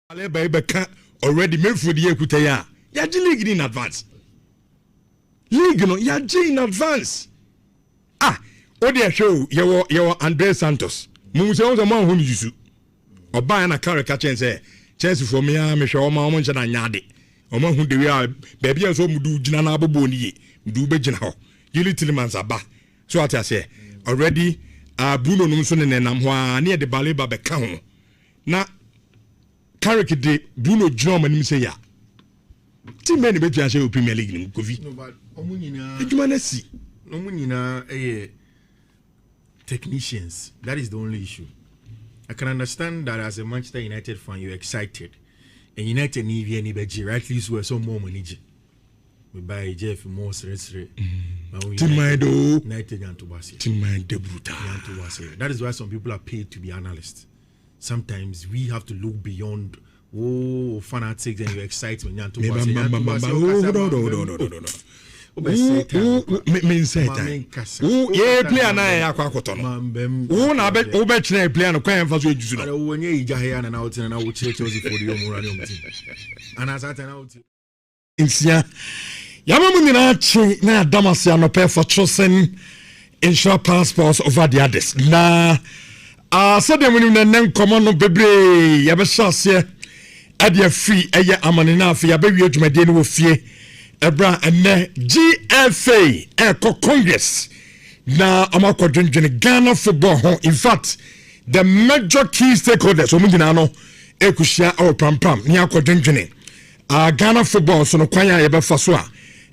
Aleba already made for the Ekutaya. Yaji league in advance. League no yaji in advance. Ah, Odia show your Andre Santos. Mumuse on the man who you or buy an car catch and say, Chance for me, I'm sure my own and yadi. Or man who they are, baby as home do Janabo Boni, do Bejinho. You little man's abba. So what I say already, Bruno Nunson and Namwa near the Baleba Beckham. Now, Carrick de Bruno Drum and say ya. Too many better show Premier League in Govi. No, but Omunina, technicians. That is the only issue. I can understand that as a Manchester United fan, you're excited. And United need any better, rightly so, some more money. We buy Jeff more serious. United and to That is why some people are paid to be analysts. Sometimes we have to look beyond fanatics and your excitement. Yamamuninachi na Damasia no pay for chosen insure passports over the others. Na so dem when nem common no bebre ya be shase adia free eye amanina afi ya be wi adwumade no fie ebra enne GFA Congress na amakodwendwene Ghana football ho. In fact the major key stakeholders omudina no ekushia our pram ni akodwendwene Ghana football so no kwanya ya be faso a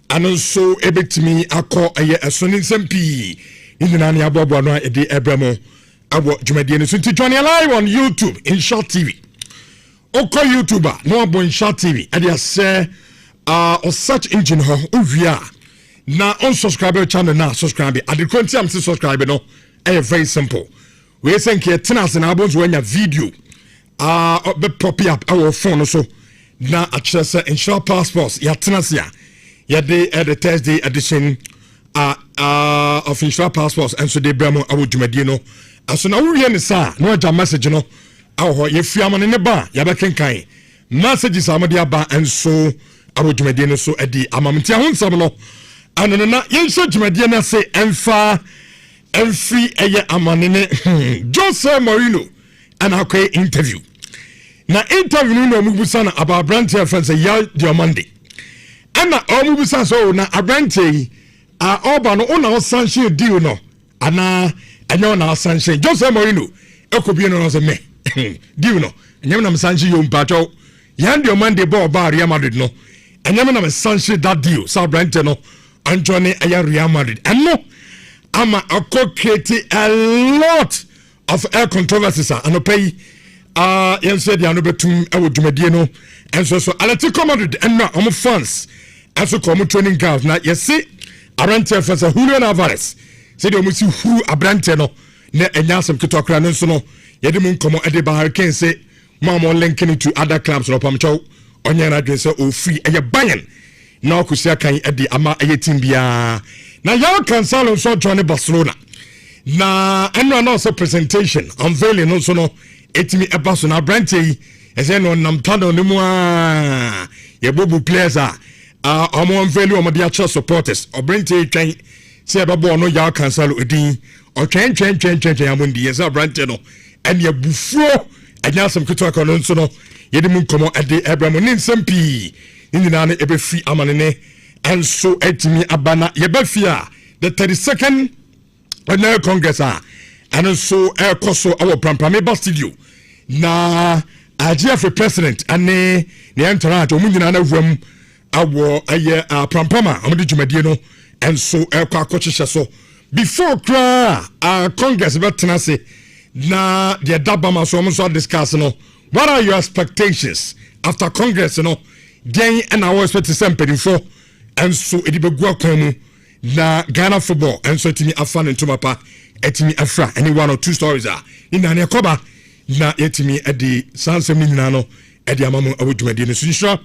and so ebetimi akọ eye esoni nsempii indina ne abobo no ede ebramo abo jumadi ne so nti join live on YouTube in Short TV. Oko YouTuber no abo in Short TV ade say or search engine ho ovia na on subscribe channel na subscribe ade konti am subscribe no very simple. We say ke tenas na abo zo nya video be pop up our phone so na access insure passports ya tenas ya the Thursday edition of insure passports and so they bramo awu dwumadi no aso na wo ne sa no ja message no awo ye fiamane ne ba ya be kenkan messages amade aba and so awu dwumadi no so edi amamti ahonsam no anono na ye nso dwumadi na se emfa emfri eye amane ne Jose Mourinho and akwa interview na interview no mubusa na about brand friends ya Monday ana omubusa so na abrante oba no una sanction deal no ana anya na sanction Jose Mourinho ekobi no se me deal no anya na sanction yo mpacho yan the Monday ball ba Real Madrid no anya na sanction that deal so abrante no anjone aya Real Madrid and no ama create a lot of air controversies and pay yan said ya no betum e wodumade no and so Atletico Madrid and no fans and so come training grounds na you see Abrante fans Julian Alvarez said you see who Abrante no na enyasem kitokra no so no yede mun komo ede ba Hurricane say mama linking to other clubs no pamcho onye na dwen say o free eye Bayern na okusia kan ede ama eye team bia na yaw cancel so join Barcelona na eno na so presentation unveiling no so no etimi eba so na Abrante ese no namtano ne mu a ye bobu players omo value omo dia church supporters Abrante twen se eba no yaw cancel edin o twen amundi yes Abrante no and ye bufuo anyasem kito akono nso no yedi mun komo ade Abraham ni nsempi nyina na ebe fi amanene and so etimi abana ye ba fi a the 32nd annual congress and so koso our Pramprameba studio na AGF president ane ne entourage omunyina na wam awo aye Prampama amudi dwumadie no and so akochiche so before congress betena se na the dabama so so discuss no what are your expectations after congress no then and I was expect something for and so it be go akwamu na Ghana football and so timi afan into mapa etimi afra any one or two stories in na koba na etimi edi sansem nyina no edi amamu awudwumadi ne sunshira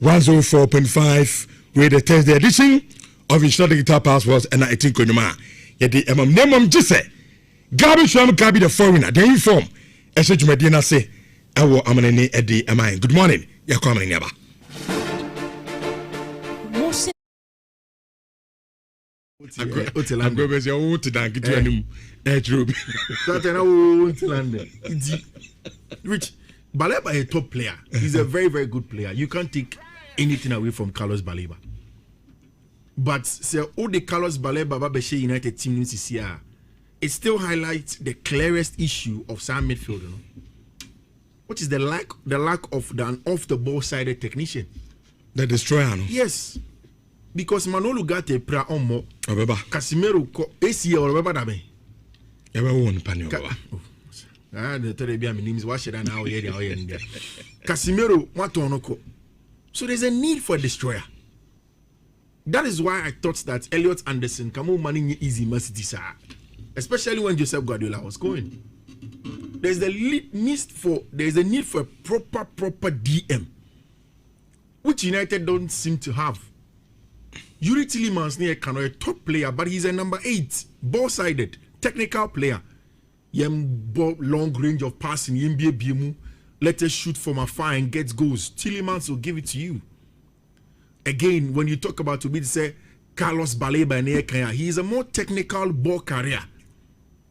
104.5 with the Thursday edition of Insure Digital Passports and 18 konuma yedi nemam gise Gabi Sham Gabi the foreigner the inform ese dwumadi na se ɛwɔ amanene ɛde ɛman. Good morning. Yakɔ amanene aba. Rich, Baleba is a top player. He's a very, very good player. You can't take anything away from Carlos Baleba. But say all the Carlos Baleba Babeshe United team in CCR, it still highlights the clearest issue of some midfielder, which is the lack of an off the ball sided technician. The destroyer. No? Yes. Because Manolo Gate pra omo Casimiro ACL or Baba Dabe. Ever won Panio. The Terebia names wash it now. Casimiro Matonoko. So there's a need for a destroyer. That is why I thought that Elliot Anderson come on manning easy mercy, especially when Joseph Guardiola was going. There's a need for a proper DM, which United don't seem to have. Yuri Tillemans near a top player, but he's a number 8, ball-sided, technical player. Long range of passing, NBA BMU, let us shoot from afar and get goals. Tillemans will give it to you. Again, when you talk about to be say Carlos Baleba and he is a more technical ball carrier.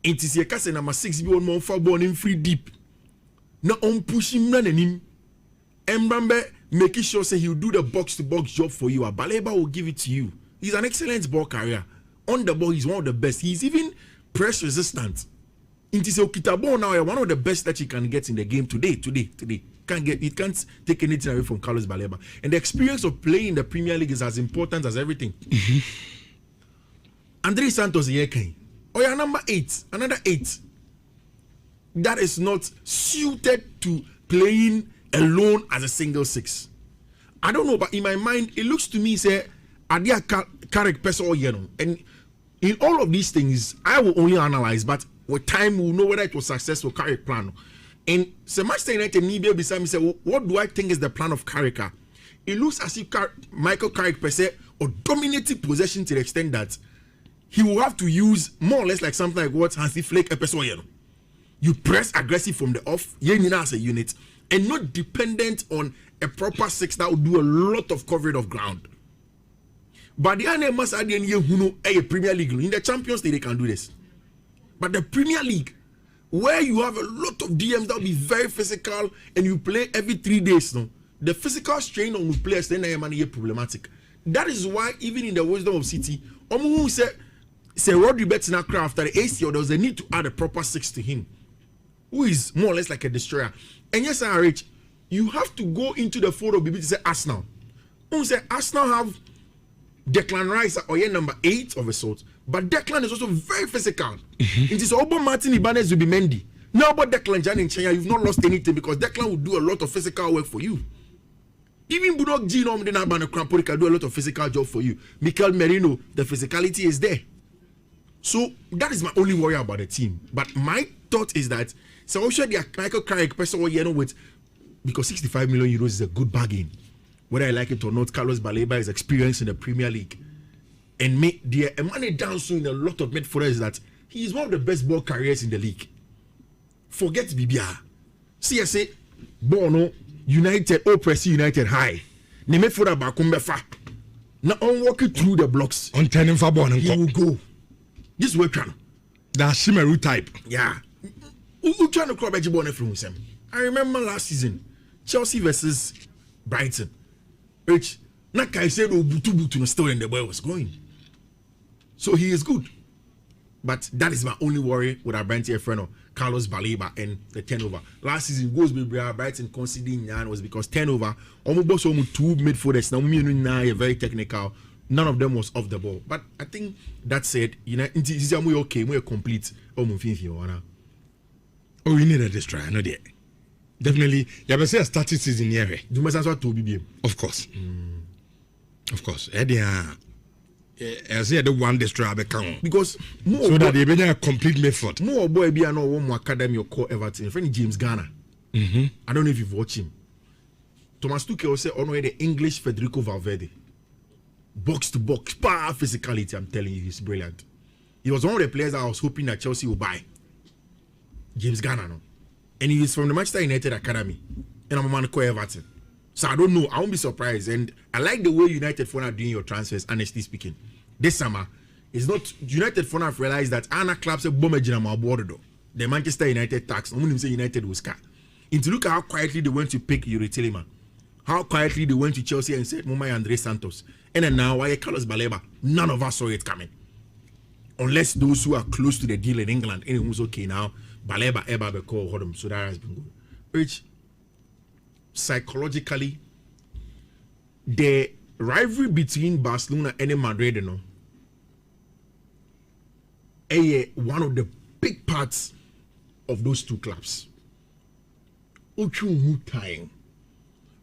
It is a number 6 be on more far ball in free deep. Now on pushing none him. Mbambe making sure say he'll do the box to box job for you. Baleba will give it to you. He's an excellent ball carrier. On the ball, he's one of the best. He's even press resistant. It is Okitabo now one of the best that you can get in the game today. It can't take anything away from Carlos Baleba. And the experience of playing in the Premier League is as important as everything. Andre Santos Yekeng. Oh, yeah, number 8. Another 8. That is not suited to playing alone as a single 6. I don't know, but in my mind, it looks to me, say, Adia Carrick person or you know. And in all of these things, I will only analyze, but with time we'll know whether it was successful Carrick plan. And so Manchester United need to beside me say, what do I think is the plan of Carrick? It looks as if Michael Carrick per se or dominating possession to the extent that he will have to use more or less like something like what Hansi Flick a person you know. You press aggressive from the off, as a unit, and not dependent on a proper 6 that will do a lot of coverage of ground. But the other must add a Premier League in the Champions League they can do this. But the Premier League, where you have a lot of DMs that will be very physical and you play every 3 days, no, the physical strain on the players then is problematic. That is why even in the wisdom of City, say Rodri Bettina after the ACL, there was a need to add a proper 6 to him, who is more or less like a destroyer. And yes, RH, you have to go into the photo to say Arsenal. Who say Arsenal have Declan Rice or number 8 of a sort, but Declan is also very physical. It is Obo Martin Ibanez will be Mendy. Now about Declan Jan in China, you've not lost anything because Declan will do a lot of physical work for you. Even Budok Gino Crampoli can do a lot of physical job for you. Mikel Merino, the physicality is there. So that is my only worry about the team. But my thought is that so the Michael Carrick person with because 65 million euros is a good bargain. Whether I like it or not, Carlos Baleba is experienced in the Premier League. And make the money down so in a lot of midfielders that he is one of the best ball carriers in the league. Forget BBR. CSA, Bono, United, Press United high. Ne midfielder Bakumbefa. Now on walking through the blocks. On turning for Bono. He will go. This way can. That Shimeru type. Yeah. Who trying to crop Bono from him? I remember last season, Chelsea versus Brighton. Which Naka said Butu still in the way was going. So he is good. But that is my only worry with our Brighton friend Carlos Baleba and the turnover. Last season goes with Brighton conceding was because turnover almost 2 midfielders now very technical. None of them was off the ball. But I think that said, we okay, we complete. Oh, we need a destroyer, not yet. Definitely, you have a starting season here. You must answer to BBM. Of course. Of course. I say the one destroyer become because so that they be a complete method. More boy be no one more academy or call Everton. Friend James Garner. I don't know if you've watched him. Thomas Tuchel say on the English Federico Valverde. Box to box, power physicality. I'm telling you, he's brilliant. He was one of the players I was hoping that Chelsea would buy. James Garner, no. and he is from the Manchester United Academy, and I'm a man called Everton. So I don't know. I won't be surprised. And I like the way United for now doing your transfers, honestly speaking. This summer, it's not United for now have realized that Anna clubs a bomber general board though. The Manchester United tax. I'm say United was car. And to look at how quietly they went to pick Yuri Tillman. How quietly they went to Chelsea and said Mumai Andre Santos. And then now why Carlos Baleba? None of us saw it coming. Unless those who are close to the deal in England, and it was okay now. Baleba Eba Beko Hodom. So that has been good. Which psychologically, the rivalry between Barcelona and Madrid, you know, one of the big parts of those two clubs.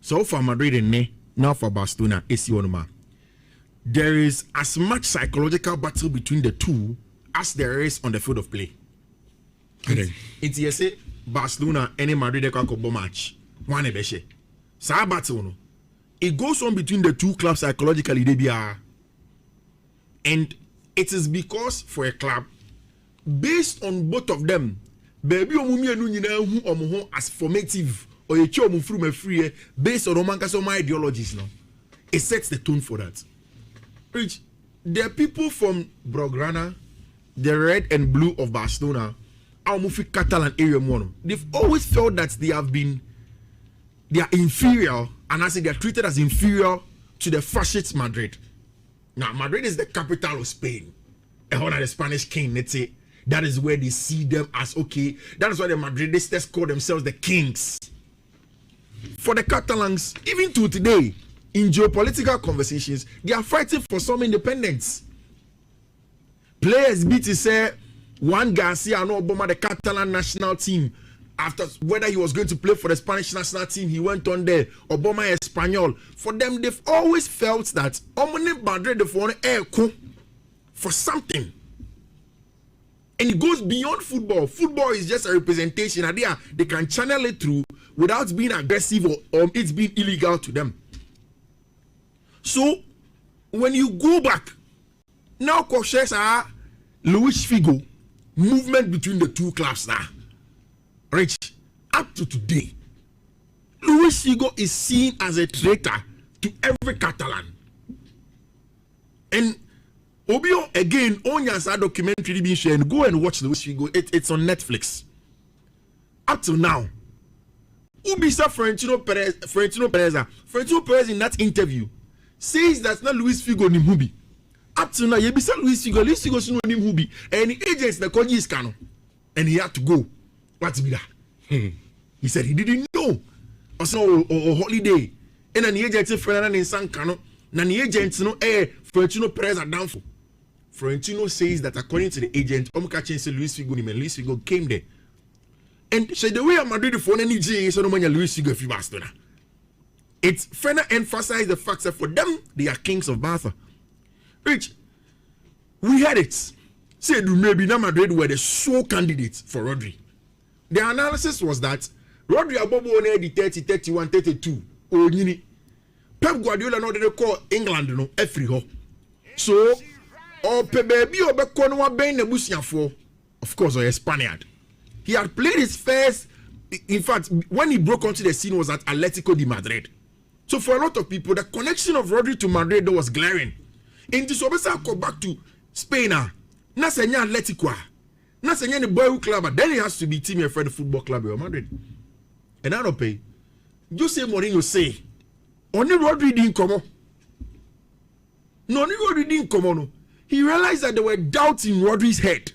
So for Madrid and now for Barcelona, there is as much psychological battle between the two as there is on the field of play. It's yes, Barcelona and Madrid they can match one ebeshe. Sa battle no. It goes on between the two clubs psychologically, they be and it is because for a club, based on both of them, baby omumi anu nyina hu omo as formative or ye chi omo from free based on omankaso ideologies no. It sets the tone for that. Which the people from Blaugrana, the red and blue of Barcelona, Almufi Catalan area mono, they've always felt that they are inferior, and I say they are treated as inferior to the fascist Madrid. Now, Madrid is the capital of Spain. And one of the Spanish king, let's say, that is where they see them as okay. That is why the Madridistas call themselves the kings. For the Catalans, even to today, in geopolitical conversations, they are fighting for some independence. Players beat to say Juan Garcia no Obama, the Catalan national team. After whether he was going to play for the Spanish national team, he went on there. Obama Espanol. For them, they've always felt that Omni Madrid for something. And it goes beyond football. Football is just a representation. And they can channel it through without being aggressive or it's being illegal to them. So, when you go back, now questions are Luis Figo, movement between the two clubs now. Rich, up to today, Luis Figo is seen as a traitor to every Catalan. And Obio, again, on your documentary being shared, go and watch Luis Figo. It's on Netflix. Up till now, Ubisa Florentino Perez in that interview says that's not Luis Figo ni Mubi. Up till now, Yebisa Luis Figo no ni Mubi. And the agents the Koji is Kano. And he had to go. What's be that? He said he didn't know. Also, a holiday. And then the agent said, Fernando in San Cano. And the agent, Florentino Perez are down for. Florentino says that according to the agent, Omukachen said Luis Figo, Luis Figo came there. And so the way I'm Madrid for any G, so no man Luis Figo if you Barcelona. It's further emphasize the fact that for them, they are kings of Barca. Rich, we had it. Said maybe now Madrid were the sole candidates for Rodri. The analysis was that Rodri Abobo on the 30, 31, 32. Oh, Pep Guardiola no they call England no every ho. So, or baby or Bekonwa Ben Nebusian of course, or a Spaniard. He had played his first. In fact, when he broke onto the scene was at Atletico de Madrid. So for a lot of people, the connection of Rodri to Madrid was glaring. In this obesa go back to Spain. Na senya Atletico. Na senya the boy club. Then he has to be team for the football club of Madrid. And I don't pay. Jose Mourinho say, only Rodri didn't come on. No, only Rodri didn't come on. He realized that there were doubts in Rodri's head.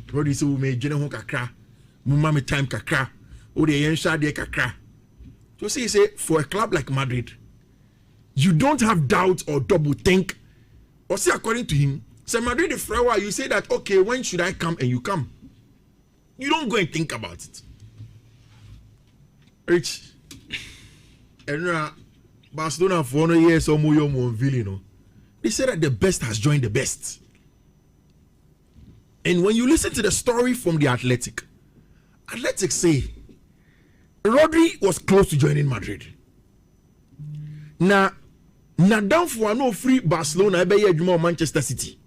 Rodri said, "We may generate kakra, mummy time kakra, or the yensha de kakra." So he say, for a club like Madrid, you don't have doubt or double think. Or say, according to him, say Madrid the flower, you say that okay, when should I come, and you come. You don't go and think about it. Rich, and Barcelona for 1 year so more villain. They said that the best has joined the best. And when you listen to the story from the Athletic say Rodri was close to joining Madrid. Now down for no free Barcelona be here Manchester City.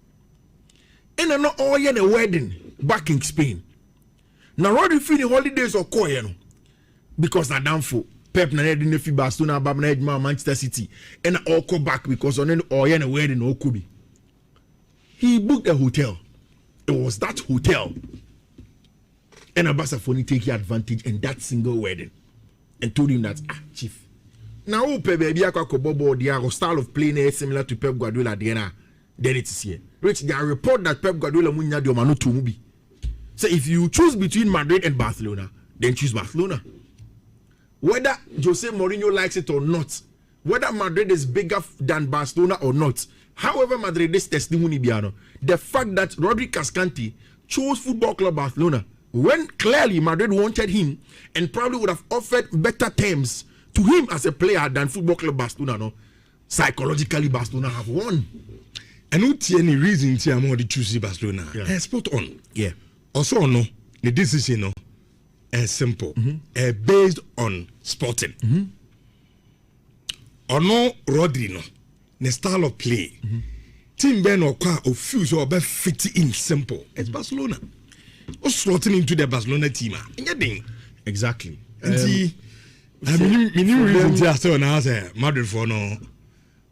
And not all a wedding back in Spain. Now Rodri finish holidays or koye no because na downfall. Pep na head in the Barcelona, Manchester City, and all come back because on any wedding or could be. He booked a hotel. It was that hotel. And Abasafoni take advantage in that single wedding and told him that, chief. Now, Pep Bobo, their style of playing is similar to Pep Guardiola. Then it is here. Which there are report that Pep Guardiola Munya Diomano to Mubi. So if you choose between Madrid and Barcelona, then choose Barcelona. Whether Jose Mourinho likes it or not, whether Madrid is bigger than Barcelona or not, however Madrid is testimony biano, the fact that Rodri Cascante chose Football Club Barcelona when clearly Madrid wanted him and probably would have offered better terms to him as a player than Football Club Barcelona, no? Psychologically Barcelona have won. And not any reason to am to choose Barcelona. Yeah. Spot on. Yeah. Also no, the decision no. Simple, based on sporting. Or no Rodri no, the style of play. Team Ben or Kwa or Fuse or be fit in simple. It's Barcelona. Or slotting into the Barcelona team. Exactly. And reason to ask now Madrid for no,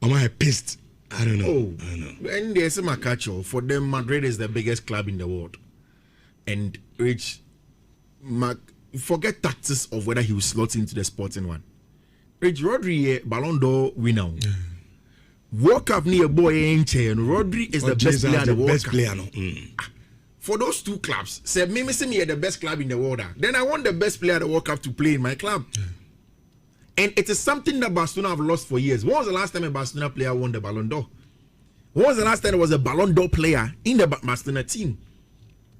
am I pissed? I don't know. I don't know. And there's a catch for them. Madrid is the biggest club in the world, and which forget tactics of whether he will slot into the sporting one. Rich Rodri Ballon d'Or winner. World Cup near boy ain't and Rodri is the best player in the world. Best player, no. For those two clubs, say me the best club in the world. Then I want the best player in the World Cup to play in my club. And it is something that Barcelona have lost for years. When was the last time a Barcelona player won the Ballon d'Or? When was the last time there was a Ballon d'Or player in the Barcelona team?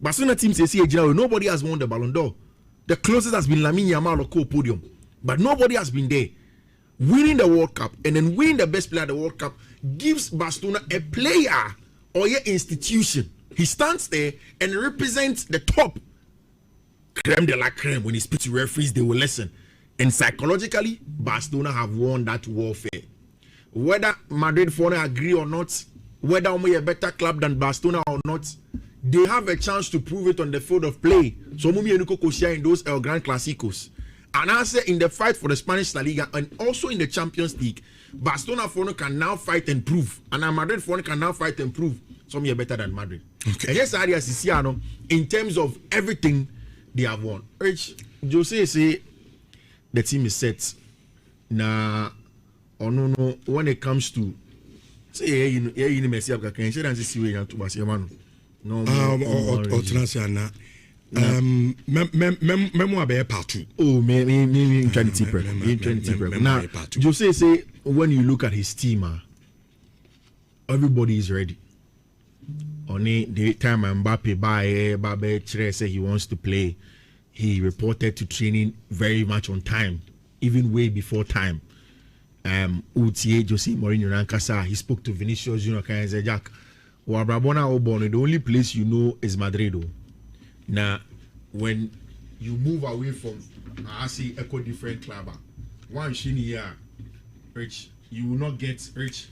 Barcelona team says here, nobody has won the Ballon d'Or. The closest has been Lamine Yamal or co-podium. But nobody has been there. Winning the World Cup and then winning the best player of the World Cup gives Barcelona a player or an institution. He stands there and represents the top. Creme de la creme. When he speaks to referees, they will listen. And psychologically, Barcelona have won that warfare. Whether Madrid for agree or not, whether we a better club than Barcelona or not, they have a chance to prove it on the field of play. So Mumi Enuko Koshia in those El Gran Clásicos. And I say in the fight for the Spanish La Liga and also in the Champions League, Barcelona Fono can now fight and prove. And Madrid Fono can now fight and prove some are better than Madrid. Okay. And yes, Arias Siciano, in terms of everything they have won. Rich, Jose say the team is set. Now, no, when it comes to say you may see no, memoir be part 2. Oh, me Trinity Prep. Now, Jose say when you look at his team, everybody is ready. Only the time Mbappe Babe say he wants to play, he reported to training very much on time, even way before time. Utie Jose Mourinho Rankasa, he spoke to Vinicius Junior and said, Jack, the only place you know is Madrid. Now, when you move away from echo different club, one here, Rich, you will not get Rich.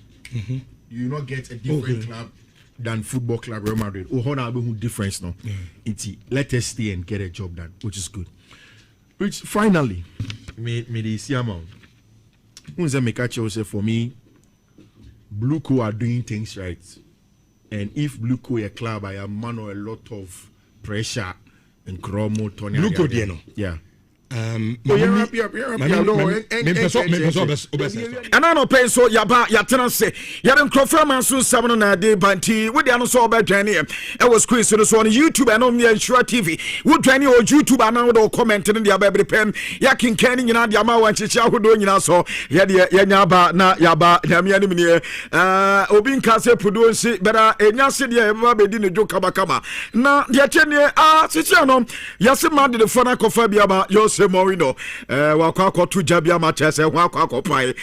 You will not get a different club than Football Club Real Madrid. Oh, difference now. Let us stay and get a job done, which is good. Rich, finally, me the Siamon. For me, Blueco are doing things right. And if Blueco a club, I am man or a lot of pressure and Cromo, Tony. Blueco, Diano. Yeah. And I know pay so yaba yatenase yadem croframan so 7 na day banti we dey no so oba dwane e was quiz so on YouTube and on Nhyira TV we dwane o YouTube and now comment in the abebe pen ya kinkan nyina de ama wan chichi ahodo nyina so ye de nya ba na yaba nyame anim ne obi nka se produce bera enya se de e ba be di ne jo kaba kama na de chene chichi no yase ma de fona kofa bia ba yo Jose Mourinho wakwa to Jabia Manchester wakwa pai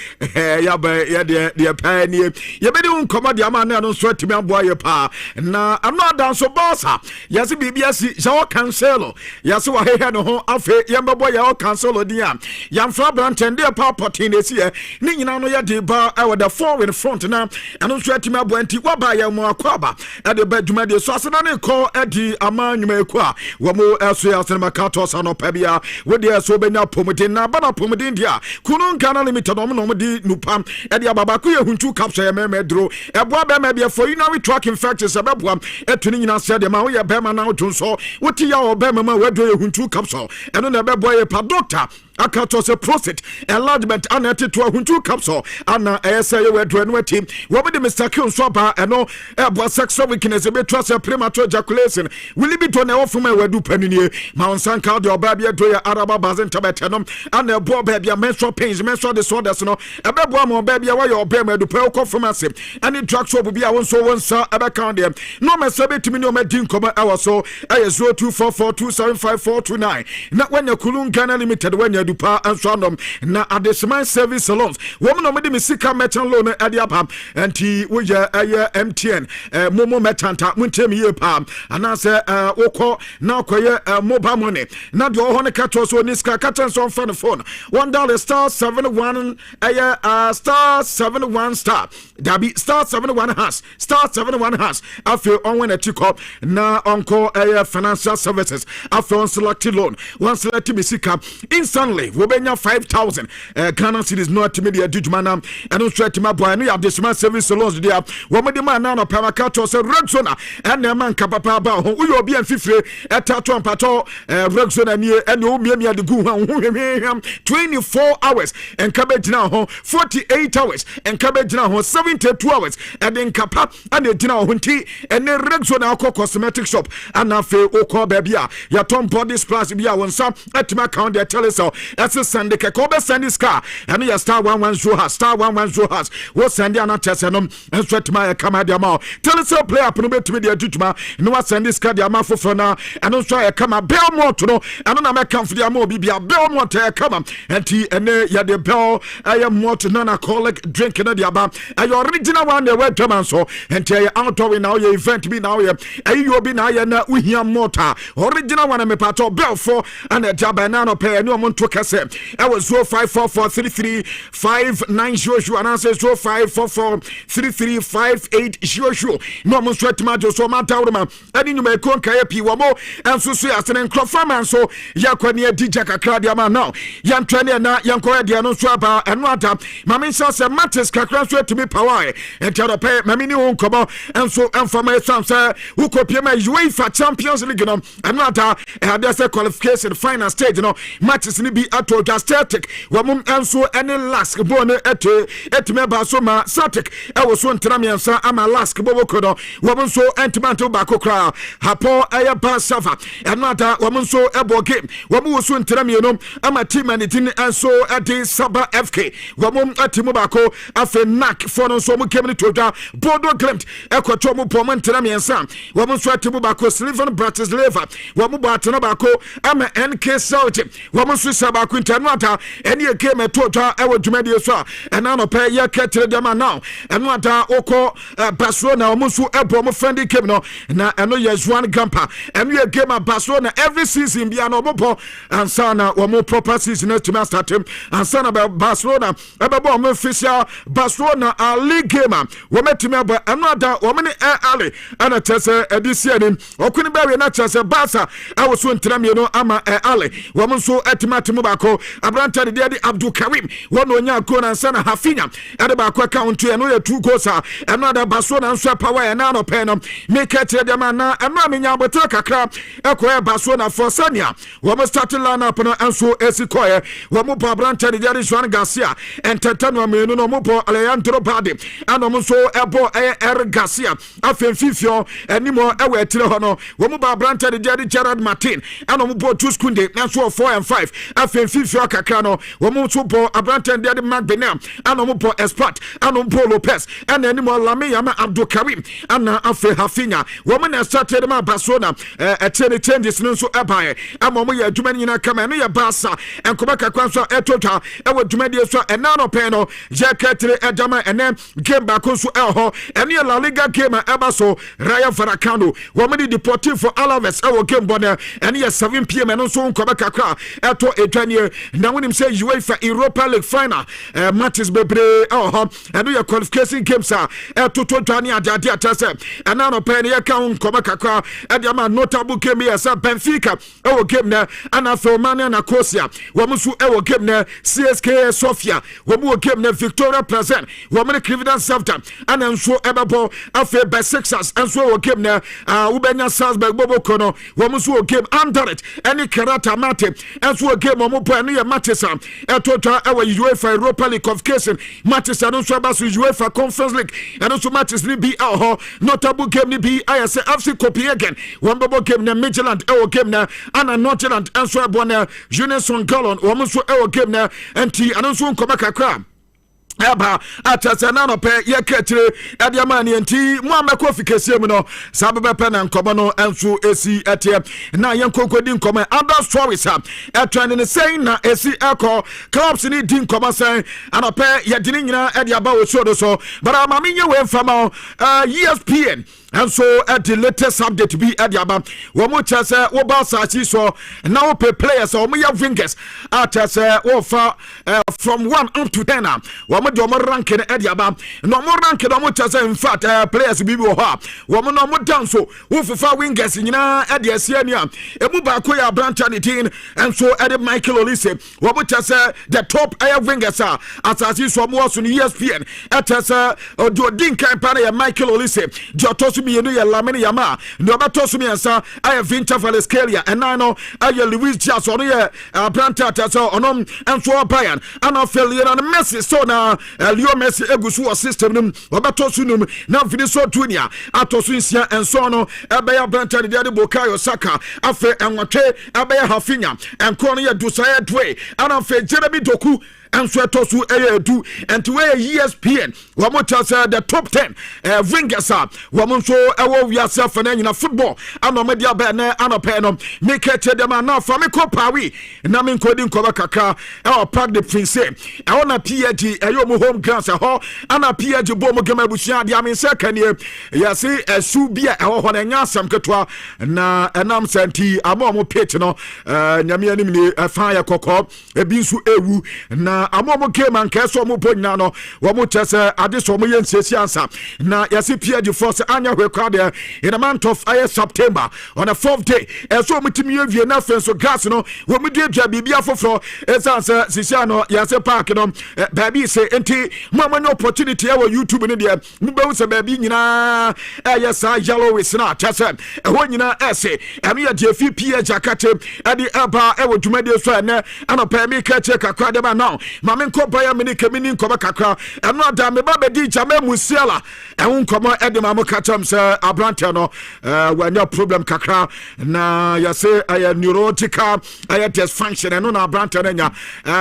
ya de pioneer ye be di nkoma de ama na no so atimi aboa ye pa na I'm not down so boss yasi BBS so cancel yasi wa hehe no ho afe ye mbabo ya cancel dia yamfra branten de pa potin esi ni nyina no ye de ba the four in front na eno so atimi aboa nti wa ba ye mo akwaba e de ba dwuma de so asena ne ko edi ama nwuma eku a wo mo eso ya asena makato sa no pa bia we de so benya pomodin na ba na pomodin dia kunu Ghana limited no di nupa e de ababa ku ye huntu capture ye memedro e boa be ma bia for urinary tract infections e beboa etuni nyina se de ma wo ye be ma na wotun so woti ya wo be ma wedo ye huntu capsule eno na beboa ye pa doctor akato se prostate enlargement anete to huntu capsule ana esa ye wedo eno team wo be de Mr. Q so ba eno e boa sexual weakness e be trust premature ejaculation will be to na ofuma wedu panini ma onsan ka de oba bia do ya araba bazen tabetenom ana e boa ba bia menstrual pains menstrual disorders no e be boa mo ba bia wa ye oba ma du pe ko pharmacy any drug shop bia won so won sa e be count dem no me se betimi no medin koma e so e 0244275429 na wanya kulun Ghana limited wanya dupa anso anom na adesman service salons woman no me sika merchant loan e dia pam anti wo ye MTN momo metanta muntem ye pam ana se wokọ na koye mobile money na de ho ne kato so ni sika kato so on phone $1 star 71 star 71 star dabi star 71 has star 71 has afi on when a tikop na onko financial services afi on selected loan one select misika instantly we benya 5,000 Ghana cedis no media dujmana and no straight my boy no ya desman service loans dia wo me de man na no pamakato so Rexona and na man kapapa ba ho we obi anfifire etato ampato Rexona ni and o miamia de gu ho 24 hours and cabbage na ho 48 hours and cabbage na ho 72 hours and then kapa and the dinner hunti and then Rexona cosmetic shop and na fe o ko baby a ya tom body splash bia won sam atima count the tell us that's a Sunday ke ko be send this car and ya star 110 has star 110 has wo send ya na tese no and sweat my come dia ma tell us play up no betimi dia tutuma no wa send this car dia ma foforo na and no so ya come Belmont no and na make come for dia ma obi bia Belmont ya come and ene ya de bell I malt non-alcoholic drink na dia ba your original one the way to man so and ya outdoor now your event be now ya you be now ya na uhia mota original one me pato bell for and the banana pay no mon to kase I was 0544335900 and answer 0544335800 no mon sweat majo so mata uruma ani nyuma ekon kai pi wo mo enso so ya sene nkrofa so ya kwani adija kakra dia ma now ya ntwane na ya nko dia no so aba eno ata mame nsa se matters kakra so atimi power entero pay mame ni won kobo enso enfama sam se who kopie ma UEFA Champions League no eno ata e had say qualification final stage no matches ni bi ato Static wo mum enso ene last bo no etime ba so ma Static e wo so ntram yansa ama last bo kodo wo mum so entimanto ba kokra hapo aya ba sava eno ata wo mum so ebo game wo mum so ntram yenom ama team and tin enso ade Saba FK wo mum atimu ba ko afe nak for no so mum kemni toja Bodo Glimt ekoto mum po man ntram yansa wo mum so atimu ba ko Sliven Bratislava wo mum ba atena ba ko ama NK Celtic wo mum so saba ko ntanu ata ene e game toja e wo dwumade so a na no pay ya ketere dem now eno ata oko Barcelona wo mum so ebo mo friendly game no na eno Yesuan Gampa eno ye game Barcelona every season bia no bopo ansana wo mo proper season to master team ansana Barcelona ebebo mo official Barcelona league game wo metimi aba eno ata wo me ali ana tese edisia nim okuni bawe na tese Barca awo so ntram ye no ama ali wo mo so atimatimo ba ko abranta de Abdul Karim wono onya ko na sana Hafinya ade ba ko account e no ye 2 goals eno ada Barcelona nso power e na no pe no make it de ma na eno amenya botre kakra eko e Barcelona for Sania wo mo starting lineup no enso esikoye wo mo po abranta de Juan Garcia entetano amenu no mo po Alejandro Balde ano mo so ebo Garcia afenfifio enimo e we tire ho no wo mo ba abranta de Gerard Martin ano mo po Tuskunde enso 4 and 5 afen fifi kakra no wo mo so bo abranten de Mark Benam ana mo bo Expert ana mo Lopez ana ni mo Lami Yama Abdul Karim ana afe Hafinya wo mo na started ma Barcelona etene changes no so ebae ama mo ya adwuma nyina kama no ya Barca enkoba kakra so etotwa ewo adwuma de so ena no pe no je ketre edama ene game back so ho ene La Liga game eba so Rayo Vallecano wo mo di Deportivo Alaves ewo game bona ene ya 7 pm no so nkoba kakra eto edwane na wonim say UEFA Europa League final matches bebre ho ene ya qualification games eto to dwane adade atase ena no pe ne ya ka nkoba kakra edama notable game ya sa Benfica ewo game na ana Romania na Croatia wo mo so ewo game na CSKA Sofia wo mo game na Victoria Plzen wo mo Crvena Zvezda ana nso ebabo afe Besiktas enso wo game na ubenya Salzburg bobo kono wo mo so game Anderlecht any Karata Mate enso wo game mo po ene ya Matesa etotwa ewo UEFA Europa League qualification Matesa no so ba so UEFA Conference League and so matches ni bi ho notable game ni bi ayase FC Copenhagen wo bobo game na Midtjylland ewo game na ana Nordjylland enso ebona Jonathan Gallon wo mo so ewo game na enti anonso nkoma kakra eba atasana no pe ye ketire ade amani enti mo amako fikese mu no sabebe pe na nkomo no enso esi etie na ye nkokodi nkomo other stories etwani ne saying na esi eko clubs ni din nkomo say anope ye dini nyina ade aba wo so do so but amami nye we mfama ESPN and so at the latest update be at Yaba. One more chance, what about Sachi so now pay players or me fingers at us from 1 up to 10. One more ranking at Yaba. No more ranking, no more chance, in fact, players be more. One more down so who for 5 wingers in at the Siania. A Mubakoya branch and so at Michael Olise. One more chance, the top air wingers are as I see some more on ESPN at us or do a Dinka Pana Michael Olise. Jotos me no ya Lamine Yama no abato me ansa I Vinta Valescalia and I know I Luis Diaz on ya Branta so onom enso Bayern ana failure na Messi so na Leo Messi egusu system num abato sunum na Vinicius Junior atoso nsia enso no ebeya Branta de Bukayo Saka afe enwatwe ebeya Hafinya enko no ya Dusaya Dwe ana fe Jeremy Doku and so to do and to ESPN one the top 10 wingers up woman so yourself and in football and no media banner and a pen make it them now for me copawi na min coding cover kaka our park the prince I want a PG a yomo home grounds a ho and a PG bomo gemabusia the amin second year yes a subia a ho na nyasam ketwa na enam senti amomo pitch no nyame anim fire kokop ebinsu ewu na amomo game and keso mo ponya no wo mo tese ade so mo yensiesi ansa na yesi pia di force anya hwekwa in a month of September on a 4th day so mo timi awie na fenso gas no wo mo dua bibia foforo esanse sisia no yesi park no baby say enti mo no opportunity e wo YouTube ni de mo be se baby nyina yesa yellow is na tese ho nyina ese ame ya de fi pia jakate ade aba e wo dwumade so na anopa mi ka che kakra de ba now mame nkopa ya mini kemini nkoba kakra eno ada me ba bedi jame musiala ehun komo ede mamo katam se abrante no wanya problem kakra na ya say aya neurotical aya dysfunction eno na abrante nya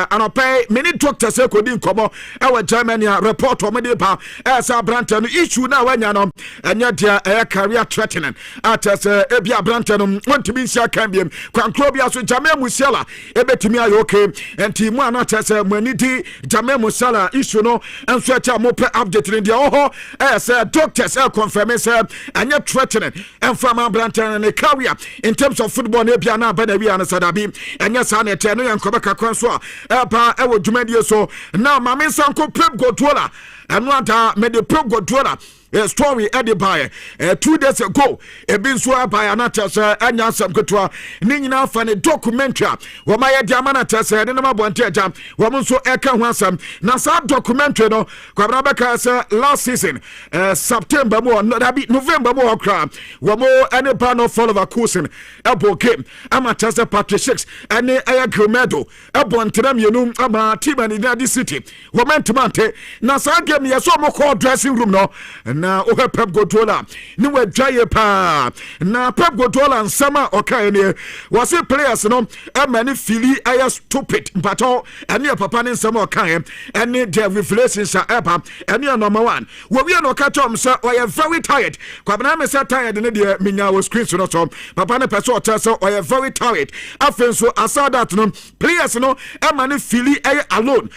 anopa mini doctor se kodi nkomo e wa Germany report o me de ba se abrante no issue na wanya no enya dia career threatening at se ebi abrante no wontimi nsia kan biem kwankro bia so jame musiala ebetimi ayo okay enti mu anata se niti Jame Musala issue no and so cha mo update in the say doctors confirm say anya threatening and from Branton and career in terms of football na bia na ba na bia na sadabi anya sa na te no yankoba kakwan so pa e wo dwumadi so now mame sanko Pep Guardiola and what me the Pep Guardiola a story by 2 days ago a bin so by anatas anya sam kotwa ni nyina fa ne documentary wo ma ye diamana tase ne ma bonte jam wo mo so eka ho asam na sa documentary no kwabra beka say last season September mo no be November mo okra wo mo any pan of follow Kusin ebo game amata say Patrick 6 ene aya Gremedo ebo ntram yenu ama team in the city wo mentimante na sa game ye so mo call dressing room no na ohe Pep Guardiola ni we dwaye pa na Pep Guardiola nsama okay ne was players no many fili aya stupid but any papa ne nsama okay any the reflections are epa any number one we no catch am say we are very tired kwabena me say tired ne de minya was screen so no papa ne person tell say we are very tired afen so aside that no players no many fili aya alone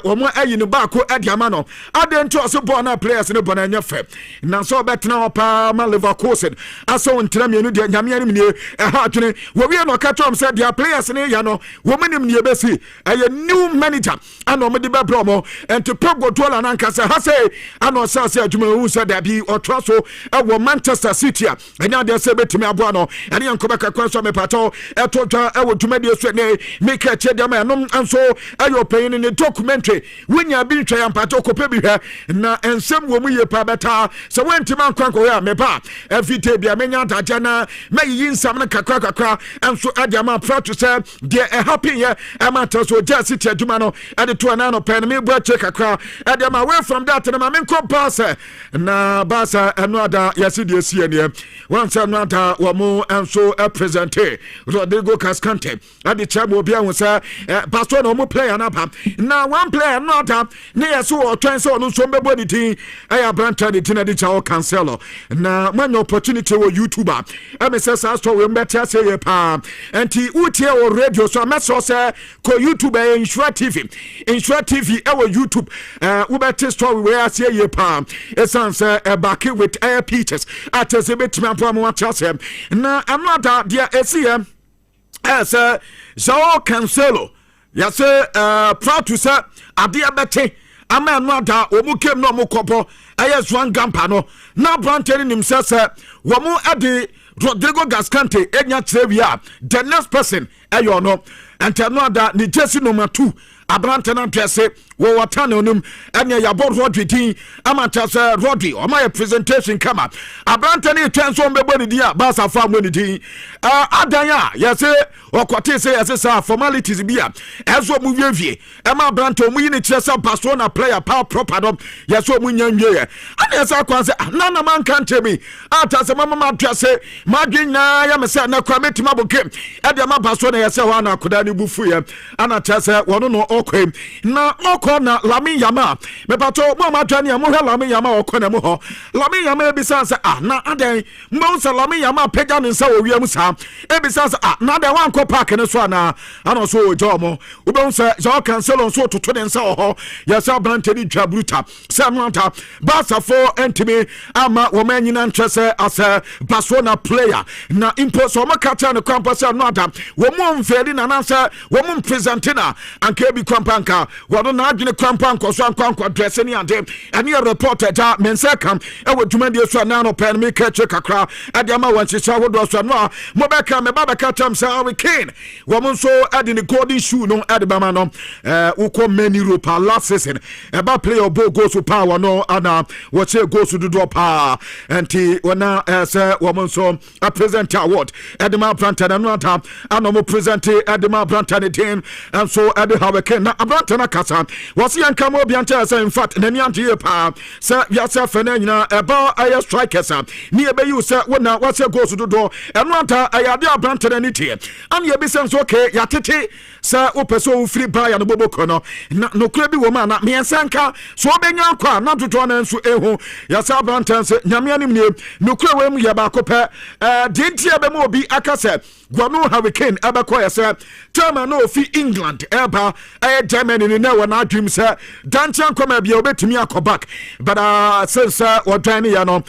omo ayi ne ba ko adiama no adento so ball na players ne bona nya fe na so betna opa ma Leverkusen aso ntra mienu de nyame ani mnie ha twene we no catch am say their players ne ya no wo manim ne besi new manager ano me de be promo and to Pep Guardiola na nka say ha say ano say adwuma hu say da bi otwa so e Manchester City a enya de say betimi abo no ene yanko be kakwa so me pato eto twa e wo dwuma de so ne make a che dem no anso ayo pain in the documentary wenya bi ntwa ya pato ko pe bi hwe na ensem wo mu ye pa beta so wentima nkwanko ya me ba everyday bia menya daje na mayi nsam na kakra anso adiama prato say de happy ye amata so ja City adwuma no ade to na no pen me bua che kakra adiama away from that na me nko pass na basa anoda yesi de sie ne once anoda wo mu anso presente Rodrigo Cascante ade chabo bia wo say pastor no mu player na pa na one player anoda ne yeso o twen so no so mbebo ni tin aya branta de tin ade chawo Cancelo na man opportunity wo YouTuber MSS asto we mbeta say ye pa enti utie o radio so ameso say ko YouTuber Nhyira TV e wo YouTube we better story we are say ye pa essence back with Air Peters at a bit man from what say na another dia esiem as Joao Cancelo ya say proud to say adia bete ama another omukem no mokopo ayes one gampa no na branteni nimsese wo mu ade Rodrigo Cascante enya trevia the next person ayo no and another ni jersey number 2 abrante na twese wo watane onum anya ya board Rodri din amata se Rodri o my presentation kama abrante ni twenso mbebo ni dia basa fa mo ni din adanya ya se okote se ya se sa formalities bia ezo mu wievie e ma abrante o mu yi ni chesa Barcelona player power proper dom ya so mu nyanwie ye ana sa kwanse na man kan temi ata se mama twese madwenya ya me se na kwa metima bokem e de ma Barcelona ya se ho na koda ni bufu ye ana tese wono no okwe na na Lamine Yamal me pato mo ma twane mo hwe Lamine Yamal okona mo ho Lamine Yamal ebisanse na aden mo se Lamine Yamal pega ne nsa wo wiam sa ebisanse na aden wan ko park ne so na ano so ojo mo wo be se Joao Cancelo so toto ne nsa ho ya sa brante ni dwabruta se nwanta Barca for entime ama wo manyina ntrese as Barcelona player na impo so makata ne kwampa se no adam wo mo mfeli na nansa wo mo presentina anka bi kwampanka wo na adwene kwampanko so ankwanko dress ni ande ene reporter da mensakam e wo dwumade so na no pen me kache kakra ade ama wanchicha wodo so no mo beka me babeka tam say we king wo mo so ade ne golden shoe no ade bama no uko many Europa last season e ba player ball go so power no ana wo che go so do pa enti wona say wo mo so a present award ade ma branta na no ata ana mo present ade ma branta ne team and so ade how ken na branta na kasa was yanka mo bianta say in fact na ni ante pa say yasa fena nyina eba aye strikers ni ebe you say wona was go so do eno anta ayade branta na ni tie an ye bi sense okay ya tete say opeso free buy no boboko no no kura bi wo ma na me yanka so obenya kwa na toto na nso ehu yasa branta say nyame anim ne no kura we mu ye ba ko pe dintie be mo obi akase gwanu hurricane abako yasa chama no fi England eba Germany ni na wana dream say danchan koma bia obetumi akobak but since what time ya no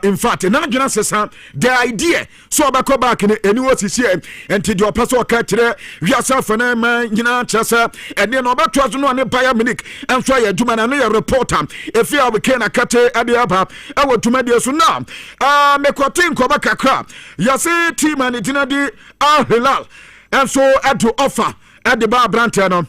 in fact na dwena sesa the idea so abako back ni eni osisi enti the person ka kire wiasa fana man nyina chese ene no obeto aso no ne Bayern Munich enso ya dwuma na no ya reporter efi a we can akate ade aba e wo dwuma de so na mekotin koba kakra yase team and dinadi Al Hilal enso to offer at the bar brante no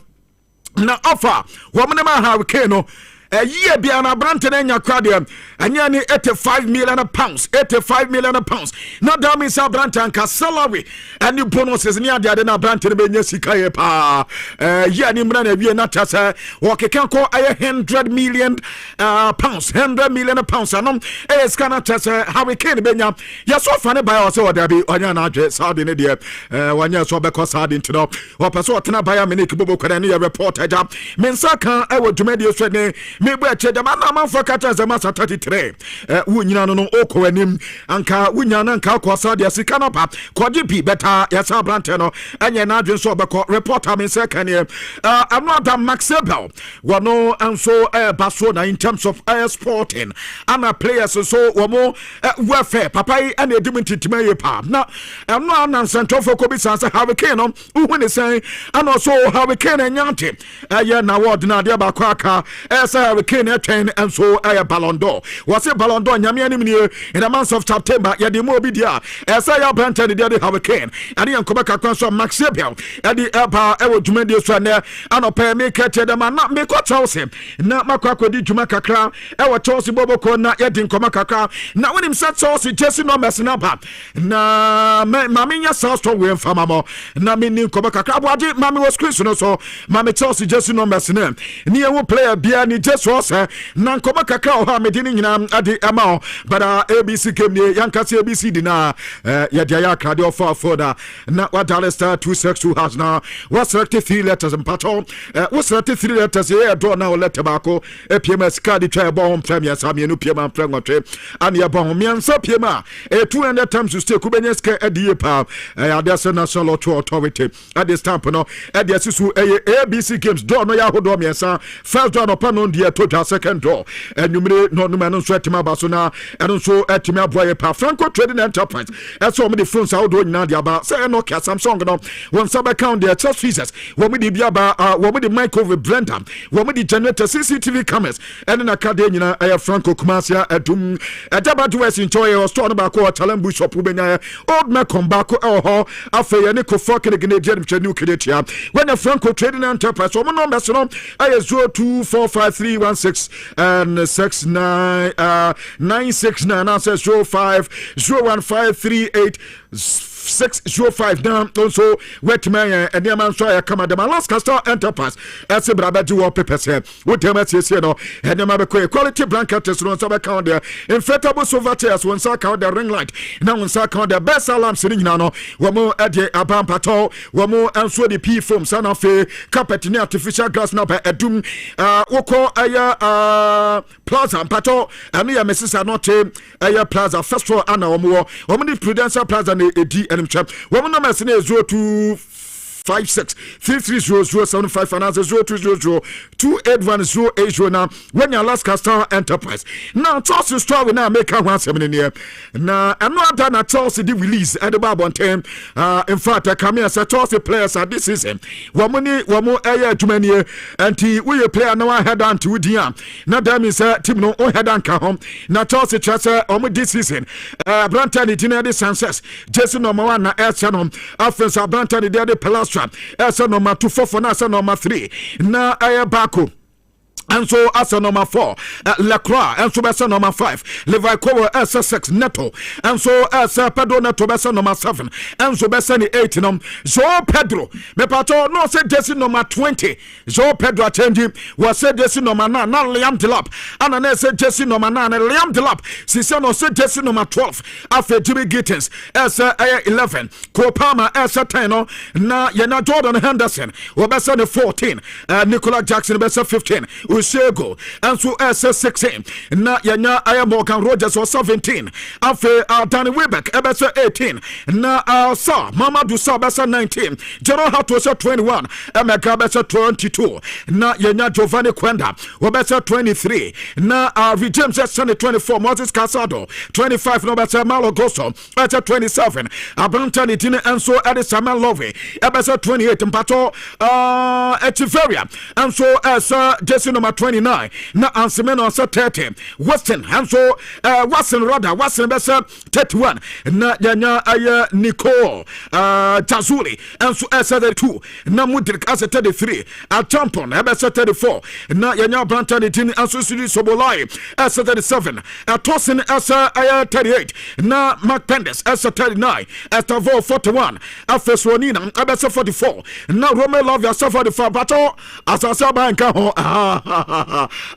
na offer wo mne ma ha we no year be an abranten and your cardium, and yani 85 million pounds, 85 million pounds. Not that means a brantan salary, and new bonuses near the other branton Benyasika pa. Yanimran, we are not as a walk a can call 100 million pounds, 100 million pounds. And it's cannot as a hurricane Benya. You're so funny by us, or there be on your address, hard in India, 1 year so because hard into the or Pasotana by a minute Bobo Canania reporter job. Mensaka, I would do media training. Maybe I check the man for catch as a master 33. Wunyano Oko and him, Anka, Wunyana, Kalkwasa, the Sikanapa, Quadipi, better, yes, Brantano, and your Nadrian Sobako reporter, me second year. I'm not a Max Ebel, one no, and so Basona in terms of sporting. I'm a player, so or more welfare, Papa, and a diminity to my pub. Now, I'm not an Santo for Kobisans, Hurricane, who when they say, and also Hurricane and Yanti. Yeah, now what Nadia Bakwaka, as a Hurricane train, and so a Ballon d'Or. Was a Ballon d'Or, Yamian in the month of September, Yadimobidia, as I have planted the Hurricane, and the Uncobaka Council Max Ebel, and the Eba, Ewo Jumedia Strand, and a pair make it, the man not make what tells him. Not Macako di Jumaka Crown, Ewa Tosi Bobo, not yet in Comaka. Now when him said Tosi, Jesse no messing up. Na Mamiya South Way and Famamo, Namini Comaka Crab, Mammy was Christian, so Mammy Tosi Jesse no messing him. Near one player, Biani just was her, Nan Comaka Crow, Hamidin at the amount, but ABC came near Yankasi ABC dinner, Yadia Cardio for the not what Dallas Star 262 has now. What's 33 letters and patron? What's 33 letters here? Draw now let tobacco, a PMS card, try bomb, Premier Sammy, no Pima, Frangotre, and your bomb, Miansa Pima, 200 times to stay Kubeneska at the EPA, there's a national lotto authority at this time, at the Sisu ABC games, draw no Yahoo Domiasa, first draw upon on the total second draw, and you may not know Swetima Basona, and also at Timia Boy, Franco Trading Enterprise, as so many phones out doing Nadia, say no cat, Samsung, one sub account their church fees, one with the Biaba, one with the microwave blender, one with the generator CCTV cameras, and in Academia, I have Franco Kumasia, at Doom, at Dabatu West enjoy or store about Talambu shop, old Macon Baco, or Afay, and Nico Fork, and the Canadian Chenu Kinetia, when a Franco Trading Enterprise, woman on Messon, I have 02453116 and 69969 answers 0501538605 now also wet man and the man try come at the Alaska Star Enterprise as a brabaju wallpapers here with them as you know and the quality blankets on some account there inflatable sovaters one sack out the ring light now one sack out the best alarm sitting now one more at the abam patrol one more and so the p from son of a carpet in artificial grass now by a doom woko plaza patrol and me and Mrs. Anote plaza first floor and more woman prudential plaza and woman number is 0256 330 and answer 0200 28108 now when your last Star Enterprise now toss the story now make one 7 in here now I'm not done at toss the release at the Bible on time in fact I come here say toss the players at this season one more area too many and we player now head on to the now that means team no head on home now toss the chance on this season Branton the success Jason number 1 na Elsanom offense Branton the Pelastra Elsa number 2 for now number 3 na Ayabako and so as a number 4 Lacroix and so as number 5 Levi Kowa as 6 Neto and so as Pedro Neto as number 7 and so as 8 Joe Pedro me pato no say Jesse number 20 Joe Pedro change was said Jesse number 9 na Liam Delap and I said Jesse number 9 Liam Delap Sisa no say Jesse number 12 after Jimmy Gittins as 11 Kopama as 10 na Yana Jordan Henderson was 14 Nicola Jackson was 15 Ushego and so SS16 na yanya I am Morgan Rogers was 17 afe Danny Webeck ebesa 18 na sa Mama Dusa besa 19 General Hato 21 Emeka besa 22 na yanya Giovanni Kwenda wabesa 23 na James 24 Moses Casado 25 no besa Malo Goso besa 27 Abantani Tine and so Edisama Love ebesa 28 Mpato Echeveria and so as Jason number 29 na Ansemeno asa 30 Western Hanso Watson besa 31 na yanya aya Nicole Tazuli Anso asa 32 na Mudrik asa 33 Tampon asa 34 na yanya Branta Nitini Anso Sudi Sobolai asa 37 Tosin asa aya 38 na Macpendes asa 39 Estavo 41 Afesronina asa 44 na Rome Love asa 45 Bato asa banka ho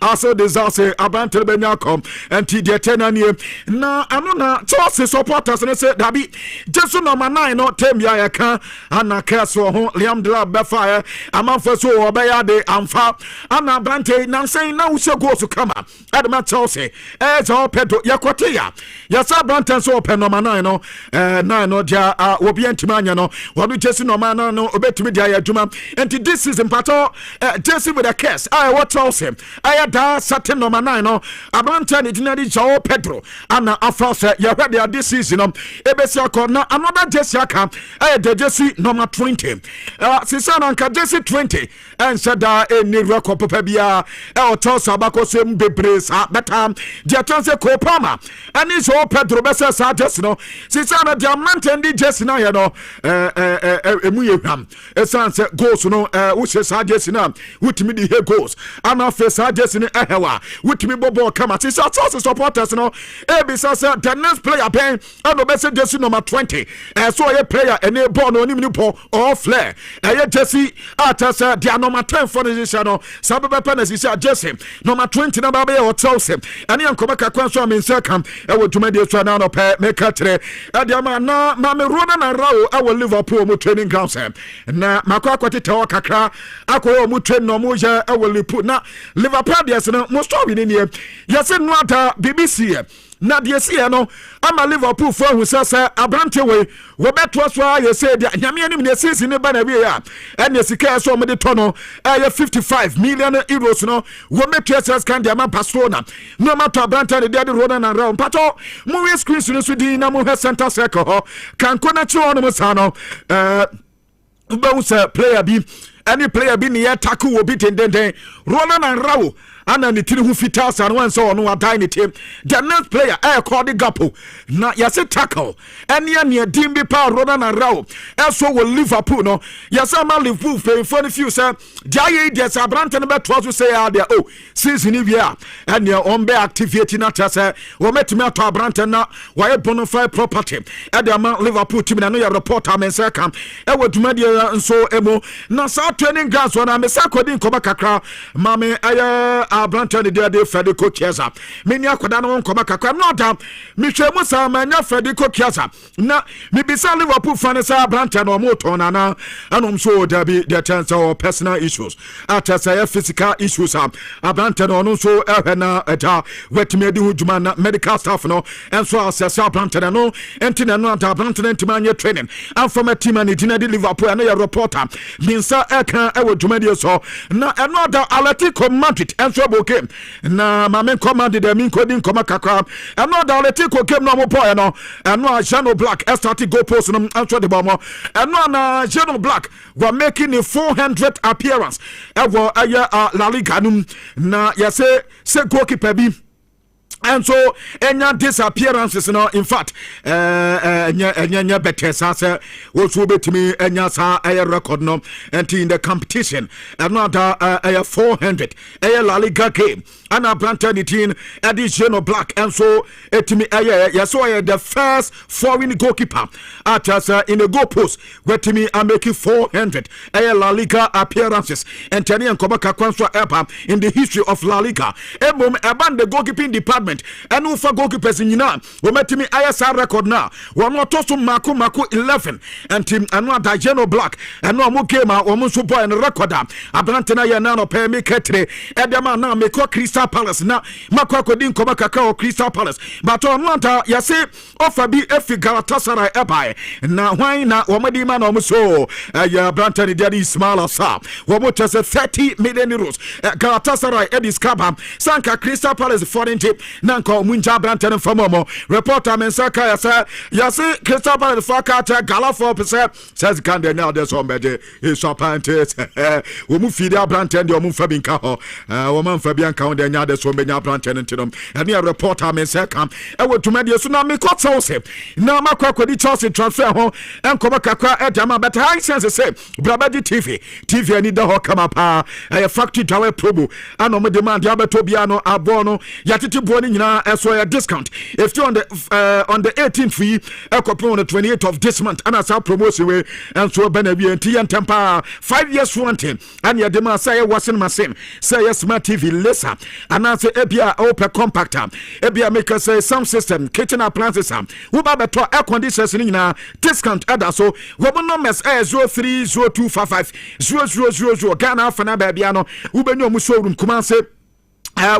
asa disaster Abante Benyako and T.D. Tenani na anona Chelsea supporters and say Dabi just number 9 no tem ya ka anaka so ho Liam de la Befire amanfo so obeya de amfa ana Abante na say na wo se go so kama adama Chelsea so Pedro yakote ya yasa Abante so open number 9 no 9 no dia obi antimanya no wodu Jesse number 9 no obetimi dia adwuma and this season pato Jesse with a curse what Chelsea da certain number 9 no Abante ni dinadi Joao Pedro ana afase ya hwede this season no ebesi akọ na another Jesse aka the Jesse number 20 sisa na nka Jesse 20 and said any record papa bia Chelsea abako sem bebre sa beta dia chance ko pama ani Joao Pedro besa sa Jesse no sisa na dia mantendi Jesse na ye no emu ye hwam esanse goals no wo se sa Jesse na wutimi di he goals ana fe sa Jesse ni ehewa wutimi bobo kama sisa Chelsea supporters no ebisa say the next player pen and obese Jesse number 20 so a player any ball no nim po or flare Jesse atasa dia number 10 for the no sababa penalty Jesse number 20 number be or Chelsea ani ankoba kakwan so am second e wo dwuma de so na no pe make katre dia ma na me Rona na Rawo e Liverpool mu training ground na makwa kwatete o kakra akọ mu train no mu je e Liverpool na Liverpool dia se no mo story ni ne yase no ata BBC na de sie no ama Liverpool for hu sasa Abante we beto so aye say de nyame anim ne sisi ne ba na wie ya ene sika so mo de to no 55 million euros no wo meto sasa kan de ama Barcelona no matter Abante de Rona na round pato mo we screen so di na mo center circle ho kan kona chi ono mo sa no bounce player bi any player bi ne tackle wo bi tendenden Rona na Rawo ana ni tiri hu fita san wan so no adai ni team the next player called the gapo na yase tackle ene ne dim bi pa Rona na Rawo so wo Liverpool no yase ma Liverpool fe for the few say dia dey Abante no beto so say there season ni bia ene on be activate na ta say wo metimi ato Abante na why bonafide property e dey ma Liverpool team na no your reporter men say kam e wo duma dey so emo na sa training grounds na me sa kodi nkoba kakra ma me Abante de de Federico Chiesa meni akoda no nkoma kakra no da mehwemu sa manya Federico Chiesa na me bisa Liverpool fan sa Abante no mo to na anom so da bi the chance of personal issues atasa physical issues Abante no so na eta wetime di hujuma na medical staff no enso assess Abante no entina no anta Abante ntimanye training and from a team and dinadi Liverpool na your reporter binsa eka e woduma di so na another Atletico Madrid enso boke na mamen command de min kodin koma kakra another Atletico game no mo boy no eno Jano Black start go post no enso de bomo eno na Jano Black were making a 400 appearance ever La Liga num na yase se goalkeeper bi. And so any disappearances no in fact enya better say what will be to me enya sa record no and in the competition another 400 La Liga game and Abante the team additional black and so to me so the first foreign goalkeeper at us in the goal post where to me I'm making 400 La Liga appearances and Tani and Kobaka Kwanswa Epa in the history of La Liga about the goalkeeping department and who for goalkeepers in Yina, we met me ISR record now. We are not also Mako 11 and team and not Dajeno Black and no more game or Musupo and record. Abrantana Yanano pay me Ketre, Edama now make Crystal Palace now. Mako Kodin Kobaka or Crystal Palace, but on Manta Yase offer be Efi Galatasaray Ebai. Now, why not Wamadi man or so? Brantani Daddy smaller sa. What was 30 million euros? Galatasaray Edis Kabam, Sanka Crystal Palace foreign tip. nanka omunja brante no famo reporter mensaka yase Crystal Palace for Carter Gala 4% says can they now there's on beje is pantes wo mu fidi brante de omu fabinka ho wo man fabianka on de nya de so benya brante no tinom ene reporter mensaka e wo tumade so na me ko Chelsea na makwa kwadi Chelsea transfer ho enkoba kakra e jama but high sense say Brabadi TV ani da ho kama pa factory dawe promo ano mo demand ya beto bia no abo no yatete bo ni nyina eso ya discount if you on the 18th fee ekopon on the 28th of this month and as our promotion we and so bana bi enti tempa 5 years warranty and ya demand say washing machine say smart TV lesser and as ebia open compactor ebia make say sound system kitchen appliances wo ba beto air conditioners ni nyina discount ada so wo numbers 0302550000 Ghana afana babia no wo benyo mu showroom Kumase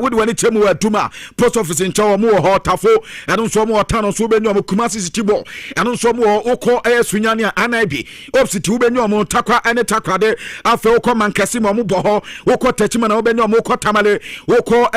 would when it came with Tuma post office in Chawa more hot tafo and so more town so benyo mu Kumasi Tibo and so more oko sunyania anabi opsi tu benyo mu takwa ene takwa de afa oko mankasi mu boho oko techima na benyo mu oko tamale oko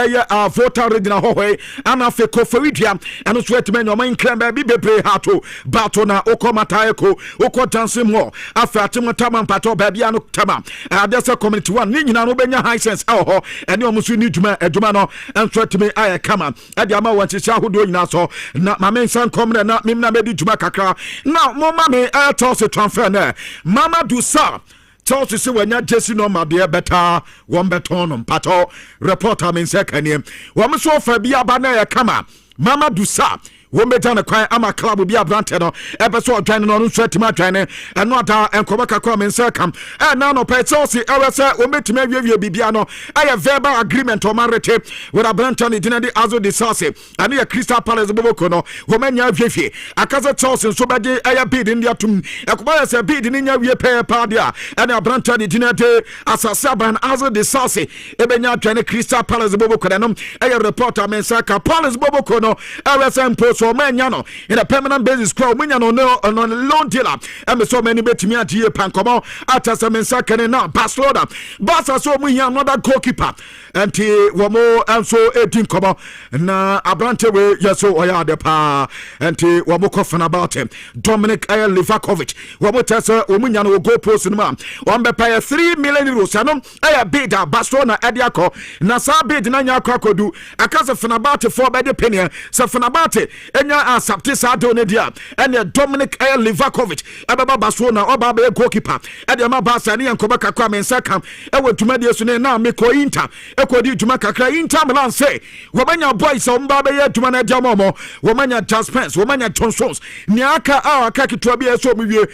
voter regional hohwe ana fe ko fawidua and so etmenyo man kremba bi bebre hato bato na oko mataeko oko dancing mo afa atimota man pato babia no tama adesa community one ni nyina no benya high sense ho ene omusu ni duma adwuma no entret me aye kama ade ama wanchisi ahodo nyina so na mama nsan komre na mimna medi dwuma kakra na mo mama Chelsea transfer na mama do sa Chelsea se wanya jesi no ma de beta won beton no pato reporter men sekanie wo me so fa bia ba na aye kama mama do sa wo meta na kwan ama club bi abrante no ebeso odwan no no swetima adwan eno ada enkoba kakwa men sekam na no pe Chelsea ewese wo metime awie bibia no aye verbal agreement o marete with abrante no dinadi azo de Chelsea ani ya Crystal Palace boboko no wo manya awie akaza Chelsea so bade aye bid ndi atum ekoba ya se bid ni nya awie pe pa dia ani abrante no dinadi asasa ban azo de Chelsea ebenya adwan Crystal Palace boboko no aye reporter men sekam Palace boboko no ewese mpo so manyano in a permanent basis crowd manyano no on loan dealer and so many betimi atie pankomo atasa mensa kene na Barcelona Barca so mu here another goalkeeper anti womo anso 18 komo na abrante we yeso oya de pa anti womo kofana about him Dominic Livakovic womo tesa omunyano go post no ma won be pay 3 million euros anom aya bid Barcelona ediako na sa bid na nya akodu akase Fenerbahce for be de penny se Fenerbahce enya asapte sa do ne dia ene Dominic Livakovic ababa Barcelona oba be goalkeeper ede ma Barca ne yankoba kakwa mensa kam ewe tumade su ne na meko Inter ekodi tuma kakra Inter Milan say wobanya boys omba be ye tuma na dia momo womanya Jaspens womanya Johnsons ni aka aka kitwa bi eso miwie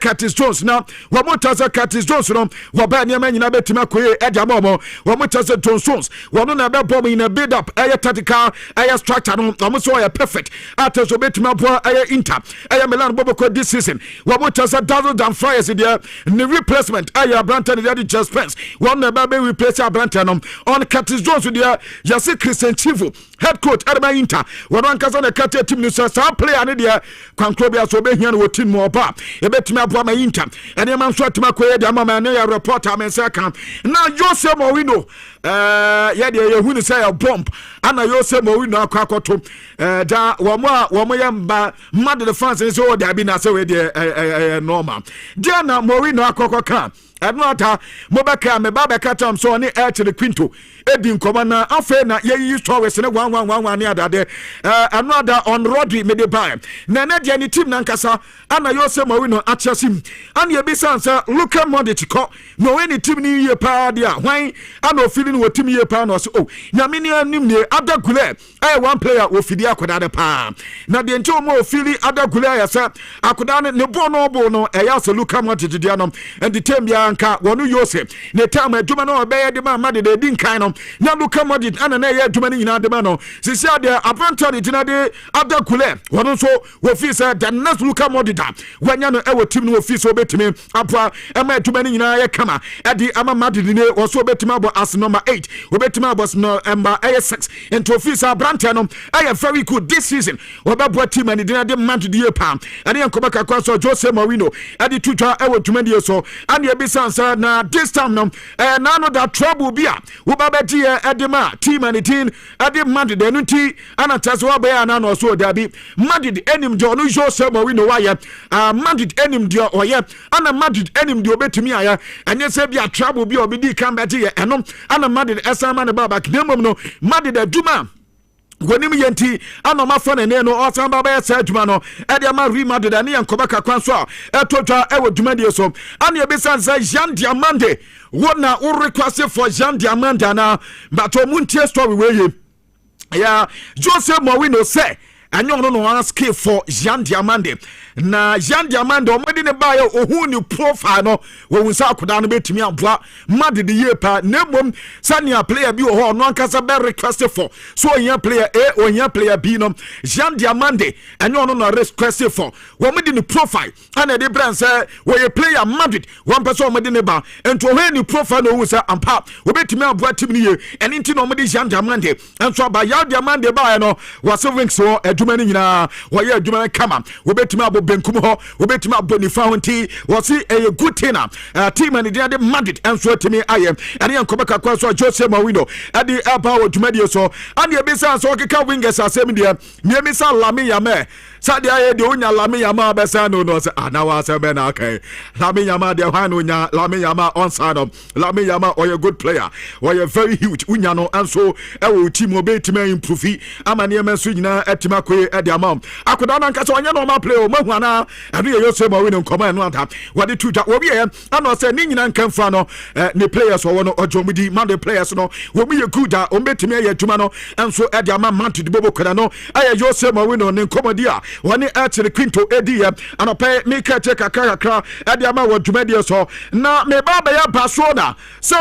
Curtis Jones na womotaza Curtis Jones no woba ne manyina betima koye ede momo womotaza Johnsons wono na be bomb in a build up tactical structure no womo ya perfect atezo betima boa Inter Milan boboko this season womotaza Dazzle Dan Flyers there ni replacement Branton the just pens one baby replace Branton on Curtis Jones there Yase Christian Chivo head coach Adama Inter one kasa na kate team no sa player ne there Kwankrobia so be hia no team mo ba e betima boa ma Inter ene man so atima koye de ama na ya reporter men say kan na Jose Mourinho ya de ye hunu say a bomb ana Jose Mourinho akwakoto da womo yamba mad the fans so there be na say we de normal dia na Mourinho akokoka Adnota Mobaka me babaka tam so ni to the Quinto Edin Komana afe na ye stories ne 111 ne adade another on Rodri me de buy na na dia ni team nankasa ana Jose Mourinho achasim ana ye bisansa Luka Modric ko no any team ni ye pa dia hwan ana feeling wo team ye pa no so oh na me ni anim ne adagule one player ofidi akoda de pa na de nti mo ofili adagule ya sa akoda ne bo no ya so Luka Modric dia no and the team ya nka wonu Joseph ne tam adwuma no obeye de ma de di nkan no na Luka Modric ana na ye adwuma ni nyina de ma no sisi ade Abranta de gyina de adagule wonu so wo fi say the next Luka Modric wanya no e wo team no wo fi so betimi apa e ma adwuma ni nyina ye kama e di ama Madrid ne wo so betimi abo as number 8 wo betimi abo no number 6 into officer Abranta no I am very good this season wo be bo team and de Madrid ye pam ane yankoba kakwa so Jose Mourinho e di tutwa e wo dwuma die so ane e bi sansa na this time no na no that trouble bia wo ba be edi edema team and team edi Madrid enuti ana taswa be ana no so dabi Madrid enim de onu Jose Mourinho waye Madrid enim de oye ana Madrid enim de obetumi aya enye se bia trouble bi obidi kan beti ye enom ana Madrid esama ne baba knemom no Madrid aduma Gwenim yenti anoma fane ne no osamba ba yesa adwuma no e de ma Real Madrid ne yankoba kakwan so e totwa e wodwuma die so ane e besan say Jean Diamande wona wo request for Jean Diamande na but omuntie story we ya Jose Mourinho say anyo no ask for Jean Diamande na Jean Diamande omodi ne ba ye ohu ni profile no wo wunsa akoda no betimi aboa Madrid ye pa nemom sania player bi ho no ankasa be request for so onya player A onya player B no Jean Diamande anyo no request for wo modi ni profile ana de brand say wo ye player Madrid one person omodi ne ba ento ho ni profile no wunsa ampa wo betimi aboa tim ni ye eni nti no omodi Jean Diamande enso ba Jean Diamande ba no wo saving so adwuma ni nyina wo ye adwuma kama wo betimi abo benkum ho obetimi abonifa honti wose a good thing team and the Madrid enso timi aye ene yankobeka kwa so Jose Mourinho ade aba odumadi so ane ebisa so keka wingers asem dia niemisa Lami Yama sade aye de onya Lami Yama besa no no se anawa se be na kai Lami Yama de hwan onya Lami Yama on side of Lami Yama or a good player or a very huge unya no enso e wo team obetimi improve amane emenso nyina etima kwe e de amam akoda na nka so onya normal play o mahu ana anu ye Jose Mourinho nkoma enu anta wade tuja obi ye ana se ni nyina nkamfa no ne players wo no ojomudi man the players no wo mi ye good a o betimi ye adwuma no enso e de ama man to the bobo kana no aye Jose Mourinho ne nkomodi a woni Achille Quinto edi ye anope Mika take kakra e de ama wo dwumadi so na me baba ya Barcelona se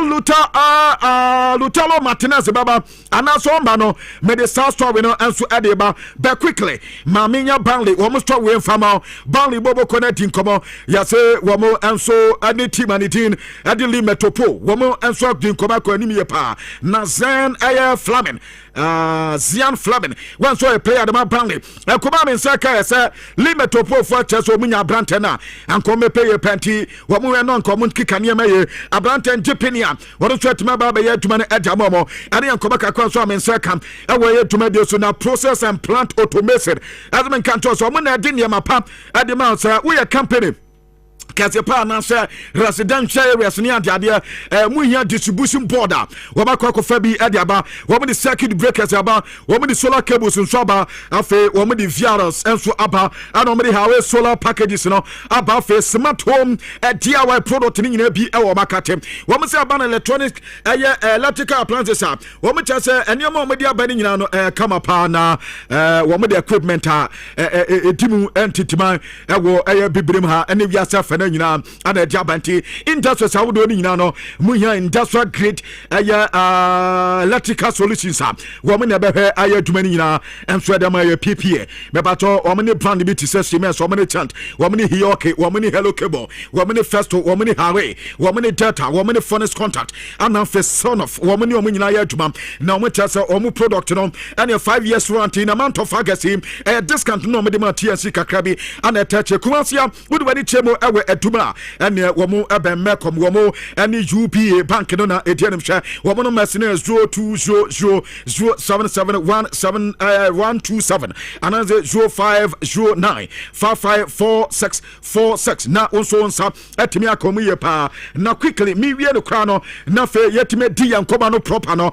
Lutalo Martinez baba ana so mba no me the star story no enso e de ba be quickly ma menya Burnley wo mo story we fama Burnley bobo connecting komo ya se wo mo enso ani team ani team adili metopo wo mo enso din komo ko ani me pa na Zen aye Flamen Zian Flamen one so a player the man Burnley e ko ba men say ka say limetopo for cheso munya brante na anko me pay panty wo mo no anko mo kika ne maye abrante Jepenia wo so tuma ba ye tuma ne edja momo ani anko ba kakwa so men say kam e wo ye tuma de so na process and plant automation as men kan to so mo na de ne mapa ade man say we a company kasi pa na say residential areas ni ade muhia distribution board wo ba kwa fa bi ade aba wo mo the circuit breakers aba wo mo the solar cables nso aba afa wo mo the VRs enso aba ana mo the highway solar packages no aba fa smart home DIY product ni nyina bi e wo market wo mo say aba na electronic electrical appliances wo mo cha say enema mo di aba ni nyina no kama pa na wo mo the equipment edimu entitima e wo bibrem ha ene wi asa fa nyina ana diabanti industrial sawodo ni nyina no muhia industrial grade electrical solutions wo me na behwe aye adwuma ni nyina enso dem aye PPA me bato wo me ne brand bi ti sese me so me ne chant wo me ne hioke wo me ne hello cable wo me ne festo wo me ne highway wo me ne data wo me ne furnace contact ana fe son of wo me ne wo nyina aye adwuma na wo tell say wo product no and 5 years warranty in amount of agasi discount no me de ma TNC kakrabi ana tache kumasia wo de wani chemo ewe etuma ene wo mo ebe mekom wo mo ene UPA bank no na edianim hwe wo mo no mercenaries 0200771727 ananze 0509554646 na onso onsa etimi akomu ye pa na quickly mi wie no kra no na fe yetime di yankoma no proper no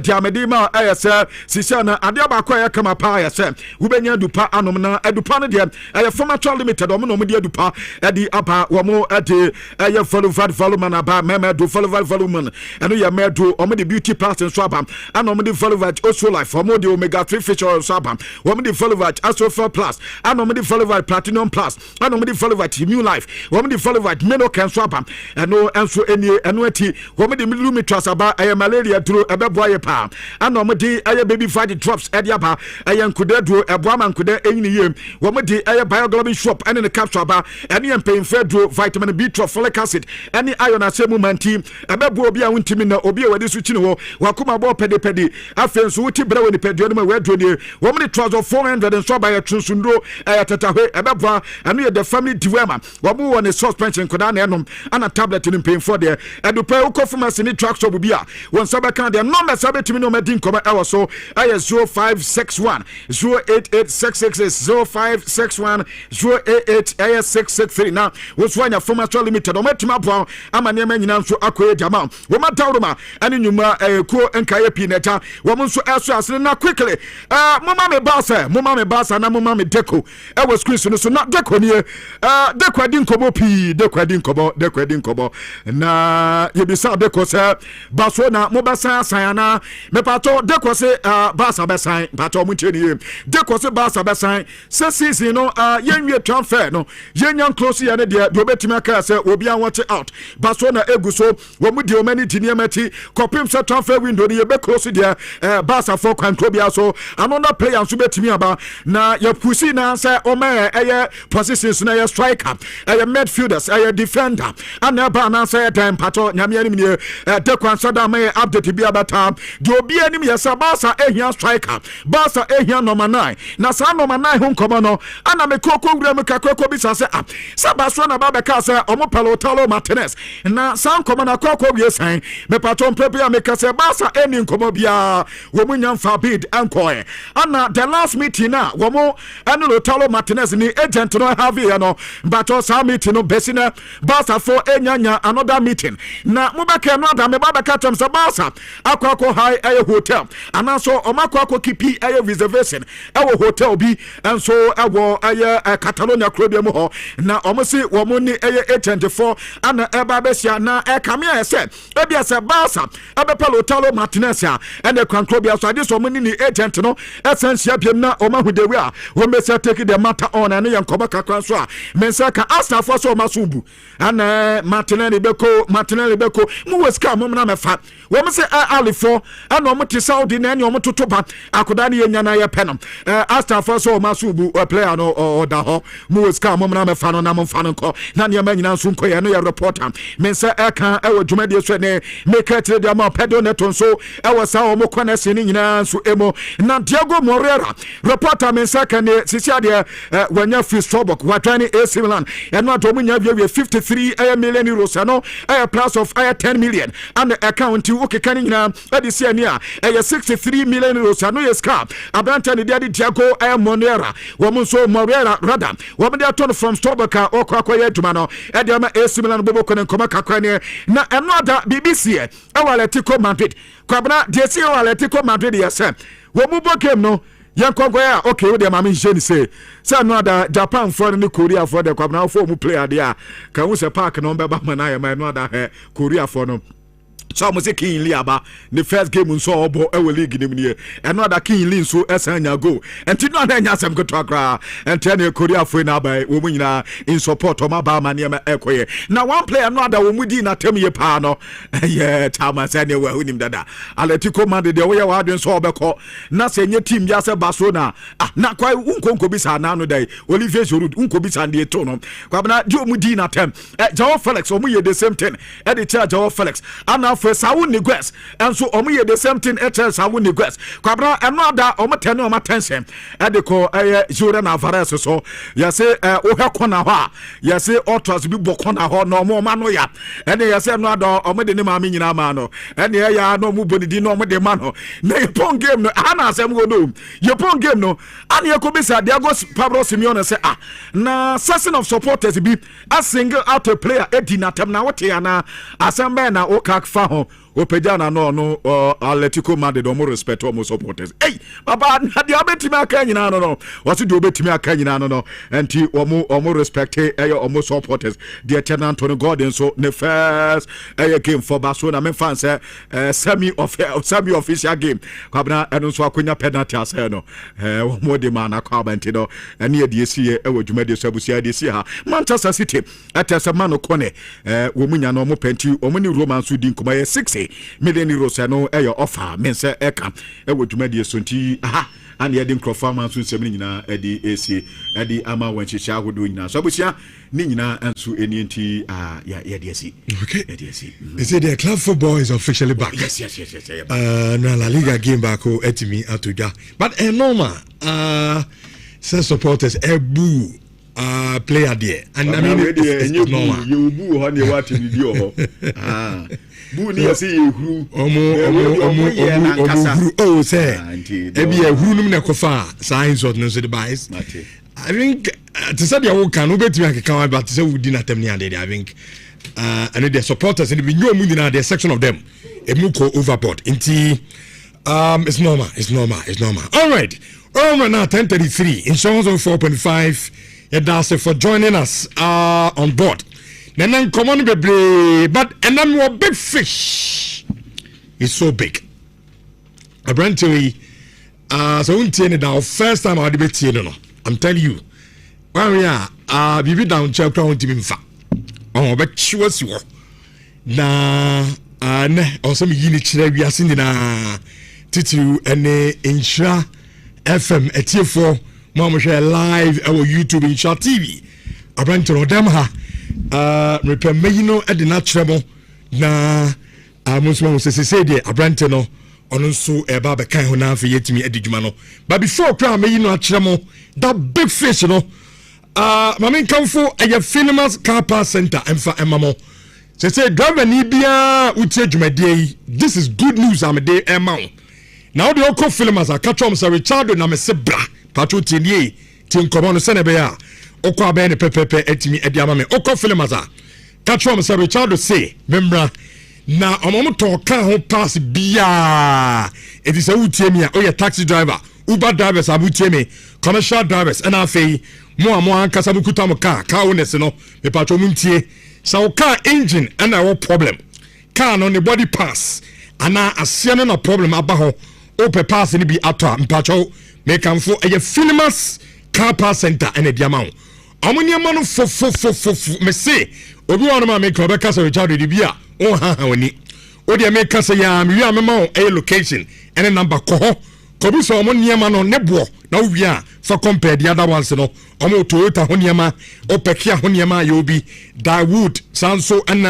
diamedi ma ayese sisia na ade aba kwa ya kama pa ayese wo benya dupa anom na edupa no de former limited o mo no mo de edupa edi aba womo ade aye follow man aba meme do follow man eno ya medo omo the beauty plus so aba and omo the follow also life omo the omega 3 feature so aba omo the follow astro plus and omo the follow platinum plus and omo the follow immune life omo the follow meno can so aba eno enso enie eno ati omo the millimeters aba aye malaria duro ebebo aye pa and omo the aye baby fight drops edi aba aye nkuda duro ebo ama nkuda enyini yem omo the aye bioglobin shop and the capsule aba ene empemfe hydro vitamin B12 folic acid any iron asemu manti ebebo obi a wontimi na obi a wadi su chine ho wakoma bo pede afen so wuti bra woni pede no ma wadro ni wo mne trouser 400 and so by a trusundro tatahwe ebebo anu the family diwema wo bo woni suspension koda na enom ana tablet ni pay for there edupe ukofuma ni track so bia won so be kan there number sabetimi no madin koma ewo so aye 0561 08866 0561 088 663 na wo so anya format limited o matima bo amane manyina nso akoye jama wo matawroma ani nyuma ko enkaye pineta wo nso eso asene na quickly mama me basa na mama me deco e was screen so na deco ni deco adin kobo pi deco adin kobo na yebisa deco se baso na mo basa sayana me pato deco se basa besan pato mo tieni deco se basa besan se season no yenwie transfer no yenyan close ya ne de obetimi aka se obi an watch out baso na eguso wo mu de omani tiniamati kopim se transfer window ni be close de basa for control bia so another player so betimi aba na ya pusi na se o ma eye positions na ya striker eye midfielders eye defender ana ba na se time pato nyame anim ni de kwanso da ma update bia bata de obi anim ya sa basa ehia striker basa ehia number 9 na sa number 9 ho nkomo no ana me koko ngura me kakoko bi sa se sa baso na ba be ka se omo pelotalo Martinez na sa nkomo na koko wie san me pato mpepia me ka se basa eni nkomo bia wo munya fa bid ankoe ana the last meeting na wo mo anu Lotalo Martinez ni agent no have here no but sa meeting no besina basa for enyanya another meeting na mobaka no da me baba katam sa basa akwa high air hotel ana so omakwa kipi air reservation ewo hotel bi enso ewo air Catalonia club mu ho na omosi wo mo ni air agent for ana eba besia na kamia ese ebia se basa ebepa Lotalo Martinez a ene kwankro bia so ade so mo ni agent no esensia biem na omahudewe a wo mesa take the matter on and yankoba kakran so a mensa ka asta for so masubu ana Martinelli beko mu weska mo na mefa wo me se alifo ana mo ti Saudi na ene mo totoba akoda ne yenya na ye penom asta for so masubu player no da ho mu weska mo na mefa no na mo fa no ko na ne ma nyina so nko ye no ye reporter mensa eka ewo dwumade so ne make it the ma pedo neton so ewo sa o mo kwana se ni nyina so emo na Diego Moreira reporter mensa ka ne sisia de wanya free Strasbourg watani AC Milan and not omunya we 53 million euros no plus of 10 million and the account you okay kan nyina edisi ania 63 million euros no yes cap abanta ne de Diego Moreira wo so Moreira rather wo me turn from Strasbourg ka okwakoye aduma no e de ma AC Milan bobo konen koma kakwane na another BBC e Atletico Madrid kwabna de si Atletico Madrid yesem wo mu bokem no yankongoya okay we dey mama njeni say no ada Japan for the Korea for the kwabna for mu player there kan wo se park no be ba mana ya no ada Korea for no so mo se kin liaba the first game nso obo e we league nim nie eno ada kin li nso esanya go enti no ada nya sem go to akra enti na Korea for na bai wo mu nyina in support o ma ba ma ne ma ekoye na one player no ada wo mu di na tem ye pa no yeah chama se ne wa hunim dada Atletico Madrid de wo ye wa adwen so obekọ na se nye team ya se Barcelona na kwa unkonko bi sa na no dai Olivier Giroud unko bi sa de to no kwa na di o mu di na tem Joao Felix o mu ye the same thing e de cha Joao Felix ana for Saul Niguez and so omo ye the same thing et Saul Niguez kwabra another omo tene omo tension e de ko Julian Alvarez so ya say o he kona ho ya say otos bi bokona ho no omo ma no ya ene ya say no ada omo de ne ma me nyina ma no ene ya no mu bonidi no omo de ma no na yepon game no ana asem go no yepon game no ana ye ko be say Diego Pablo Simeone say na season of supporters bi a single out a player edinatem na wote ya na asem na o kak fa Opejana no Atletico Madrid omo respect omo supporters. Hey, baba na dia betimi aka nyina no. Wasu dia betimi aka nyina no. Enti omo respect omo supporters. Dia tenant Anthony Gordon so the first game for Barcelona men fans semi official game. Kwabna eno so akonya penalty ase no. Omo de man akwa enti no. Ene ye die sie ewo dwumade so abusia de sie ha. Manchester City atese man kone wo munya no omo penti omo ni Roman so di nkoma ye 6 €30 million no ɛyɛ offer men sɛ ɛka ɛwɔ dwumadie so nti aha and the Edim Crofama so seminar Eddie AC Eddie Ama when she shall do now. So, Nina and so any DSC. Okay, they say the club football is officially back. Yes. Na La Liga game back etimi atuja. But normal some supporters boo player there. And I mean it's normal. You boo honey what you do. Boo near see you oh say ebi ehuru num na kofa signs of no so the bias. I think to say the whole can obetumi akeka but say we din atem ni ade I think and the supporters in the new mu the section of them emuko overboard inti it's normal all right now 10:33 insurance on 4.5 that's it for joining us on board. Then come on baby but and then more big fish is so big apparently so unti now first time I debate no I'm telling you when we are bibi down chapter on team fa on be sure na ne also me yini kire wi ase na titu ene Nhyira FM etiefo mo share live our YouTube Nhyira TV apparently them ha repemme yi no de na tremo na amusmo se de abrante no ono nso eba be kan ho na afa yetimi adidwuma no but before kra me yi no atremo that big fish no mama nkamfo aya Filmers car park center emfa emamo say driver ni bia uti adwumade this is good news am dey emao now the oko Filmers akatrom say Richard na me se bra patro tinie tin komo no se ne be ya okwa be ne pepepe etimi edi ama me okwa Filmers katrom say Richard say membra na omomoto ka ho pass bia it is a utiemi a oye taxi driver Uber drivers abutiemi commercial drivers and afei mo ankasa bukuta mo car owners no me patro muntie so car engine and our problem car no ne body pass ana asia no na problem abaho ope pass ni bi ato mpatro me kamfo eye Filmers car park center and ediamao amoniama no fo me say obi won ma me ko be kasa Richard de bia o ha woni o de me kasa ya me wi amema o location and number ko bi so omoniama no nebo na wi a for compare the other ones no omo Toyota honiama o pekia honiama yobi Dawood Sanso and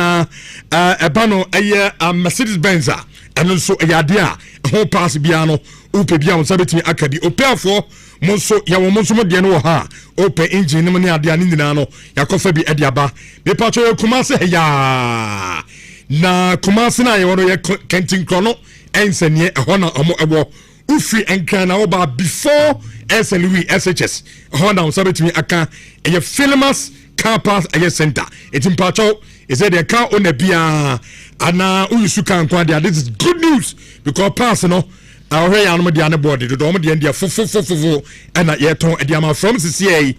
ebano eye Mercedes Benz and so eyade a ho pass bia no upe bia on sabetimi akadi opeafo monso ya wo monso de no ha open engine no ne ade ani nyina no yakofa bi ade aba be patcho Kumase ya na Kumase na ye wono ye kentin krono ensenie ho na omo ebo ufi enkran na oba before SLV SHS ho na sabetimi aka ye Filmers car park eye center etim patcho is it the car on the bia ana uyusu kan kwa dia this is good news because pass no our animal the board the dom the India fo and yeton ediama from CCA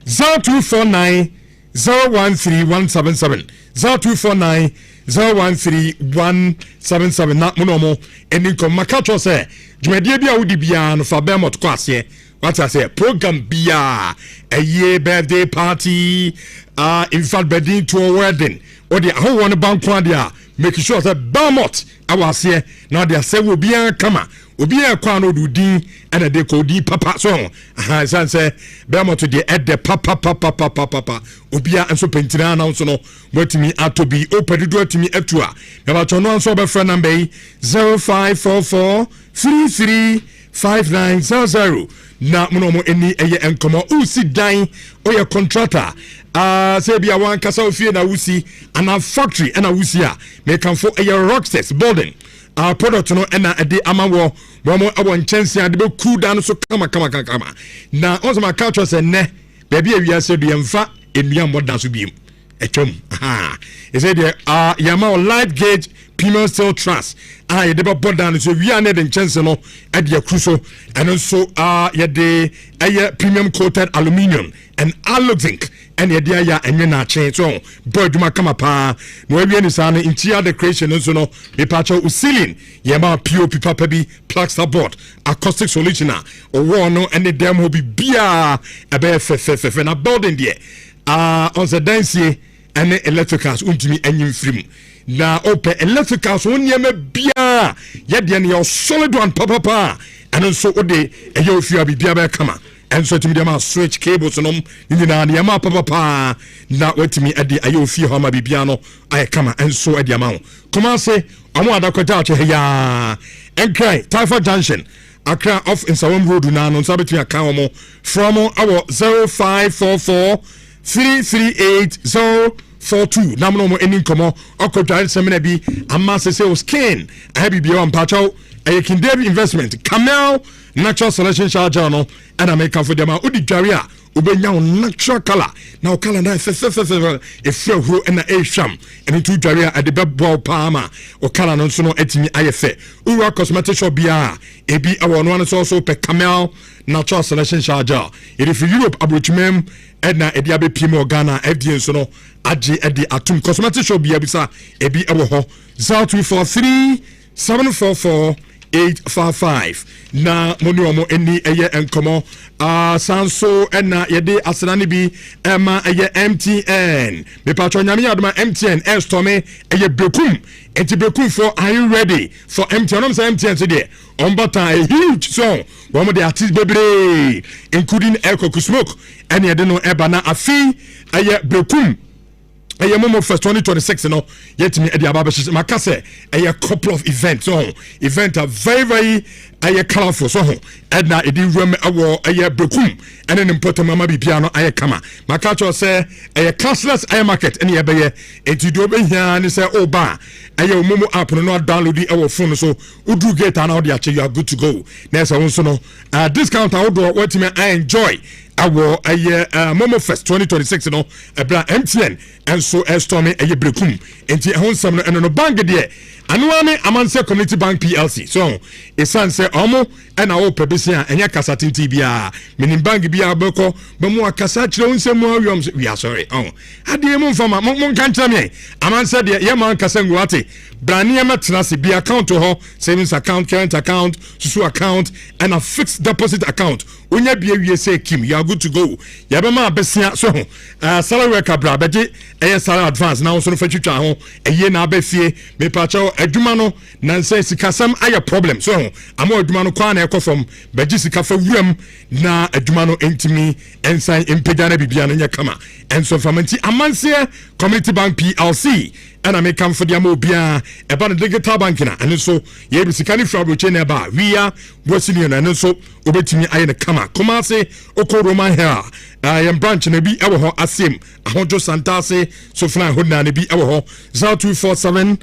0249 013177 0249 013177 na monomo eninko makacho say dwumadie bia wodi bia no fa bemot kwase what I say program bia a year birthday party in fact birthday to a wedding or the whole one bank dia make sure that bamot I was here now they say will be kama obi e kwa no do din and de ko di papa so san say bemot to the at the papa obi a enso pentina na so no watimi atobi opedudu atimi atua na ba chono anso be friend number 0544 335900 na munomo eni eye enkomo usi dan oye contractor say bia wan kasa ofie na usi ana factory na usi a me kan fo eye Rockstars building product no na ade amawo mo awon chance ade be cool down so kama na on some culture say ne baby awia se do yemfa enua moda so biem etwam he said yama light gauge premium steel truss ye de be down so we are the chance no e de crucial and also ye de premium coated aluminium and allo zinc and ye de ya enwe na chen so boy duma kama pa no we ni sa no interior decoration so no be patcho ceiling ye ma pop papa bi plaster board acoustic solution o no and the dem ho bi bia e be fe na building there on the dance and electricals untimi anyim film na open electrical so niema bia ye de ne your solid one papa and so ode e ye ofia bibia be kama enso timi dem switch cables no nyina ne ma papa na watimi ade aye ofie ho ma bibia no aye kama enso ade ma ho kuma se amo adakota ache ya enkrai Taifa Junction Accra off in Sawam Road na no sabetimi aka omo from our 0544 338042 namno mo eni komo okodware semina bi amase se o skin abi bi on pacho Kinderi investment Camel natural selection charge no and I make for them odi dware a obenya natural color now color na fe feel who and a sham and into dware at the bebbo palma or color no so no etimi ayefe ura cosmetic shop bia ebi awon one so pe Camel natural selection charge it if Europe abrochmem edna ediabe pimo Ghana FDA so no age edi atum cosmetic shop bia bisa ebi ewo ho 0243 744 855 na moni omo eni eye enkomo sanso ena yede asrani bi ema eye MTN me patro nyame yadoma MTN estome eye bekum enti bekum for are you ready for MTN say MTN today on bata a huge song one of the artists bebre including Echo Smoke eni yede no eba na afi eye bekum eye momo first 2026 no yet me edi ababa shise makase eye couple of events so event are very eye colorful so edna edi rem awo eye bekum ene nimpoto mama bibia no eye kama makacho say eye cashless eye market ene ebeye entido be hia ni say oba eye momo app no download e wo phone so udu gate na odi ache you are good to go na say won so no discount awodo what me I enjoy awo eye momo fest 2026 no ebra MTN enso estorm eye brekum enti ehonsam no eno no bank de anuane amanse community bank PLC so esan se omo ena wo pebisia enya kasati tibia minim bank bia beko bemu akasa kire onsem awom we are sorry ade mu mfama mon kan kire me amanse de ye man kasa ngwate brani e metna se bi account ho savings account current account susu account and a fixed deposit account onya bia wie say kim you are good to go ya be ma besia so salary worker bra beje salary advance na so no fatwitwa ho eye na abefie me pacho adwuma no na say sikasam aya problem so amo adwuma no kwa na from beji sika fa wuram na adwuma no entimi ensan empeda na bibia no nya kama enso famanti amanse community bank PLC and I make come for the amobia about the digital banking and so ye be sika ni fra broche na ba we are working and so obetimi aye na kama kuma say okoroma here I am branch na bi ewo ho asem ahojo santase so fly ho na bi ewo ho 0247